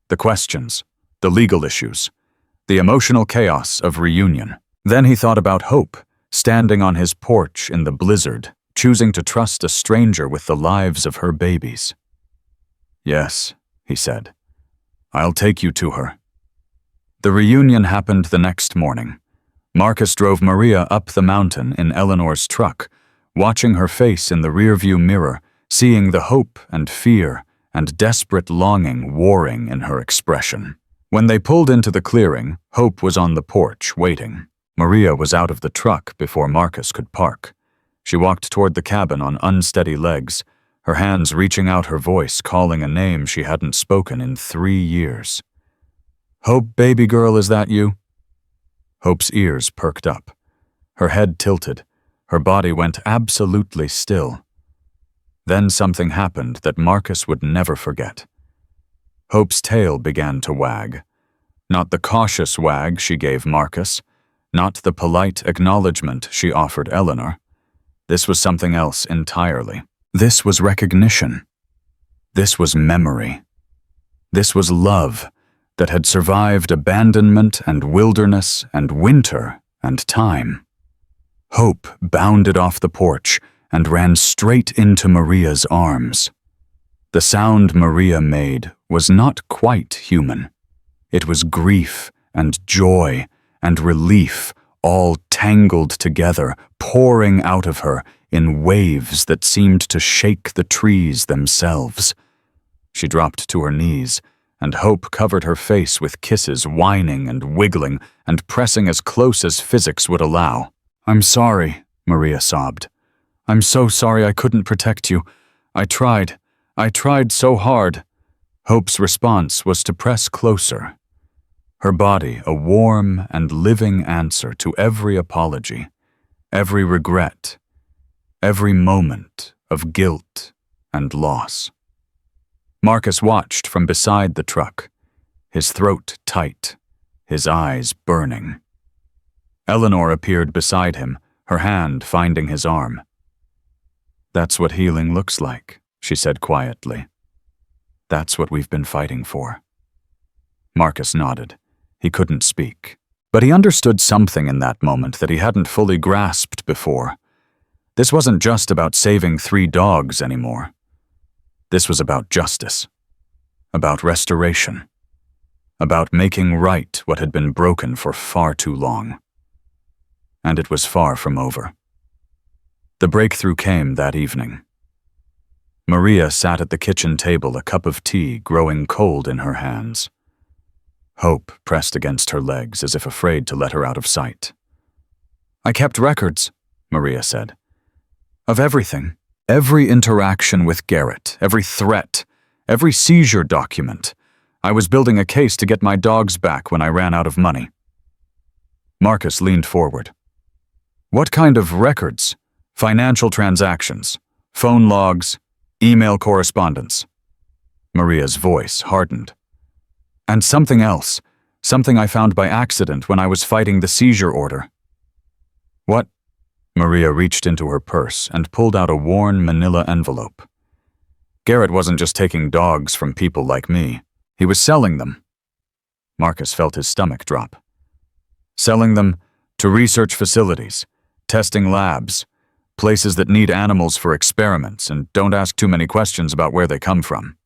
The questions, the legal issues, the emotional chaos of reunion. Then he thought about Hope, standing on his porch in the blizzard, choosing to trust a stranger with the lives of her babies. "Yes," he said. "I'll take you to her." The reunion happened the next morning. Marcus drove Maria up the mountain in Eleanor's truck, watching her face in the rearview mirror, seeing the hope and fear and desperate longing warring in her expression. When they pulled into the clearing, Hope was on the porch, waiting. Maria was out of the truck before Marcus could park. She walked toward the cabin on unsteady legs, her hands reaching out, her voice calling a name she hadn't spoken in 3 years. "Hope, baby girl, is that you?" Hope's ears perked up. Her head tilted. Her body went absolutely still. Then something happened that Marcus would never forget. Hope's tail began to wag. Not the cautious wag she gave Marcus, not the polite acknowledgement she offered Eleanor. This was something else entirely. This was recognition. This was memory. This was love that had survived abandonment and wilderness and winter and time. Hope bounded off the porch and ran straight into Maria's arms. The sound Maria made was not quite human. It was grief and joy and relief all tangled together, pouring out of her in waves that seemed to shake the trees themselves. She dropped to her knees, and Hope covered her face with kisses, whining and wiggling and pressing as close as physics would allow. "I'm sorry," Maria sobbed. "I'm so sorry I couldn't protect you. I tried so hard." Hope's response was to press closer, her body a warm and living answer to every apology, every regret, every moment of guilt and loss. Marcus watched from beside the truck, his throat tight, his eyes burning. Eleanor appeared beside him, her hand finding his arm. "That's what healing looks like," she said quietly. "That's what we've been fighting for." Marcus nodded. He couldn't speak, but he understood something in that moment that he hadn't fully grasped before. This wasn't just about saving 3 dogs anymore. This was about justice, about restoration, about making right what had been broken for far too long. And it was far from over. The breakthrough came that evening. Maria sat at the kitchen table, a cup of tea growing cold in her hands. Hope pressed against her legs as if afraid to let her out of sight. "I kept records," Maria said, "of everything. Every interaction with Garrett, every threat, every seizure document. I was building a case to get my dogs back when I ran out of money." Marcus leaned forward. "What kind of records? Financial transactions, phone logs, email correspondence?" Maria's voice hardened. "And something else, something I found by accident when I was fighting the seizure order." "What?" Maria reached into her purse and pulled out a worn manila envelope. "Garrett wasn't just taking dogs from people like me. He was selling them." Marcus felt his stomach drop. "Selling them to research facilities, testing labs, places that need animals for experiments and don't ask too many questions about where they come from."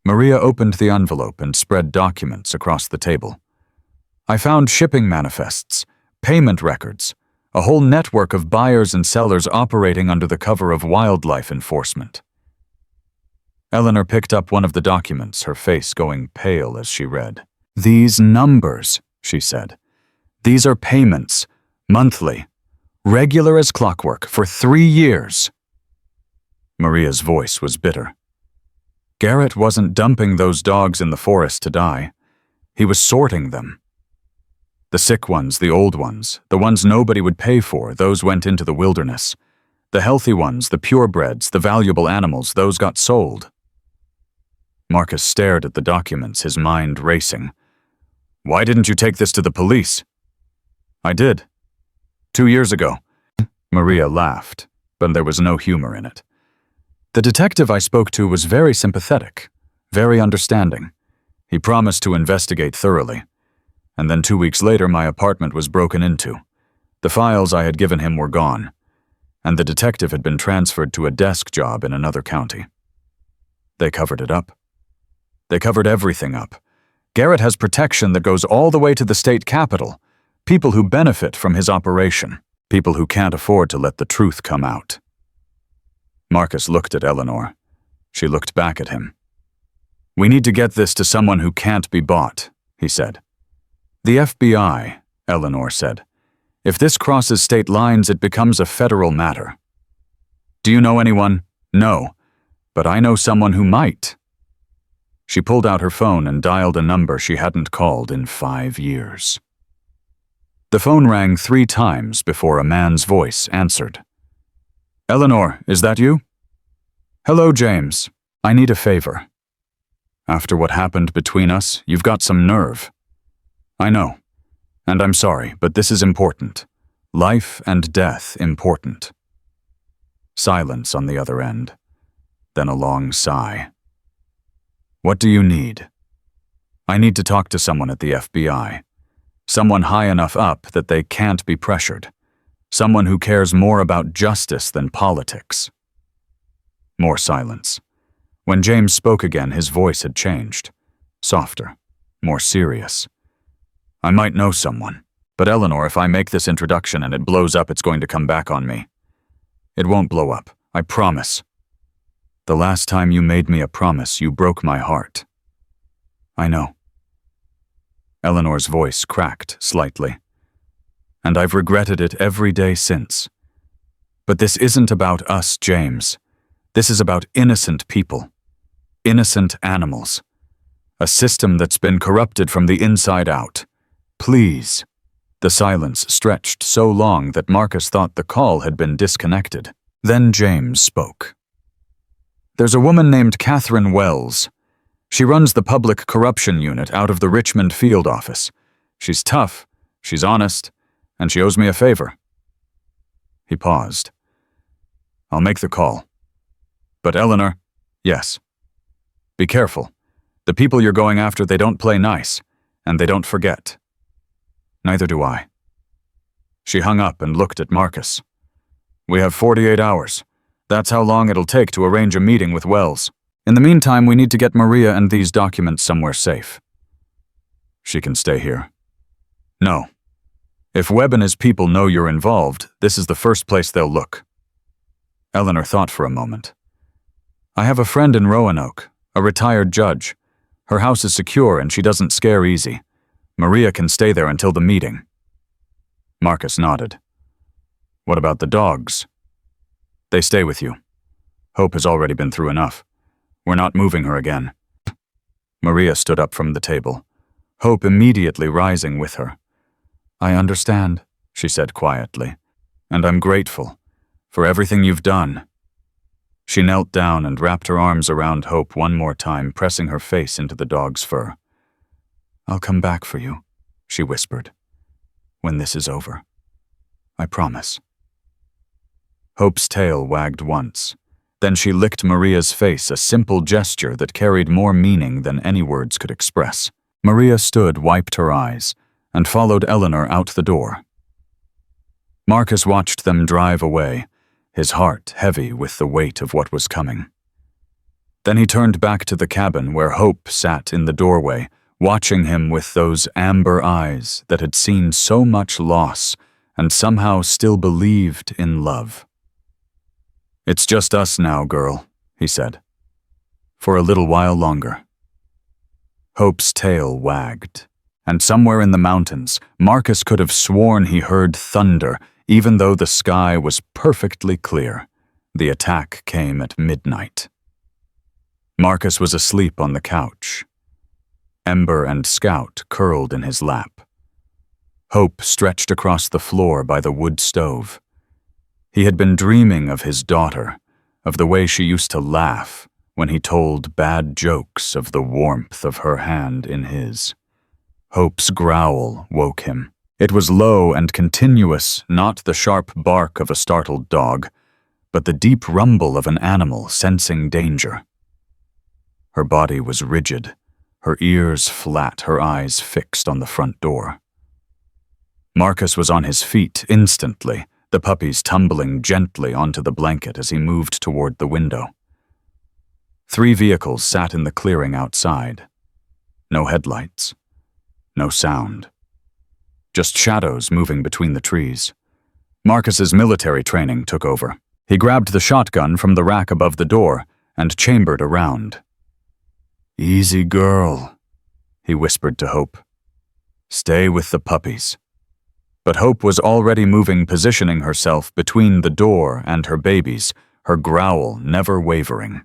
Maria opened the envelope and spread documents across the table. "I found shipping manifests, payment records, a whole network of buyers and sellers operating under the cover of wildlife enforcement." Eleanor picked up one of the documents, her face going pale as she read. "These numbers," she said. "These are payments, monthly, regular as clockwork, for 3 years." Maria's voice was bitter. Garrett wasn't dumping those dogs in the forest to die. He was sorting them. The sick ones, the old ones, the ones nobody would pay for, those went into the wilderness. The healthy ones, the purebreds, the valuable animals, those got sold. Marcus stared at the documents, his mind racing. "Why didn't you take this to the police?" "I did. 2 years ago." Maria laughed, but there was no humor in it. "The detective I spoke to was very sympathetic, very understanding. He promised to investigate thoroughly. And then 2 weeks later, my apartment was broken into. The files I had given him were gone, and the detective had been transferred to a desk job in another county. They covered it up. They covered everything up. Garrett has protection that goes all the way to the state capitol, people who benefit from his operation, people who can't afford to let the truth come out." Marcus looked at Eleanor. She looked back at him. "We need to get this to someone who can't be bought," he said. "The FBI," Eleanor said. "If this crosses state lines, it becomes a federal matter." "Do you know anyone?" "No, but I know someone who might." She pulled out her phone and dialed a number she hadn't called in 5 years. The phone rang 3 times before a man's voice answered. "Eleanor, is that you?" "Hello, James. I need a favor." "After what happened between us, you've got some nerve." "I know. And I'm sorry, but this is important. Life and death important." Silence on the other end. Then a long sigh. "What do you need?" "I need to talk to someone at the FBI. Someone high enough up that they can't be pressured. Someone who cares more about justice than politics." More silence. When James spoke again, his voice had changed. Softer, more serious. "I might know someone." But Eleanor, if I make this introduction and it blows up, it's going to come back on me. It won't blow up, I promise. The last time you made me a promise, you broke my heart. I know. Eleanor's voice cracked slightly. And I've regretted it every day since. But this isn't about us, James. This is about innocent people. Innocent animals. A system that's been corrupted from the inside out. Please. The silence stretched so long that Marcus thought the call had been disconnected. Then James spoke. There's a woman named Catherine Wells. She runs the public corruption unit out of the Richmond field office. She's tough, she's honest, and she owes me a favor. He paused. I'll make the call. But Eleanor, yes. Be careful. The people you're going after, they don't play nice, and they don't forget. Neither do I. She hung up and looked at Marcus. We have 48 hours. That's how long it'll take to arrange a meeting with Wells. In the meantime, we need to get Maria and these documents somewhere safe. She can stay here. No. If Webb and his people know you're involved, this is the first place they'll look. Eleanor thought for a moment. I have a friend in Roanoke, a retired judge. Her house is secure and she doesn't scare easy. Maria can stay there until the meeting. Marcus nodded. What about the dogs? They stay with you. Hope has already been through enough. We're not moving her again. Maria stood up from the table, Hope immediately rising with her. I understand, she said quietly, and I'm grateful for everything you've done. She knelt down and wrapped her arms around Hope one more time, pressing her face into the dog's fur. I'll come back for you, she whispered, when this is over. I promise. Hope's tail wagged once. Then she licked Maria's face, a simple gesture that carried more meaning than any words could express. Maria stood, wiped her eyes, and followed Eleanor out the door. Marcus watched them drive away, his heart heavy with the weight of what was coming. Then he turned back to the cabin where Hope sat in the doorway, watching him with those amber eyes that had seen so much loss and somehow still believed in love. It's just us now, girl, he said. For a little while longer. Hope's tail wagged, and somewhere in the mountains, Marcus could have sworn he heard thunder, even though the sky was perfectly clear. The attack came at midnight. Marcus was asleep on the couch. Ember and Scout curled in his lap. Hope stretched across the floor by the wood stove. He had been dreaming of his daughter, of the way she used to laugh when he told bad jokes, of the warmth of her hand in his. Hope's growl woke him. It was low and continuous, not the sharp bark of a startled dog, but the deep rumble of an animal sensing danger. Her body was rigid, her ears flat, her eyes fixed on the front door. Marcus was on his feet instantly, the puppies tumbling gently onto the blanket as he moved toward the window. 3 vehicles sat in the clearing outside. No headlights. No sound. Just shadows moving between the trees. Marcus's military training took over. He grabbed the shotgun from the rack above the door and chambered around. Easy, girl, he whispered to Hope. Stay with the puppies. But Hope was already moving, positioning herself between the door and her babies, her growl never wavering.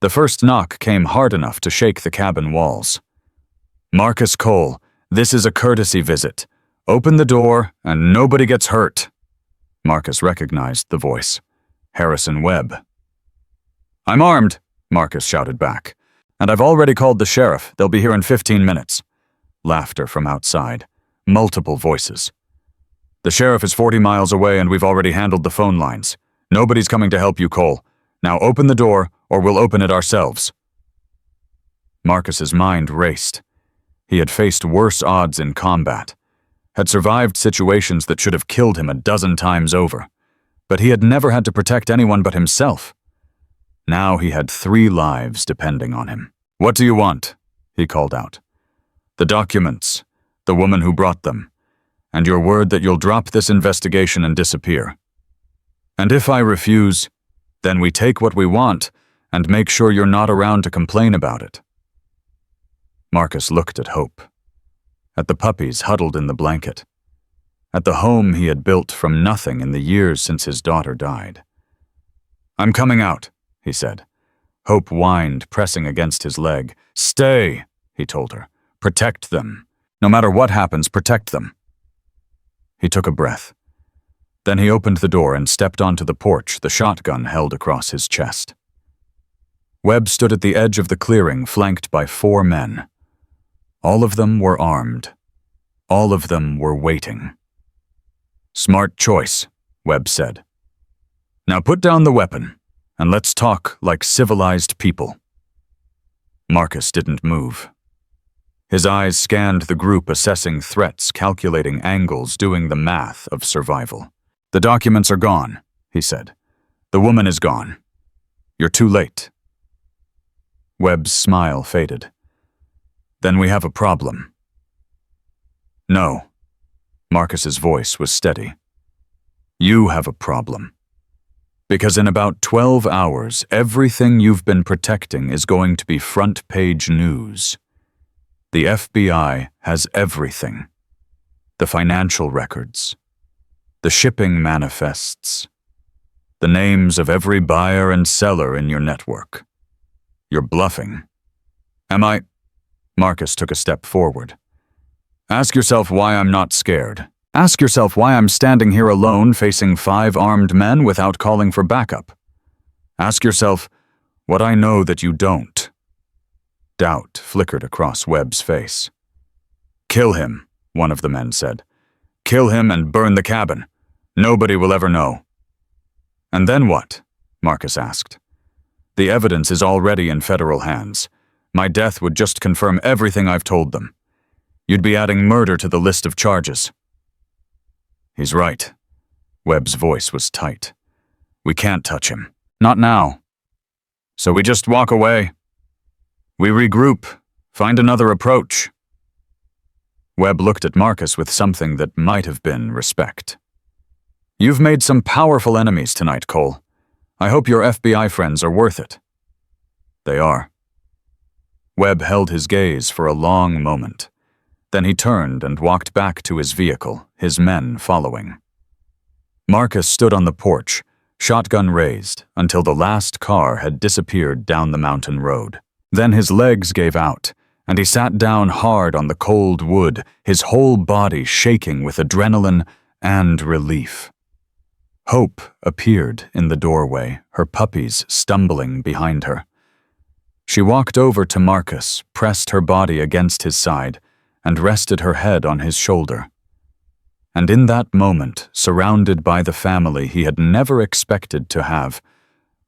The first knock came hard enough to shake the cabin walls. Marcus Cole, this is a courtesy visit. Open the door and nobody gets hurt. Marcus recognized the voice. Harrison Webb. I'm armed, Marcus shouted back. And I've already called the sheriff. They'll be here in 15 minutes. Laughter from outside. Multiple voices. The sheriff is 40 miles away and we've already handled the phone lines. Nobody's coming to help you, Cole. Now open the door or we'll open it ourselves. Marcus's mind raced. He had faced worse odds in combat, had survived situations that should have killed him a dozen times over, but he had never had to protect anyone but himself. Now he had 3 lives depending on him. What do you want? He called out. The documents, the woman who brought them, And your word that you'll drop this investigation and disappear. And if I refuse, then we take what we want and make sure you're not around to complain about it." Marcus looked at Hope, at the puppies huddled in the blanket, at the home he had built from nothing in the years since his daughter died. "I'm coming out," he said. Hope whined, pressing against his leg. "Stay," he told her. "Protect them. No matter what happens, protect them." He took a breath. Then he opened the door and stepped onto the porch, the shotgun held across his chest. Webb stood at the edge of the clearing, flanked by 4 men. All of them were armed. All of them were waiting. "Smart choice," Webb said. "Now put down the weapon, and let's talk like civilized people." Marcus didn't move. His eyes scanned the group, assessing threats, calculating angles, doing the math of survival. "The documents are gone," he said. "The woman is gone. You're too late." Webb's smile faded. "Then we have a problem." "No." Marcus's voice was steady. "You have a problem. Because in about 12 hours, everything you've been protecting is going to be front-page news. The FBI has everything. The financial records, the shipping manifests, the names of every buyer and seller in your network. You're bluffing. Am I?" Marcus took a step forward. "Ask yourself why I'm not scared. Ask yourself why I'm standing here alone facing 5 armed men without calling for backup. Ask yourself what I know that you don't." Doubt flickered across Webb's face. "Kill him," one of the men said. "Kill him and burn the cabin. Nobody will ever know." "And then what?" Marcus asked. "The evidence is already in federal hands. My death would just confirm everything I've told them. You'd be adding murder to the list of charges." "He's right." Webb's voice was tight. "We can't touch him. Not now. So we just walk away. We regroup, find another approach." Webb looked at Marcus with something that might have been respect. "You've made some powerful enemies tonight, Cole. I hope your FBI friends are worth it." "They are." Webb held his gaze for a long moment. Then he turned and walked back to his vehicle, his men following. Marcus stood on the porch, shotgun raised, until the last car had disappeared down the mountain road. Then his legs gave out, and he sat down hard on the cold wood, his whole body shaking with adrenaline and relief. Hope appeared in the doorway, her puppies stumbling behind her. She walked over to Marcus, pressed her body against his side, and rested her head on his shoulder. And in that moment, surrounded by the family he had never expected to have,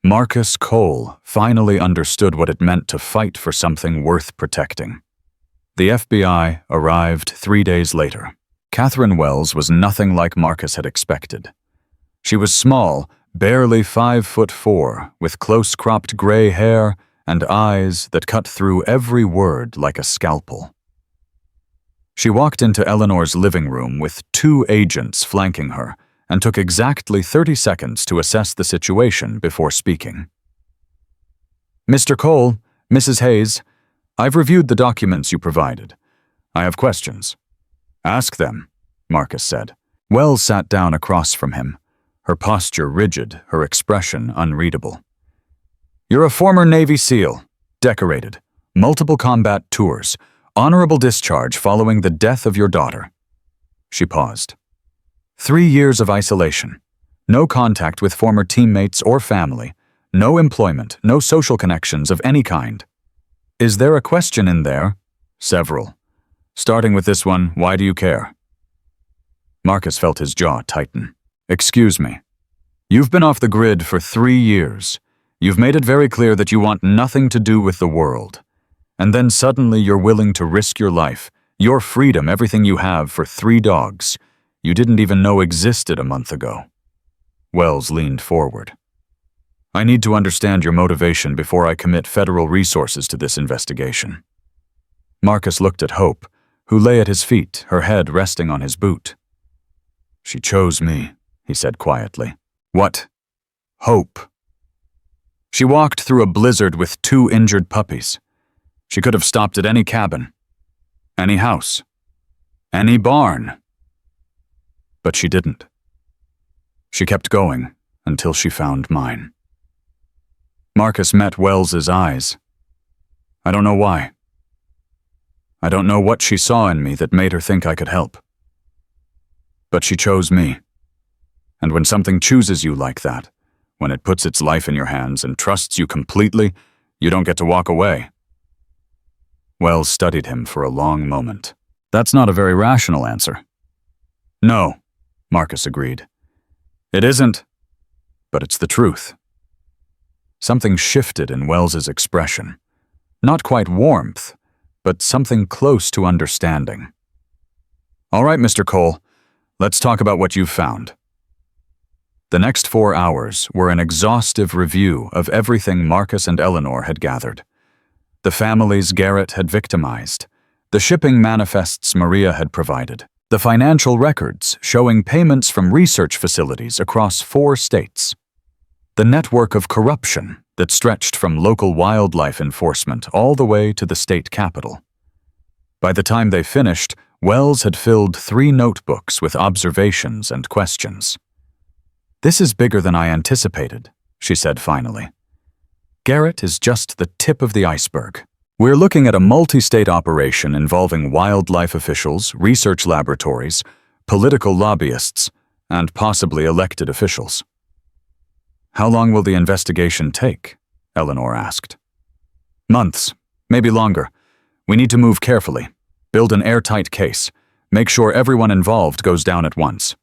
Marcus Cole finally understood what it meant to fight for something worth protecting. The FBI arrived 3 days later. Catherine Wells was nothing like Marcus had expected. She was small, barely 5'4", with close-cropped gray hair and eyes that cut through every word like a scalpel. She walked into Eleanor's living room with 2 agents flanking her and took exactly 30 seconds to assess the situation before speaking. "Mr. Cole, Mrs. Hayes, I've reviewed the documents you provided. I have questions." "Ask them," Marcus said. Wells sat down across from him, her posture rigid, her expression unreadable. "You're a former Navy SEAL, decorated, multiple combat tours, honorable discharge following the death of your daughter." She paused. 3 years of isolation, no contact with former teammates or family, no employment, no social connections of any kind. Is there a question in there? Several. Starting with this one, why do you care? Marcus felt his jaw tighten. Excuse me. You've been off the grid for 3 years. You've made it very clear that you want nothing to do with the world. And then suddenly you're willing to risk your life, your freedom, everything you have for 3 dogs you didn't even know existed a month ago. Wells leaned forward. I need to understand your motivation before I commit federal resources to this investigation. Marcus looked at Hope, who lay at his feet, her head resting on his boot. She chose me, he said quietly. What? Hope. She walked through a blizzard with 2 injured puppies. She could have stopped at any cabin, any house, any barn. But she didn't. She kept going until she found mine. Marcus met Wells's eyes. I don't know why. I don't know what she saw in me that made her think I could help. But she chose me. And when something chooses you like that, when it puts its life in your hands and trusts you completely, you don't get to walk away. Wells studied him for a long moment. That's not a very rational answer. No, Marcus agreed. It isn't, but it's the truth. Something shifted in Wells's expression. Not quite warmth, but something close to understanding. All right, Mr. Cole, let's talk about what you've found. The next 4 hours were an exhaustive review of everything Marcus and Eleanor had gathered. The families Garrett had victimized, the shipping manifests Maria had provided, the financial records showing payments from research facilities across 4 states, the network of corruption that stretched from local wildlife enforcement all the way to the state capitol. By the time they finished, Wells had filled 3 notebooks with observations and questions. This is bigger than I anticipated, she said finally. Garrett is just the tip of the iceberg. We're looking at a multi-state operation involving wildlife officials, research laboratories, political lobbyists, and possibly elected officials. How long will the investigation take? Eleanor asked. Months, maybe longer. We need to move carefully, build an airtight case, make sure everyone involved goes down at once.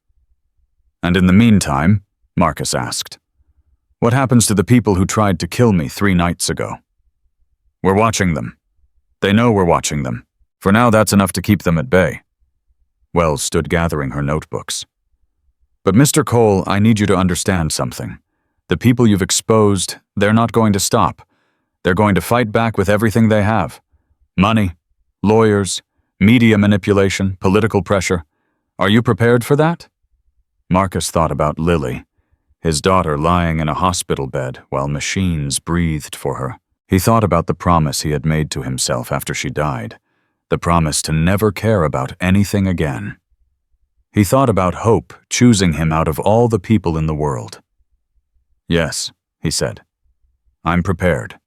And in the meantime, Marcus asked, what happens to the people who tried to kill me 3 nights ago? We're watching them. They know we're watching them. For now, that's enough to keep them at bay. Wells stood gathering her notebooks. But Mr. Cole, I need you to understand something. The people you've exposed, they're not going to stop. They're going to fight back with everything they have. Money, lawyers, media manipulation, political pressure. Are you prepared for that? Marcus thought about Lily, his daughter lying in a hospital bed while machines breathed for her. He thought about the promise he had made to himself after she died, the promise to never care about anything again. He thought about hope choosing him out of all the people in the world. Yes, he said. I'm prepared.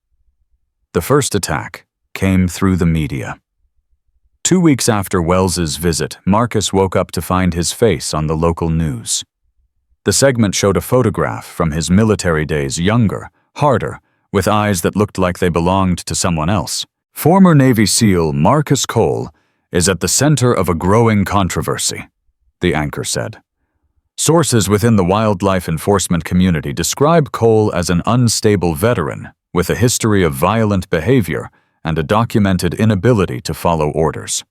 The first attack came through the media. 2 weeks after Wells's visit, Marcus woke up to find his face on the local news. The segment showed a photograph from his military days, younger, harder, with eyes that looked like they belonged to someone else. Former Navy SEAL Marcus Cole is at the center of a growing controversy, the anchor said. Sources within the wildlife enforcement community describe Cole as an unstable veteran with a history of violent behavior and a documented inability to follow orders.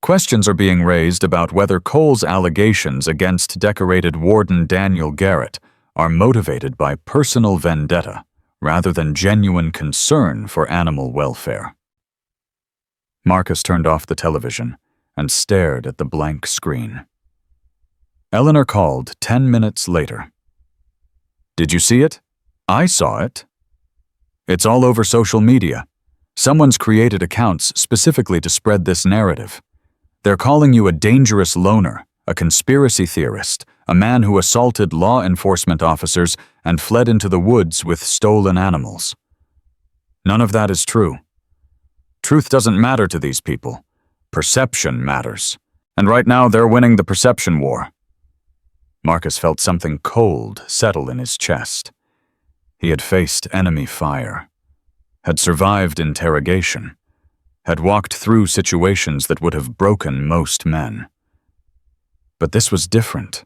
Questions are being raised about whether Cole's allegations against decorated Warden Daniel Garrett are motivated by personal vendetta rather than genuine concern for animal welfare. Marcus turned off the television and stared at the blank screen. Eleanor called 10 minutes later. Did you see it? I saw it. It's all over social media. Someone's created accounts specifically to spread this narrative. They're calling you a dangerous loner, a conspiracy theorist, a man who assaulted law enforcement officers and fled into the woods with stolen animals. None of that is true. Truth doesn't matter to these people. Perception matters. And right now they're winning the perception war. Marcus felt something cold settle in his chest. He had faced enemy fire, had survived interrogation, had walked through situations that would have broken most men. But this was different.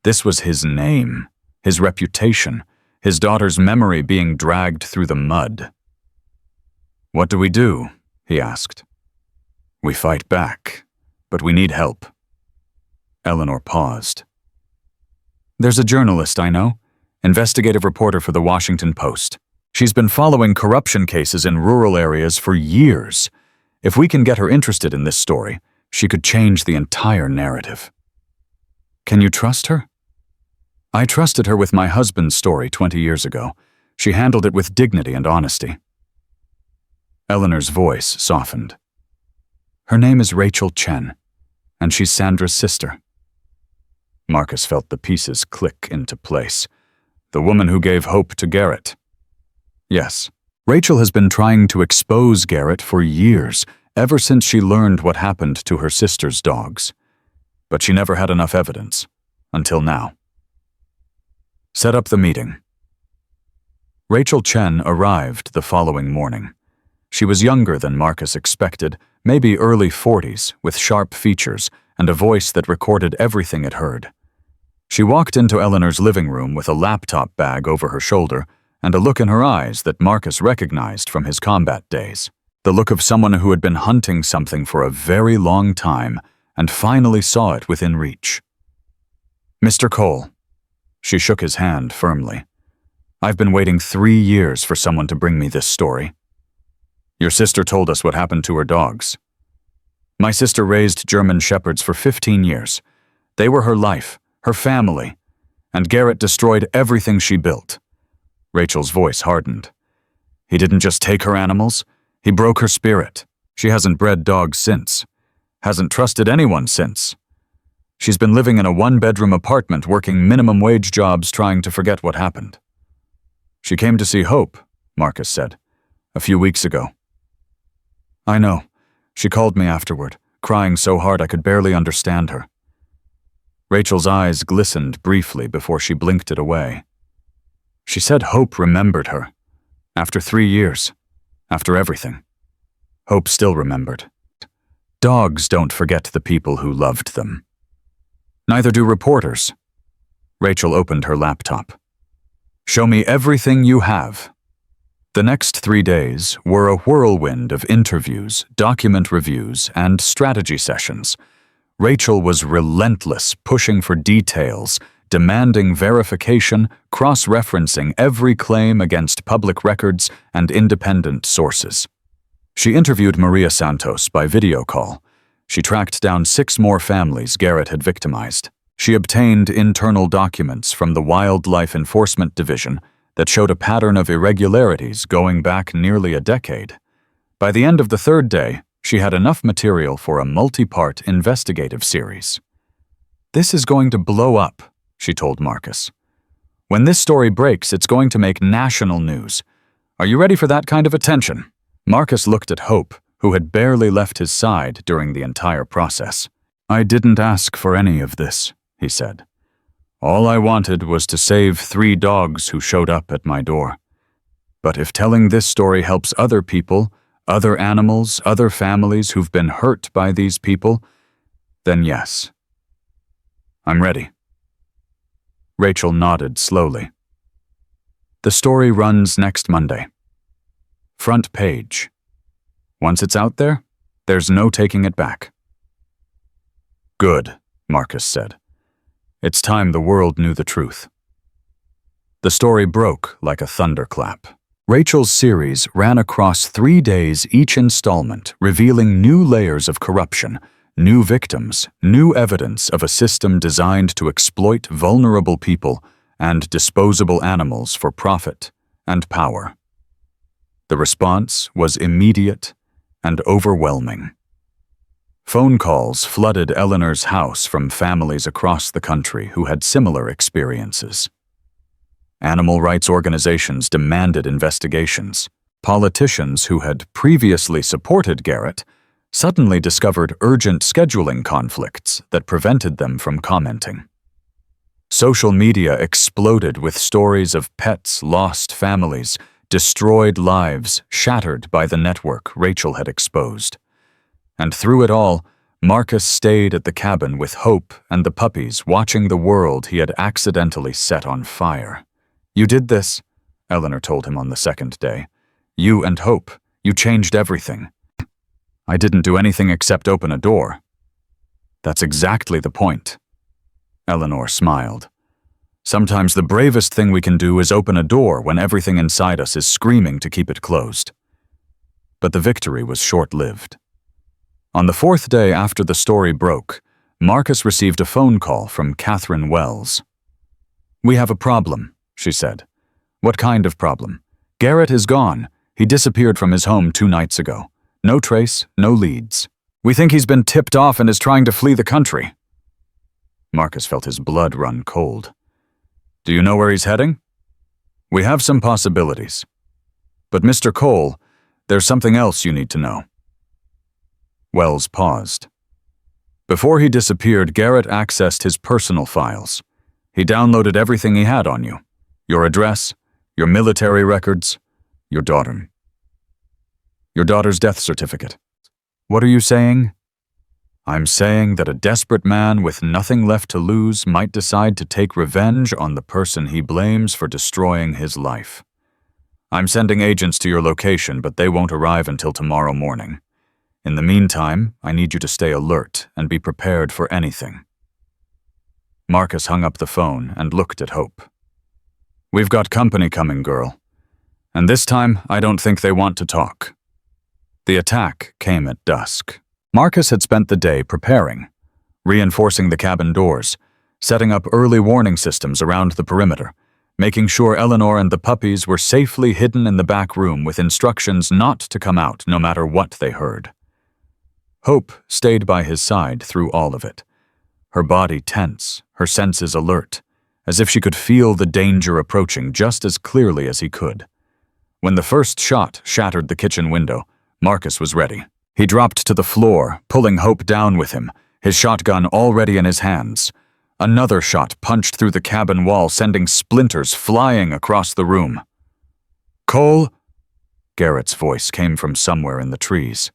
This was his name, his reputation, his daughter's memory being dragged through the mud. What do we do? He asked. We fight back, but we need help. Eleanor paused. There's a journalist I know, investigative reporter for the Washington Post. She's been following corruption cases in rural areas for years. If we can get her interested in this story, she could change the entire narrative. Can you trust her? I trusted her with my husband's story 20 years ago. She handled it with dignity and honesty. Eleanor's voice softened. Her name is Rachel Chen, and she's Sandra's sister. Marcus felt the pieces click into place. The woman who gave hope to Garrett. Yes, Rachel has been trying to expose Garrett for years, ever since she learned what happened to her sister's dogs. But she never had enough evidence, until now. Set up the meeting. Rachel Chen arrived the following morning. She was younger than Marcus expected, maybe early 40s, with sharp features and a voice that recorded everything it heard. She walked into Eleanor's living room with a laptop bag over her shoulder and a look in her eyes that Marcus recognized from his combat days. The look of someone who had been hunting something for a very long time and finally saw it within reach. Mr. Cole. She shook his hand firmly. I've been waiting 3 years for someone to bring me this story. Your sister told us what happened to her dogs. My sister raised German Shepherds for 15 years. They were her life, her family, and Garrett destroyed everything she built. Rachel's voice hardened. He didn't just take her animals, he broke her spirit. She hasn't bred dogs since. Hasn't trusted anyone since. She's been living in a 1-bedroom apartment working minimum wage jobs trying to forget what happened. She came to see Hope, Marcus said, a few weeks ago. I know. She called me afterward, crying so hard I could barely understand her. Rachel's eyes glistened briefly before she blinked it away. She said Hope remembered her. After 3 years. After everything. Hope still remembered. Dogs don't forget the people who loved them. Neither do reporters. Rachel opened her laptop. Show me everything you have. The next 3 days were a whirlwind of interviews, document reviews, and strategy sessions. Rachel was relentless, pushing for details, demanding verification, cross-referencing every claim against public records and independent sources. She interviewed Maria Santos by video call. She tracked down 6 more families Garrett had victimized. She obtained internal documents from the Wildlife Enforcement Division that showed a pattern of irregularities going back nearly a decade. By the end of the 3rd day, she had enough material for a multi-part investigative series. This is going to blow up, she told Marcus. When this story breaks, it's going to make national news. Are you ready for that kind of attention? Marcus looked at Hope, who had barely left his side during the entire process. I didn't ask for any of this, he said. All I wanted was to save 3 dogs who showed up at my door. But if telling this story helps other people, other animals, other families who've been hurt by these people, then yes. I'm ready. Rachel nodded slowly. The story runs next Monday. Front page. Once it's out there, there's no taking it back. Good, Marcus said. It's time the world knew the truth. The story broke like a thunderclap. Rachel's series ran across 3 days each installment, revealing new layers of corruption, new victims, new evidence of a system designed to exploit vulnerable people and disposable animals for profit and power. The response was immediate and overwhelming. Phone calls flooded Eleanor's house from families across the country who had similar experiences. Animal rights organizations demanded investigations. Politicians who had previously supported Garrett suddenly discovered urgent scheduling conflicts that prevented them from commenting. Social media exploded with stories of pets, lost families, destroyed lives shattered by the network Rachel had exposed. And through it all, Marcus stayed at the cabin with Hope and the puppies, watching the world he had accidentally set on fire. You did this, Eleanor told him on the 2nd day. You and Hope, you changed everything. I didn't do anything except open a door. That's exactly the point. Eleanor smiled. Sometimes the bravest thing we can do is open a door when everything inside us is screaming to keep it closed. But the victory was short-lived. On the 4th day after the story broke, Marcus received a phone call from Catherine Wells. "We have a problem," she said. "What kind of problem?" "Garrett is gone. He disappeared from his home 2 nights ago. No trace, no leads. We think he's been tipped off and is trying to flee the country." Marcus felt his blood run cold. "Do you know where he's heading?" "We have some possibilities. But Mr. Cole, there's something else you need to know." Wells paused. "Before he disappeared, Garrett accessed his personal files. He downloaded everything he had on you. Your address, your military records, your daughter. Your daughter's death certificate." "What are you saying?" "I'm saying that a desperate man with nothing left to lose might decide to take revenge on the person he blames for destroying his life. I'm sending agents to your location, but they won't arrive until tomorrow morning. In the meantime, I need you to stay alert and be prepared for anything." Marcus hung up the phone and looked at Hope. "We've got company coming, girl. And this time, I don't think they want to talk." The attack came at dusk. Marcus had spent the day preparing, reinforcing the cabin doors, setting up early warning systems around the perimeter, making sure Eleanor and the puppies were safely hidden in the back room with instructions not to come out no matter what they heard. Hope stayed by his side through all of it, her body tense, her senses alert, as if she could feel the danger approaching just as clearly as he could. When the first shot shattered the kitchen window, Marcus was ready. He dropped to the floor, pulling Hope down with him, his shotgun already in his hands. Another shot punched through the cabin wall, sending splinters flying across the room. "Cole?" Garrett's voice came from somewhere in the trees.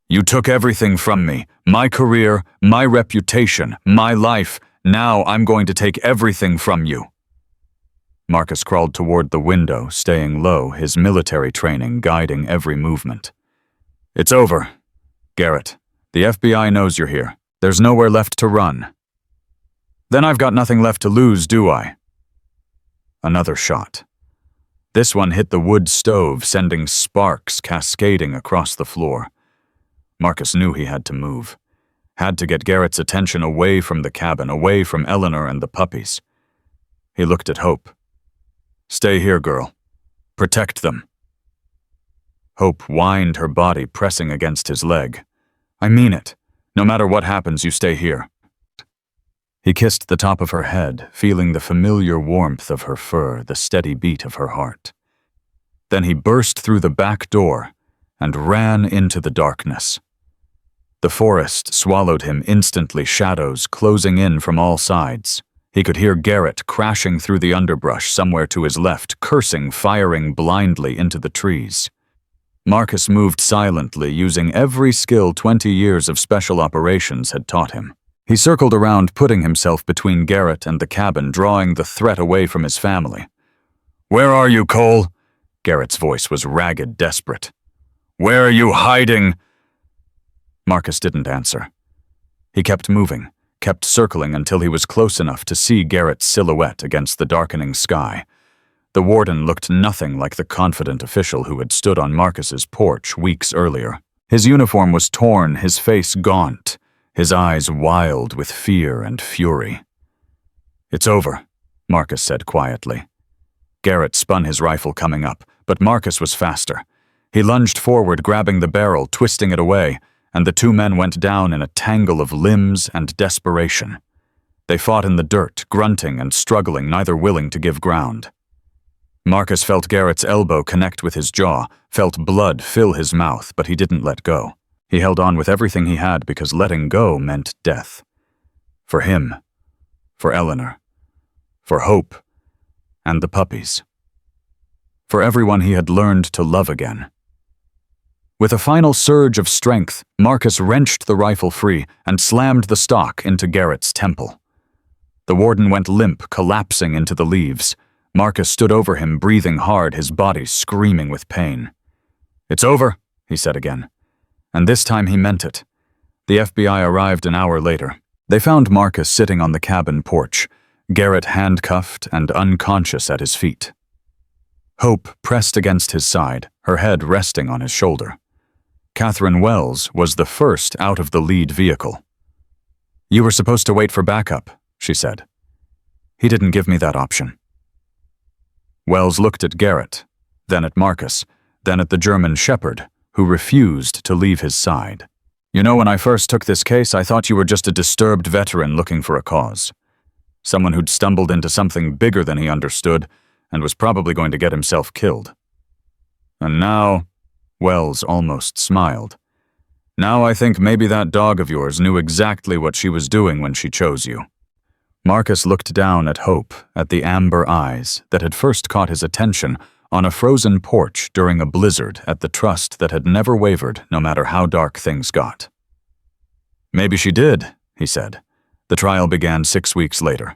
"You took everything from me, my career, my reputation, my life. Now I'm going to take everything from you." Marcus crawled toward the window, staying low, his military training guiding every movement. "It's over. Garrett, the FBI knows you're here. There's nowhere left to run." "Then I've got nothing left to lose, do I?" Another shot. This one hit the wood stove, sending sparks cascading across the floor. Marcus knew he had to move. Had to get Garrett's attention away from the cabin, away from Eleanor and the puppies. He looked at Hope. "Stay here, girl. Protect them." Hope whined, her body pressing against his leg. "I mean it. No matter what happens, you stay here." He kissed the top of her head, feeling the familiar warmth of her fur, the steady beat of her heart. Then he burst through the back door and ran into the darkness. The forest swallowed him instantly, shadows closing in from all sides. He could hear Garrett crashing through the underbrush somewhere to his left, cursing, firing blindly into the trees. Marcus moved silently, using every skill 20 years of special operations had taught him. He circled around, putting himself between Garrett and the cabin, drawing the threat away from his family. "Where are you, Cole?" Garrett's voice was ragged, desperate. "Where are you hiding?" Marcus didn't answer. He kept moving, kept circling until he was close enough to see Garrett's silhouette against the darkening sky. The warden looked nothing like the confident official who had stood on Marcus's porch weeks earlier. His uniform was torn, his face gaunt, his eyes wild with fear and fury. "It's over," Marcus said quietly. Garrett spun his rifle coming up, but Marcus was faster. He lunged forward, grabbing the barrel, twisting it away, and the two men went down in a tangle of limbs and desperation. They fought in the dirt, grunting and struggling, neither willing to give ground. Marcus felt Garrett's elbow connect with his jaw, felt blood fill his mouth, but he didn't let go. He held on with everything he had because letting go meant death. For him, for Eleanor, for Hope, and the puppies. For everyone he had learned to love again. With a final surge of strength, Marcus wrenched the rifle free and slammed the stock into Garrett's temple. The warden went limp, collapsing into the leaves. Marcus stood over him, breathing hard, his body screaming with pain. "It's over," he said again. And this time he meant it. The FBI arrived an hour later. They found Marcus sitting on the cabin porch, Garrett handcuffed and unconscious at his feet. Hope pressed against his side, her head resting on his shoulder. Catherine Wells was the first out of the lead vehicle. You were supposed to wait for backup, she said. He didn't give me that option. Wells looked at Garrett, then at Marcus, then at the German shepherd, who refused to leave his side. You know, when I first took this case, I thought you were just a disturbed veteran looking for a cause. Someone who'd stumbled into something bigger than he understood and was probably going to get himself killed. And now, Wells almost smiled. Now I think maybe that dog of yours knew exactly what she was doing when she chose you. Marcus looked down at Hope, at the amber eyes that had first caught his attention on a frozen porch during a blizzard at the trust that had never wavered no matter how dark things got. Maybe she did, he said. The trial began 6 weeks later.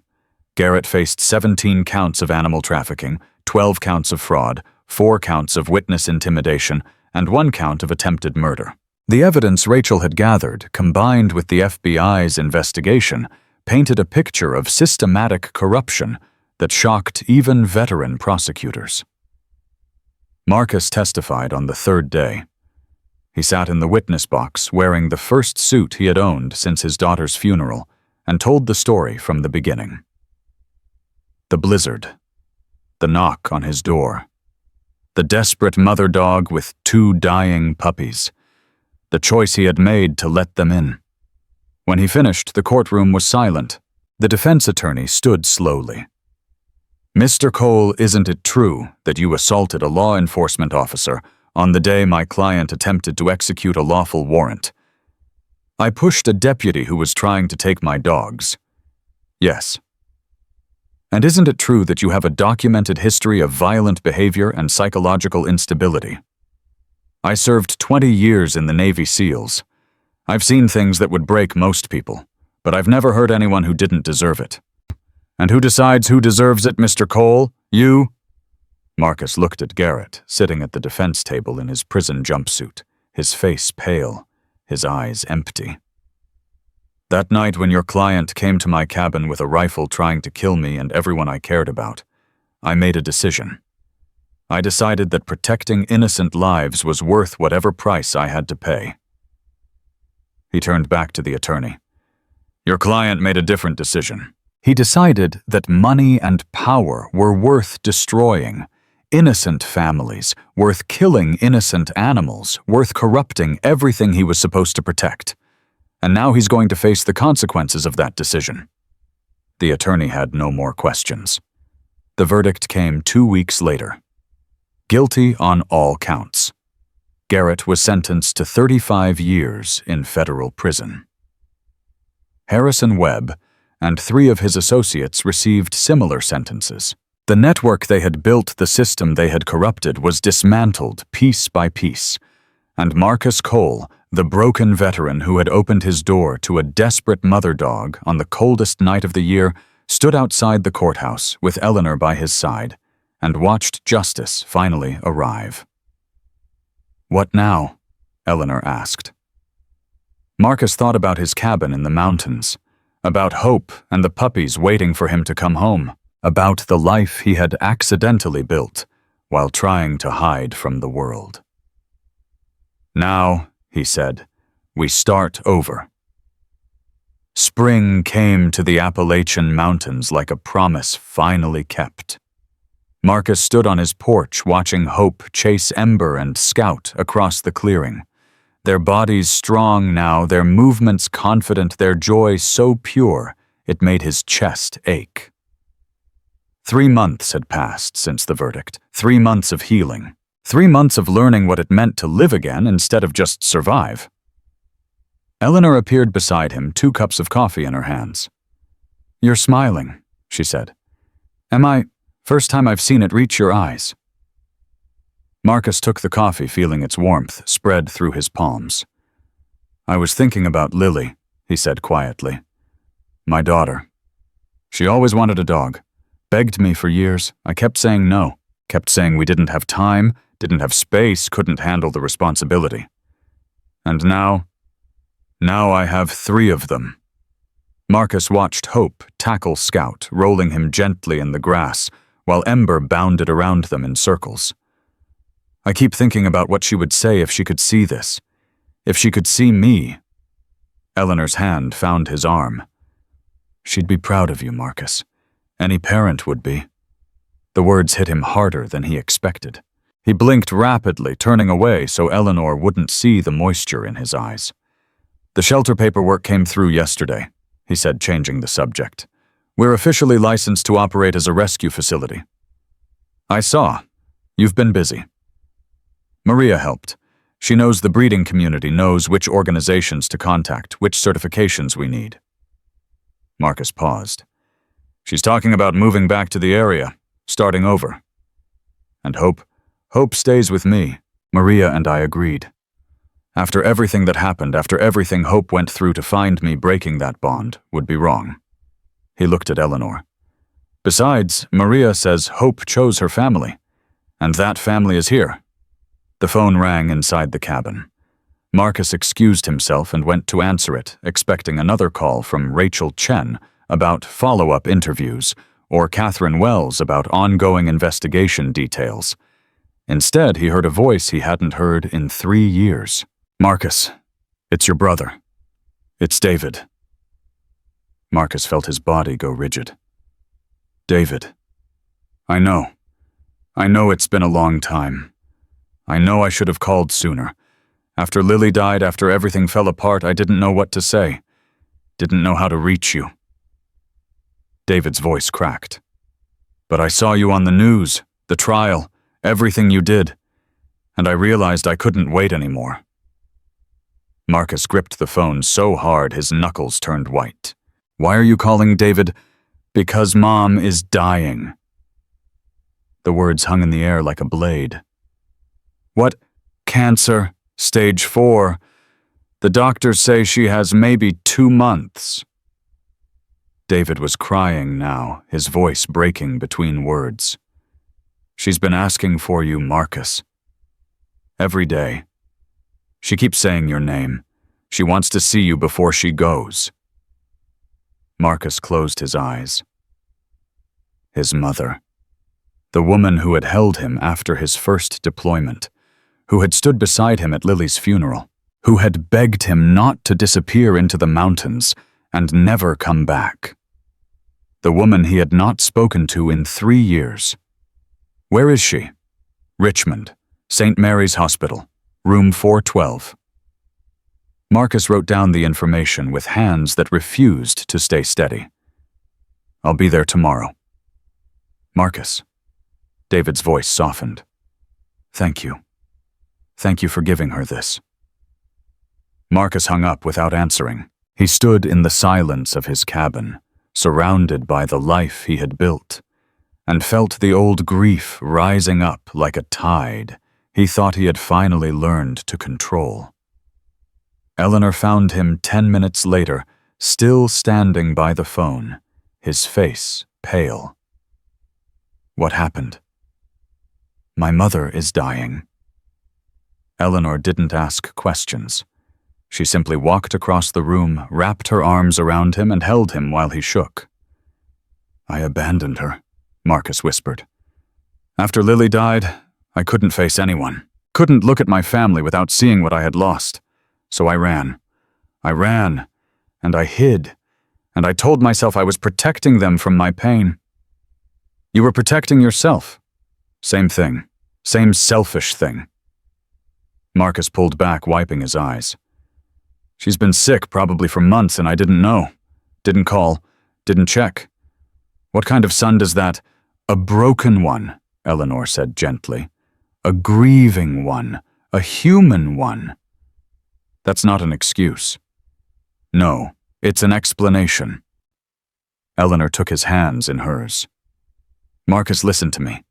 Garrett faced 17 counts of animal trafficking, 12 counts of fraud, 4 counts of witness intimidation, and 1 count of attempted murder. The evidence Rachel had gathered, combined with the FBI's investigation, painted a picture of systematic corruption that shocked even veteran prosecutors. Marcus testified on the 3rd day. He sat in the witness box wearing the first suit he had owned since his daughter's funeral and told the story from the beginning. The blizzard, the knock on his door, the desperate mother dog with 2 dying puppies, the choice he had made to let them in. When he finished, the courtroom was silent. The defense attorney stood slowly. Mr. Cole, isn't it true that you assaulted a law enforcement officer on the day my client attempted to execute a lawful warrant? I pushed a deputy who was trying to take my dogs. Yes. And isn't it true that you have a documented history of violent behavior and psychological instability? I served 20 years in the Navy SEALs. I've seen things that would break most people, but I've never heard anyone who didn't deserve it. And who decides who deserves it, Mr. Cole? You? Marcus looked at Garrett, sitting at the defense table in his prison jumpsuit, his face pale, his eyes empty. That night when your client came to my cabin with a rifle trying to kill me and everyone I cared about, I made a decision. I decided that protecting innocent lives was worth whatever price I had to pay. He turned back to the attorney. Your client made a different decision. He decided that money and power were worth destroying, innocent families, worth killing innocent animals, worth corrupting everything he was supposed to protect. And now he's going to face the consequences of that decision. The attorney had no more questions. The verdict came 2 weeks later. Guilty on all counts. Garrett was sentenced to 35 years in federal prison. Harrison Webb and 3 of his associates received similar sentences. The network they had built, the system they had corrupted, was dismantled piece by piece, and Marcus Cole, the broken veteran who had opened his door to a desperate mother dog on the coldest night of the year, stood outside the courthouse with Eleanor by his side and watched justice finally arrive. What now? Eleanor asked. Marcus thought about his cabin in the mountains, about Hope and the puppies waiting for him to come home, about the life he had accidentally built while trying to hide from the world. Now, he said, we start over. Spring came to the Appalachian Mountains like a promise finally kept. Marcus stood on his porch watching Hope chase Ember and Scout across the clearing. Their bodies strong now, their movements confident, their joy so pure it made his chest ache. 3 months had passed since the verdict, 3 months of healing, 3 months of learning what it meant to live again instead of just survive. Eleanor appeared beside him, 2 cups of coffee in her hands. You're smiling, she said. Am I? First time I've seen it reach your eyes. Marcus took the coffee, feeling its warmth spread through his palms. I was thinking about Lily, he said quietly. My daughter. She always wanted a dog. Begged me for years. I kept saying no. Kept saying we didn't have time, didn't have space, couldn't handle the responsibility. And now I have 3 of them. Marcus watched Hope tackle Scout, rolling him gently in the grass, while Ember bounded around them in circles. I keep thinking about what she would say if she could see this, if she could see me. Eleanor's hand found his arm. She'd be proud of you, Marcus. Any parent would be. The words hit him harder than he expected. He blinked rapidly, turning away so Eleanor wouldn't see the moisture in his eyes. The shelter paperwork came through yesterday, he said, changing the subject. We're officially licensed to operate as a rescue facility. I saw. You've been busy. Maria helped. She knows the breeding community, knows which organizations to contact, which certifications we need. Marcus paused. She's talking about moving back to the area, starting over. And Hope stays with me. Maria and I agreed. After everything that happened, after everything Hope went through to find me, breaking that bond would be wrong. He looked at Eleanor. Besides, Maria says Hope chose her family, and that family is here. The phone rang inside the cabin. Marcus excused himself and went to answer it, expecting another call from Rachel Chen about follow-up interviews, or Catherine Wells about ongoing investigation details. Instead, he heard a voice he hadn't heard in 3 years. Marcus, it's your brother. It's David. Marcus felt his body go rigid. David. I know it's been a long time. I know I should have called sooner. After Lily died, after everything fell apart, I didn't know what to say. Didn't know how to reach you. David's voice cracked. But I saw you on the news, the trial, everything you did, and I realized I couldn't wait anymore. Marcus gripped the phone so hard his knuckles turned white. Why are you calling, David? Because Mom is dying. The words hung in the air like a blade. What? Cancer, stage 4. The doctors say she has maybe 2 months. David was crying now, his voice breaking between words. She's been asking for you, Marcus. Every day. She keeps saying your name. She wants to see you before she goes. Marcus closed his eyes. His mother. The woman who had held him after his first deployment, who had stood beside him at Lily's funeral, who had begged him not to disappear into the mountains and never come back. The woman he had not spoken to in 3 years. Where is she? Richmond, St. Mary's Hospital, room 412. Marcus wrote down the information with hands that refused to stay steady. I'll be there tomorrow. Marcus. David's voice softened. Thank you. Thank you for giving her this. Marcus hung up without answering. He stood in the silence of his cabin, surrounded by the life he had built, and felt the old grief rising up like a tide he thought he had finally learned to control. Eleanor found him 10 minutes later, still standing by the phone, his face pale. What happened? My mother is dying. Eleanor didn't ask questions. She simply walked across the room, wrapped her arms around him, and held him while he shook. I abandoned her, Marcus whispered. After Lily died, I couldn't face anyone. Couldn't look at my family without seeing what I had lost. So I ran. And I hid. And I told myself I was protecting them from my pain. You were protecting yourself. Same thing. Same selfish thing. Marcus pulled back, wiping his eyes. She's been sick probably for months and I didn't know. Didn't call. Didn't check. What kind of son does that? A broken one, Eleanor said gently. A grieving one. A human one. That's not an excuse. No, it's an explanation. Eleanor took his hands in hers. Marcus, listen to me.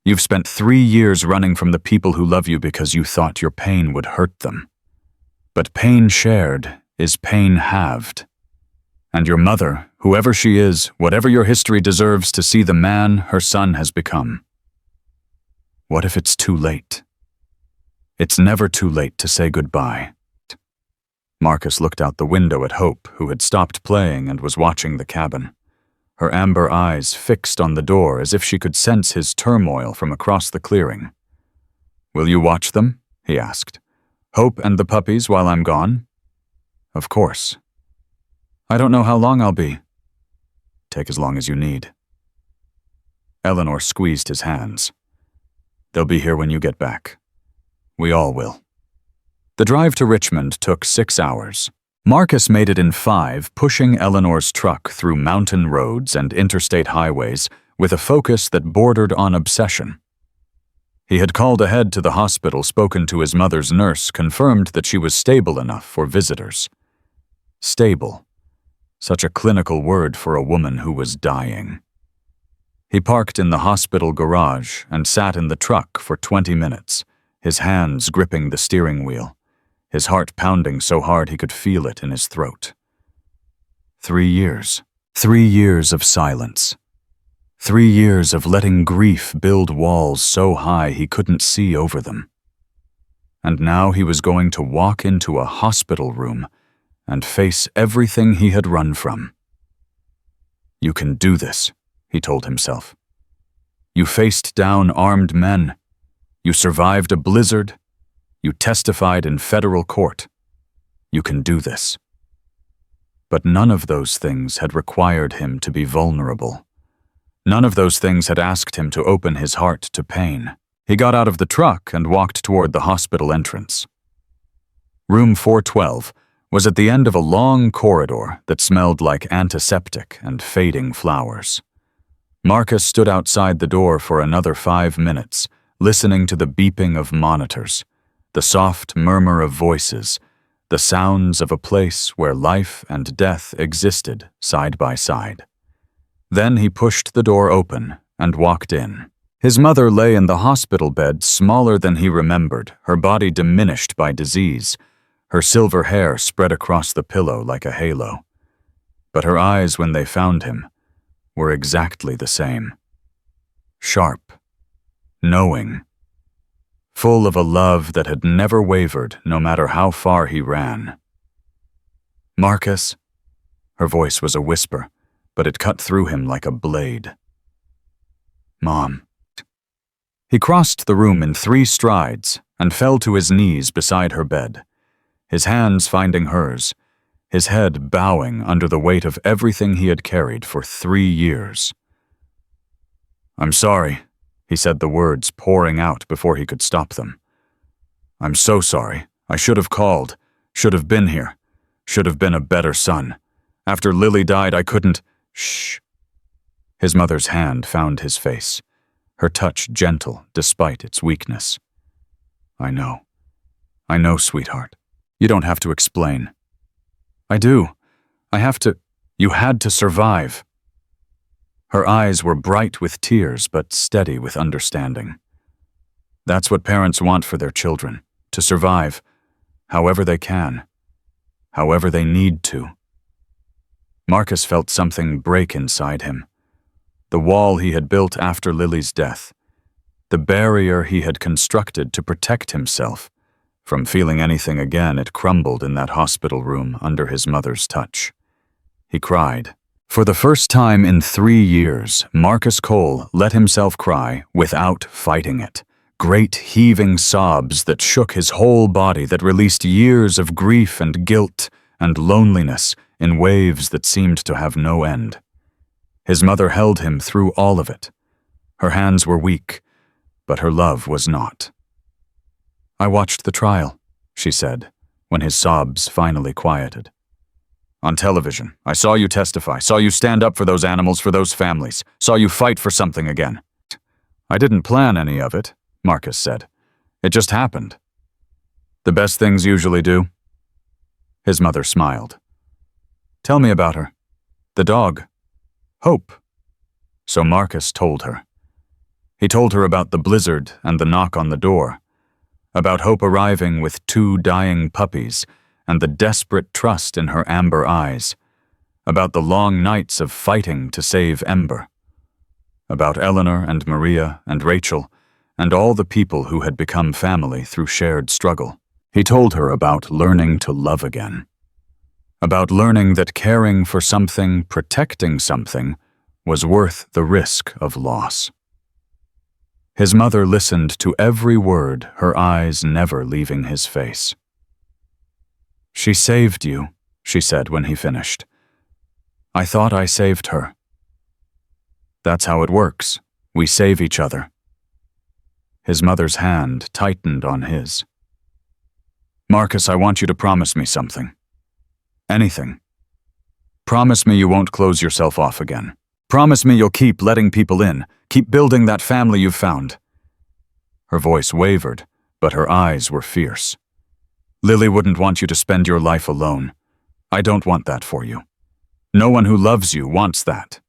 You've spent 3 years running from the people who love you because you thought your pain would hurt them. But pain shared is pain halved. And your mother, whoever she is, whatever your history, deserves to see the man her son has become. What if it's too late? It's never too late to say goodbye. Marcus looked out the window at Hope, who had stopped playing and was watching the cabin, her amber eyes fixed on the door as if she could sense his turmoil from across the clearing. Will you watch them? He asked. Hope and the puppies while I'm gone? Of course, I don't know how long I'll be. Take as long as you need. Eleanor squeezed his hands. They'll be here when you get back. We all will. The drive to Richmond took 6 hours. Marcus made it in 5, pushing Eleanor's truck through mountain roads and interstate highways with a focus that bordered on obsession. He had called ahead to the hospital, spoken to his mother's nurse, confirmed that she was stable enough for visitors. Stable. Such a clinical word for a woman who was dying. He parked in the hospital garage and sat in the truck for 20 minutes, his hands gripping the steering wheel, his heart pounding so hard he could feel it in his throat. 3 years. 3 years of silence. 3 years of letting grief build walls so high he couldn't see over them. And now he was going to walk into a hospital room and face everything he had run from. You can do this, he told himself. You faced down armed men. You survived a blizzard. You testified in federal court. You can do this. But none of those things had required him to be vulnerable. None of those things had asked him to open his heart to pain. He got out of the truck and walked toward the hospital entrance. Room 412 was at the end of a long corridor that smelled like antiseptic and fading flowers. Marcus stood outside the door for another 5 minutes, listening to the beeping of monitors, the soft murmur of voices, the sounds of a place where life and death existed side by side. Then he pushed the door open and walked in. His mother lay in the hospital bed, smaller than he remembered, her body diminished by disease, her silver hair spread across the pillow like a halo. But her eyes, when they found him, were exactly the same. Sharp, knowing, full of a love that had never wavered no matter how far he ran. Marcus? Her voice was a whisper, but it cut through him like a blade. Mom. He crossed the room in 3 strides and fell to his knees beside her bed, his hands finding hers, his head bowing under the weight of everything he had carried for 3 years. I'm sorry, he said, the words pouring out before he could stop them. I'm so sorry. I should have called, should have been here, should have been a better son. After Lily died, I couldn't. Shh. His mother's hand found his face, her touch gentle despite its weakness. I know, sweetheart. You don't have to explain. I do. I have to. You had to survive. Her eyes were bright with tears, but steady with understanding. That's what parents want for their children, to survive, however they can, however they need to. Marcus felt something break inside him. The wall he had built after Lily's death, the barrier he had constructed to protect himself from feeling anything again, it crumbled in that hospital room under his mother's touch. He cried. For the first time in 3 years, Marcus Cole let himself cry without fighting it. Great heaving sobs that shook his whole body, that released years of grief and guilt and loneliness in waves that seemed to have no end. His mother held him through all of it. Her hands were weak, but her love was not. I watched the trial, she said, when his sobs finally quieted. On television, I saw you testify, saw you stand up for those animals, for those families, saw you fight for something again. I didn't plan any of it, Marcus said. It just happened. The best things usually do. His mother smiled. Tell me about her. The dog. Hope. So Marcus told her. He told her about the blizzard and the knock on the door, about Hope arriving with 2 dying puppies and the desperate trust in her amber eyes, about the long nights of fighting to save Ember, about Eleanor and Maria and Rachel and all the people who had become family through shared struggle. He told her about learning to love again, about learning that caring for something, protecting something, was worth the risk of loss. His mother listened to every word, her eyes never leaving his face. She saved you, she said when he finished. I thought I saved her. That's how it works. We save each other. His mother's hand tightened on his. Marcus, I want you to promise me something. Anything. Promise me you won't close yourself off again. Promise me you'll keep letting people in, keep building that family you've found. Her voice wavered, but her eyes were fierce. Lily wouldn't want you to spend your life alone. I don't want that for you. No one who loves you wants that.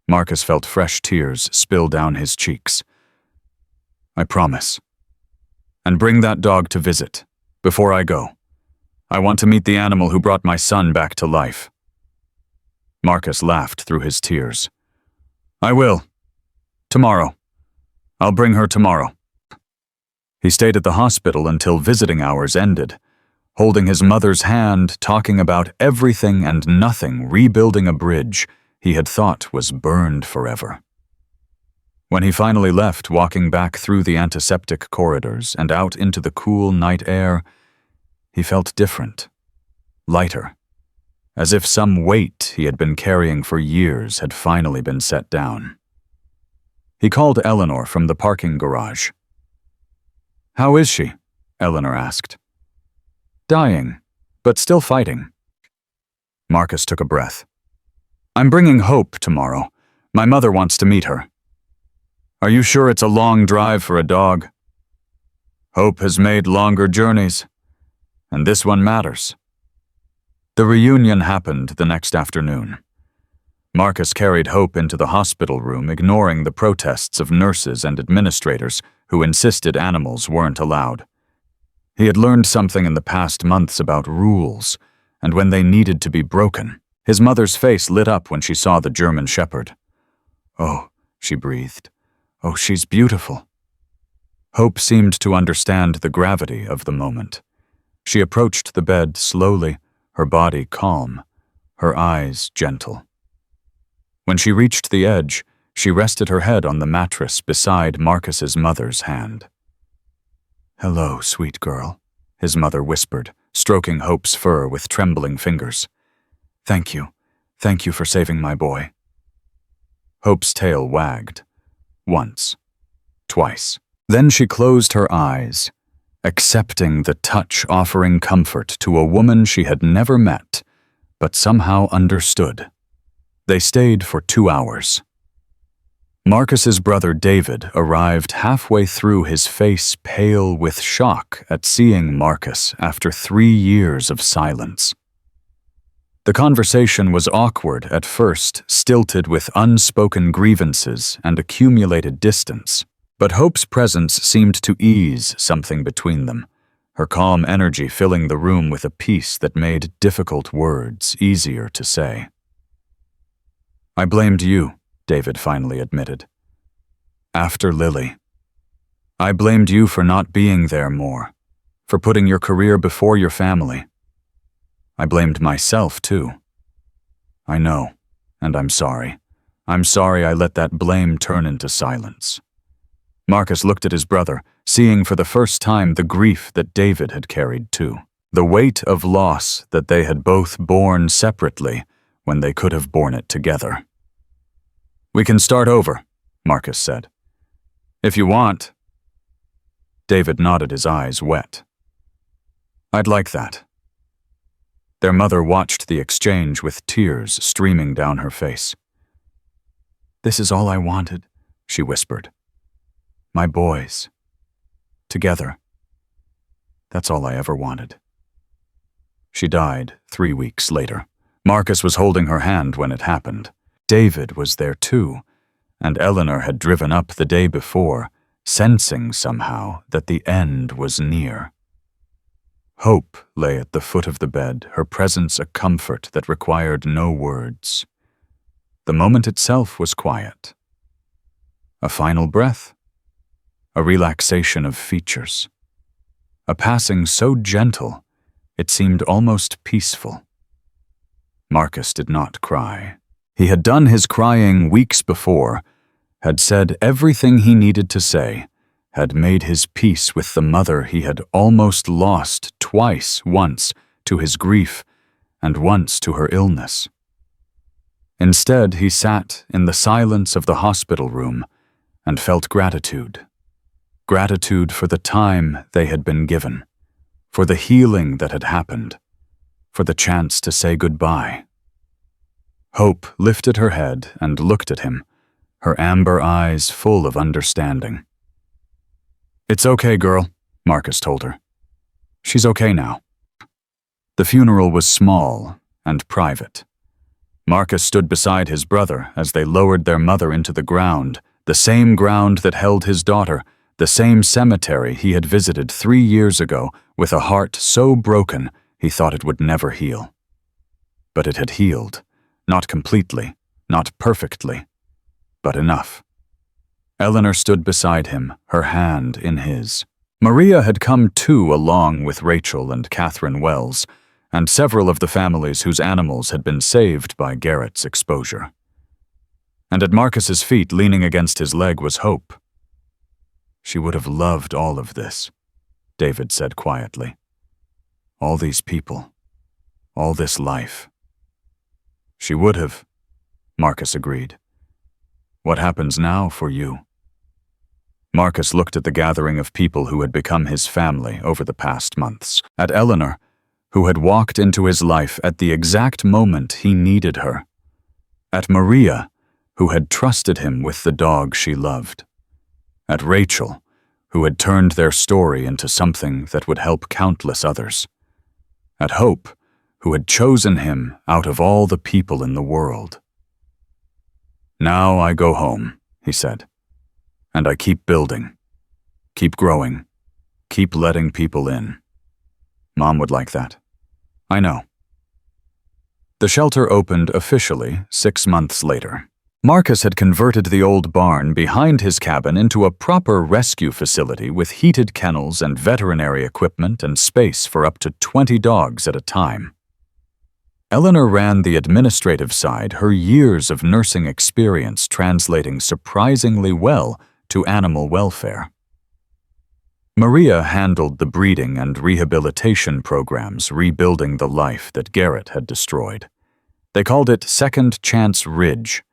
Marcus felt fresh tears spill down his cheeks. I promise. And bring that dog to visit, before I go. I want to meet the animal who brought my son back to life. Marcus laughed through his tears. I will. Tomorrow. I'll bring her tomorrow. He stayed at the hospital until visiting hours ended, holding his mother's hand, talking about everything and nothing, rebuilding a bridge he had thought was burned forever. When he finally left, walking back through the antiseptic corridors and out into the cool night air, he felt different, lighter, as if some weight he had been carrying for years had finally been set down. He called Eleanor from the parking garage. How is she? Eleanor asked. Dying, but still fighting. Marcus took a breath. I'm bringing Hope tomorrow. My mother wants to meet her. Are you sure it's a long drive for a dog? Hope has made longer journeys, and this one matters. The reunion happened the next afternoon. Marcus carried Hope into the hospital room, ignoring the protests of nurses and administrators who insisted animals weren't allowed. He had learned something in the past months about rules, and when they needed to be broken. His mother's face lit up when she saw the German shepherd. Oh, she breathed. Oh, she's beautiful. Hope seemed to understand the gravity of the moment. She approached the bed slowly, her body calm, her eyes gentle. When she reached the edge, she rested her head on the mattress beside Marcus's mother's hand. Hello, sweet girl, his mother whispered, stroking Hope's fur with trembling fingers. Thank you for saving my boy. Hope's tail wagged. Once, twice. Then she closed her eyes, accepting the touch offering comfort to a woman she had never met, but somehow understood. They stayed for 2 hours. Marcus's brother David arrived halfway through, his face pale with shock at seeing Marcus after 3 years of silence. The conversation was awkward at first, stilted with unspoken grievances and accumulated distance, but Hope's presence seemed to ease something between them, her calm energy filling the room with a peace that made difficult words easier to say. I blamed you, David finally admitted. After Lily. I blamed you for not being there more, for putting your career before your family. I blamed myself, too. I know, and I'm sorry. I'm sorry I let that blame turn into silence. Marcus looked at his brother, seeing for the first time the grief that David had carried, too. The weight of loss that they had both borne separately when they could have borne it together. We can start over, Marcus said. If you want. David nodded, his eyes wet. I'd like that. Their mother watched the exchange with tears streaming down her face. This is all I wanted, she whispered. My boys. Together. That's all I ever wanted. She died 3 weeks later. Marcus was holding her hand when it happened. David was there too, and Eleanor had driven up the day before, sensing somehow that the end was near. Hope lay at the foot of the bed, her presence a comfort that required no words. The moment itself was quiet. A final breath. A relaxation of features. A passing so gentle, it seemed almost peaceful. Marcus did not cry. He had done his crying weeks before, had said everything he needed to say, had made his peace with the mother he had almost lost twice, once to his grief and once to her illness. Instead, he sat in the silence of the hospital room and felt gratitude. Gratitude for the time they had been given, for the healing that had happened, for the chance to say goodbye. Hope lifted her head and looked at him, her amber eyes full of understanding. "It's okay, girl," Marcus told her. "She's okay now." The funeral was small and private. Marcus stood beside his brother as they lowered their mother into the ground, the same ground that held his daughter, the same cemetery he had visited 3 years ago with a heart so broken he thought it would never heal. But it had healed, not completely, not perfectly, but enough. Eleanor stood beside him, her hand in his. Maria had come too along with Rachel and Catherine Wells, and several of the families whose animals had been saved by Garrett's exposure. And at Marcus's feet, leaning against his leg, was Hope. "She would have loved all of this," David said quietly. "All these people, all this life." "She would have," Marcus agreed. "What happens now for you?" Marcus looked at the gathering of people who had become his family over the past months, at Eleanor, who had walked into his life at the exact moment he needed her, at Maria, who had trusted him with the dog she loved, at Rachel, who had turned their story into something that would help countless others, at Hope, who had chosen him out of all the people in the world. "Now I go home," he said, "and I keep building, keep growing, keep letting people in. Mom would like that. I know." The shelter opened officially 6 months later. Marcus had converted the old barn behind his cabin into a proper rescue facility with heated kennels and veterinary equipment and space for up to 20 dogs at a time. Eleanor ran the administrative side, her years of nursing experience translating surprisingly well to animal welfare. Maria handled the breeding and rehabilitation programs, rebuilding the life that Garrett had destroyed. They called it Second Chance Ridge.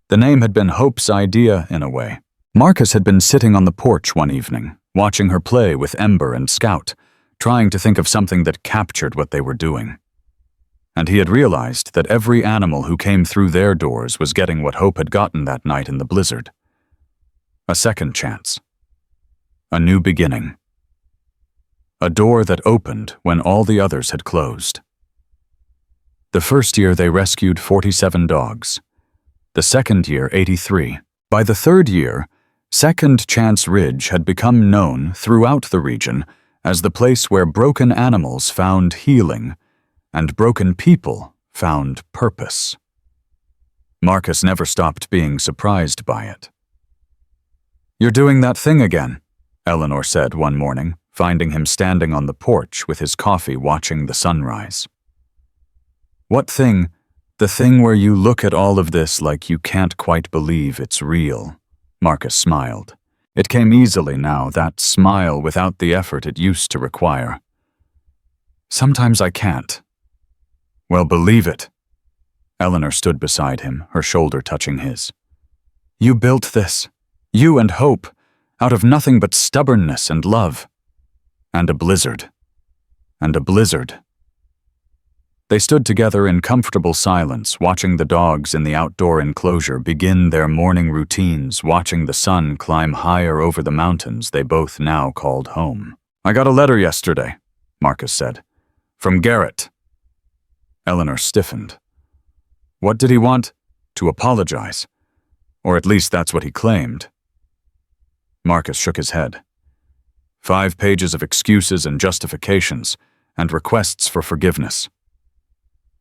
The name had been Hope's idea in a way. Marcus had been sitting on the porch one evening, watching her play with Ember and Scout, trying to think of something that captured what they were doing. And he had realized that every animal who came through their doors was getting what Hope had gotten that night in the blizzard. A second chance. A new beginning. A door that opened when all the others had closed. The first year they rescued 47 dogs. The second year, 83. By the third year, Second Chance Ridge had become known throughout the region as the place where broken animals found healing and broken people found purpose. Marcus never stopped being surprised by it. "You're doing that thing again," Eleanor said one morning, finding him standing on the porch with his coffee watching the sunrise. "What thing?" "The thing where you look at all of this like you can't quite believe it's real." Marcus smiled. It came easily now, that smile without the effort it used to require. "Sometimes I can't." "Well, believe it." Eleanor stood beside him, her shoulder touching his. "You built this. You and Hope. Out of nothing but stubbornness and love. And a blizzard. And a blizzard." They stood together in comfortable silence, watching the dogs in the outdoor enclosure begin their morning routines, watching the sun climb higher over the mountains they both now called home. "I got a letter yesterday," Marcus said. "From Garrett." Eleanor stiffened. What did he want? To apologize. Or at least that's what he claimed. Marcus shook his head. 5 pages of excuses and justifications, and requests for forgiveness.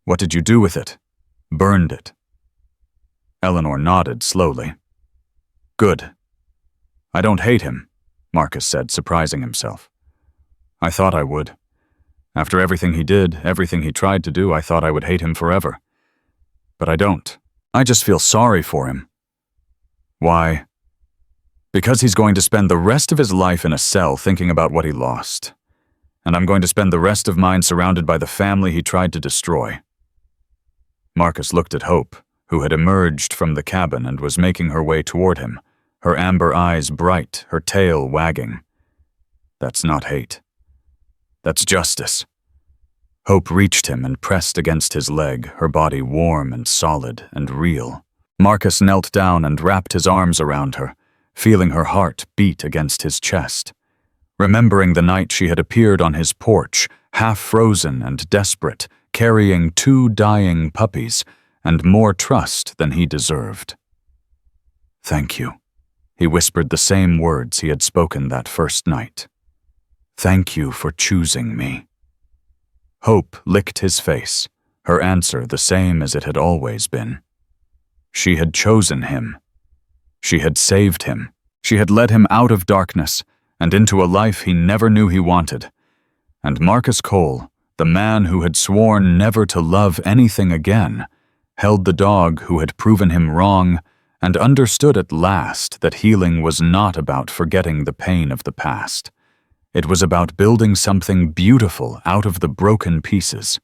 "What did you do with it?" "Burned it." Eleanor nodded slowly. "Good. I don't hate him," Marcus said, surprising himself. "I thought I would. After everything he did, everything he tried to do, I thought I would hate him forever. But I don't. I just feel sorry for him." "Why?" "Because he's going to spend the rest of his life in a cell thinking about what he lost. And I'm going to spend the rest of mine surrounded by the family he tried to destroy." Marcus looked at Hope, who had emerged from the cabin and was making her way toward him, her amber eyes bright, her tail wagging. That's not hate. That's justice. Hope reached him and pressed against his leg, her body warm and solid and real. Marcus knelt down and wrapped his arms around her, feeling her heart beat against his chest. Remembering the night she had appeared on his porch, half frozen and desperate, carrying 2 dying puppies, and more trust than he deserved. "Thank you," he whispered the same words he had spoken that first night. "Thank you for choosing me." Hope licked his face, her answer the same as it had always been. She had chosen him. She had saved him. She had led him out of darkness and into a life he never knew he wanted. And Marcus Cole, the man who had sworn never to love anything again, held the dog who had proven him wrong and understood at last that healing was not about forgetting the pain of the past. It was about building something beautiful out of the broken pieces.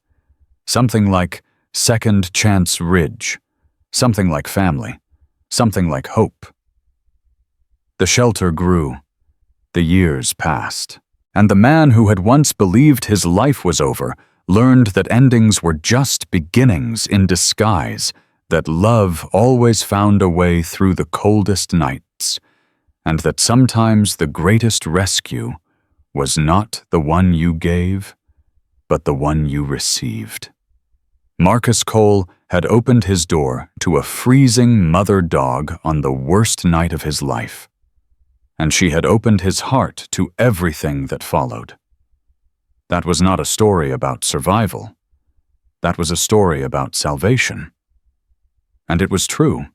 Something like Second Chance Ridge. Something like family. Something like hope. The shelter grew. The years passed. And the man who had once believed his life was over learned that endings were just beginnings in disguise, that love always found a way through the coldest nights, and that sometimes the greatest rescue was not the one you gave, but the one you received. Marcus Cole had opened his door to a freezing mother dog on the worst night of his life, and she had opened his heart to everything that followed. That was not a story about survival. That was a story about salvation. And it was true.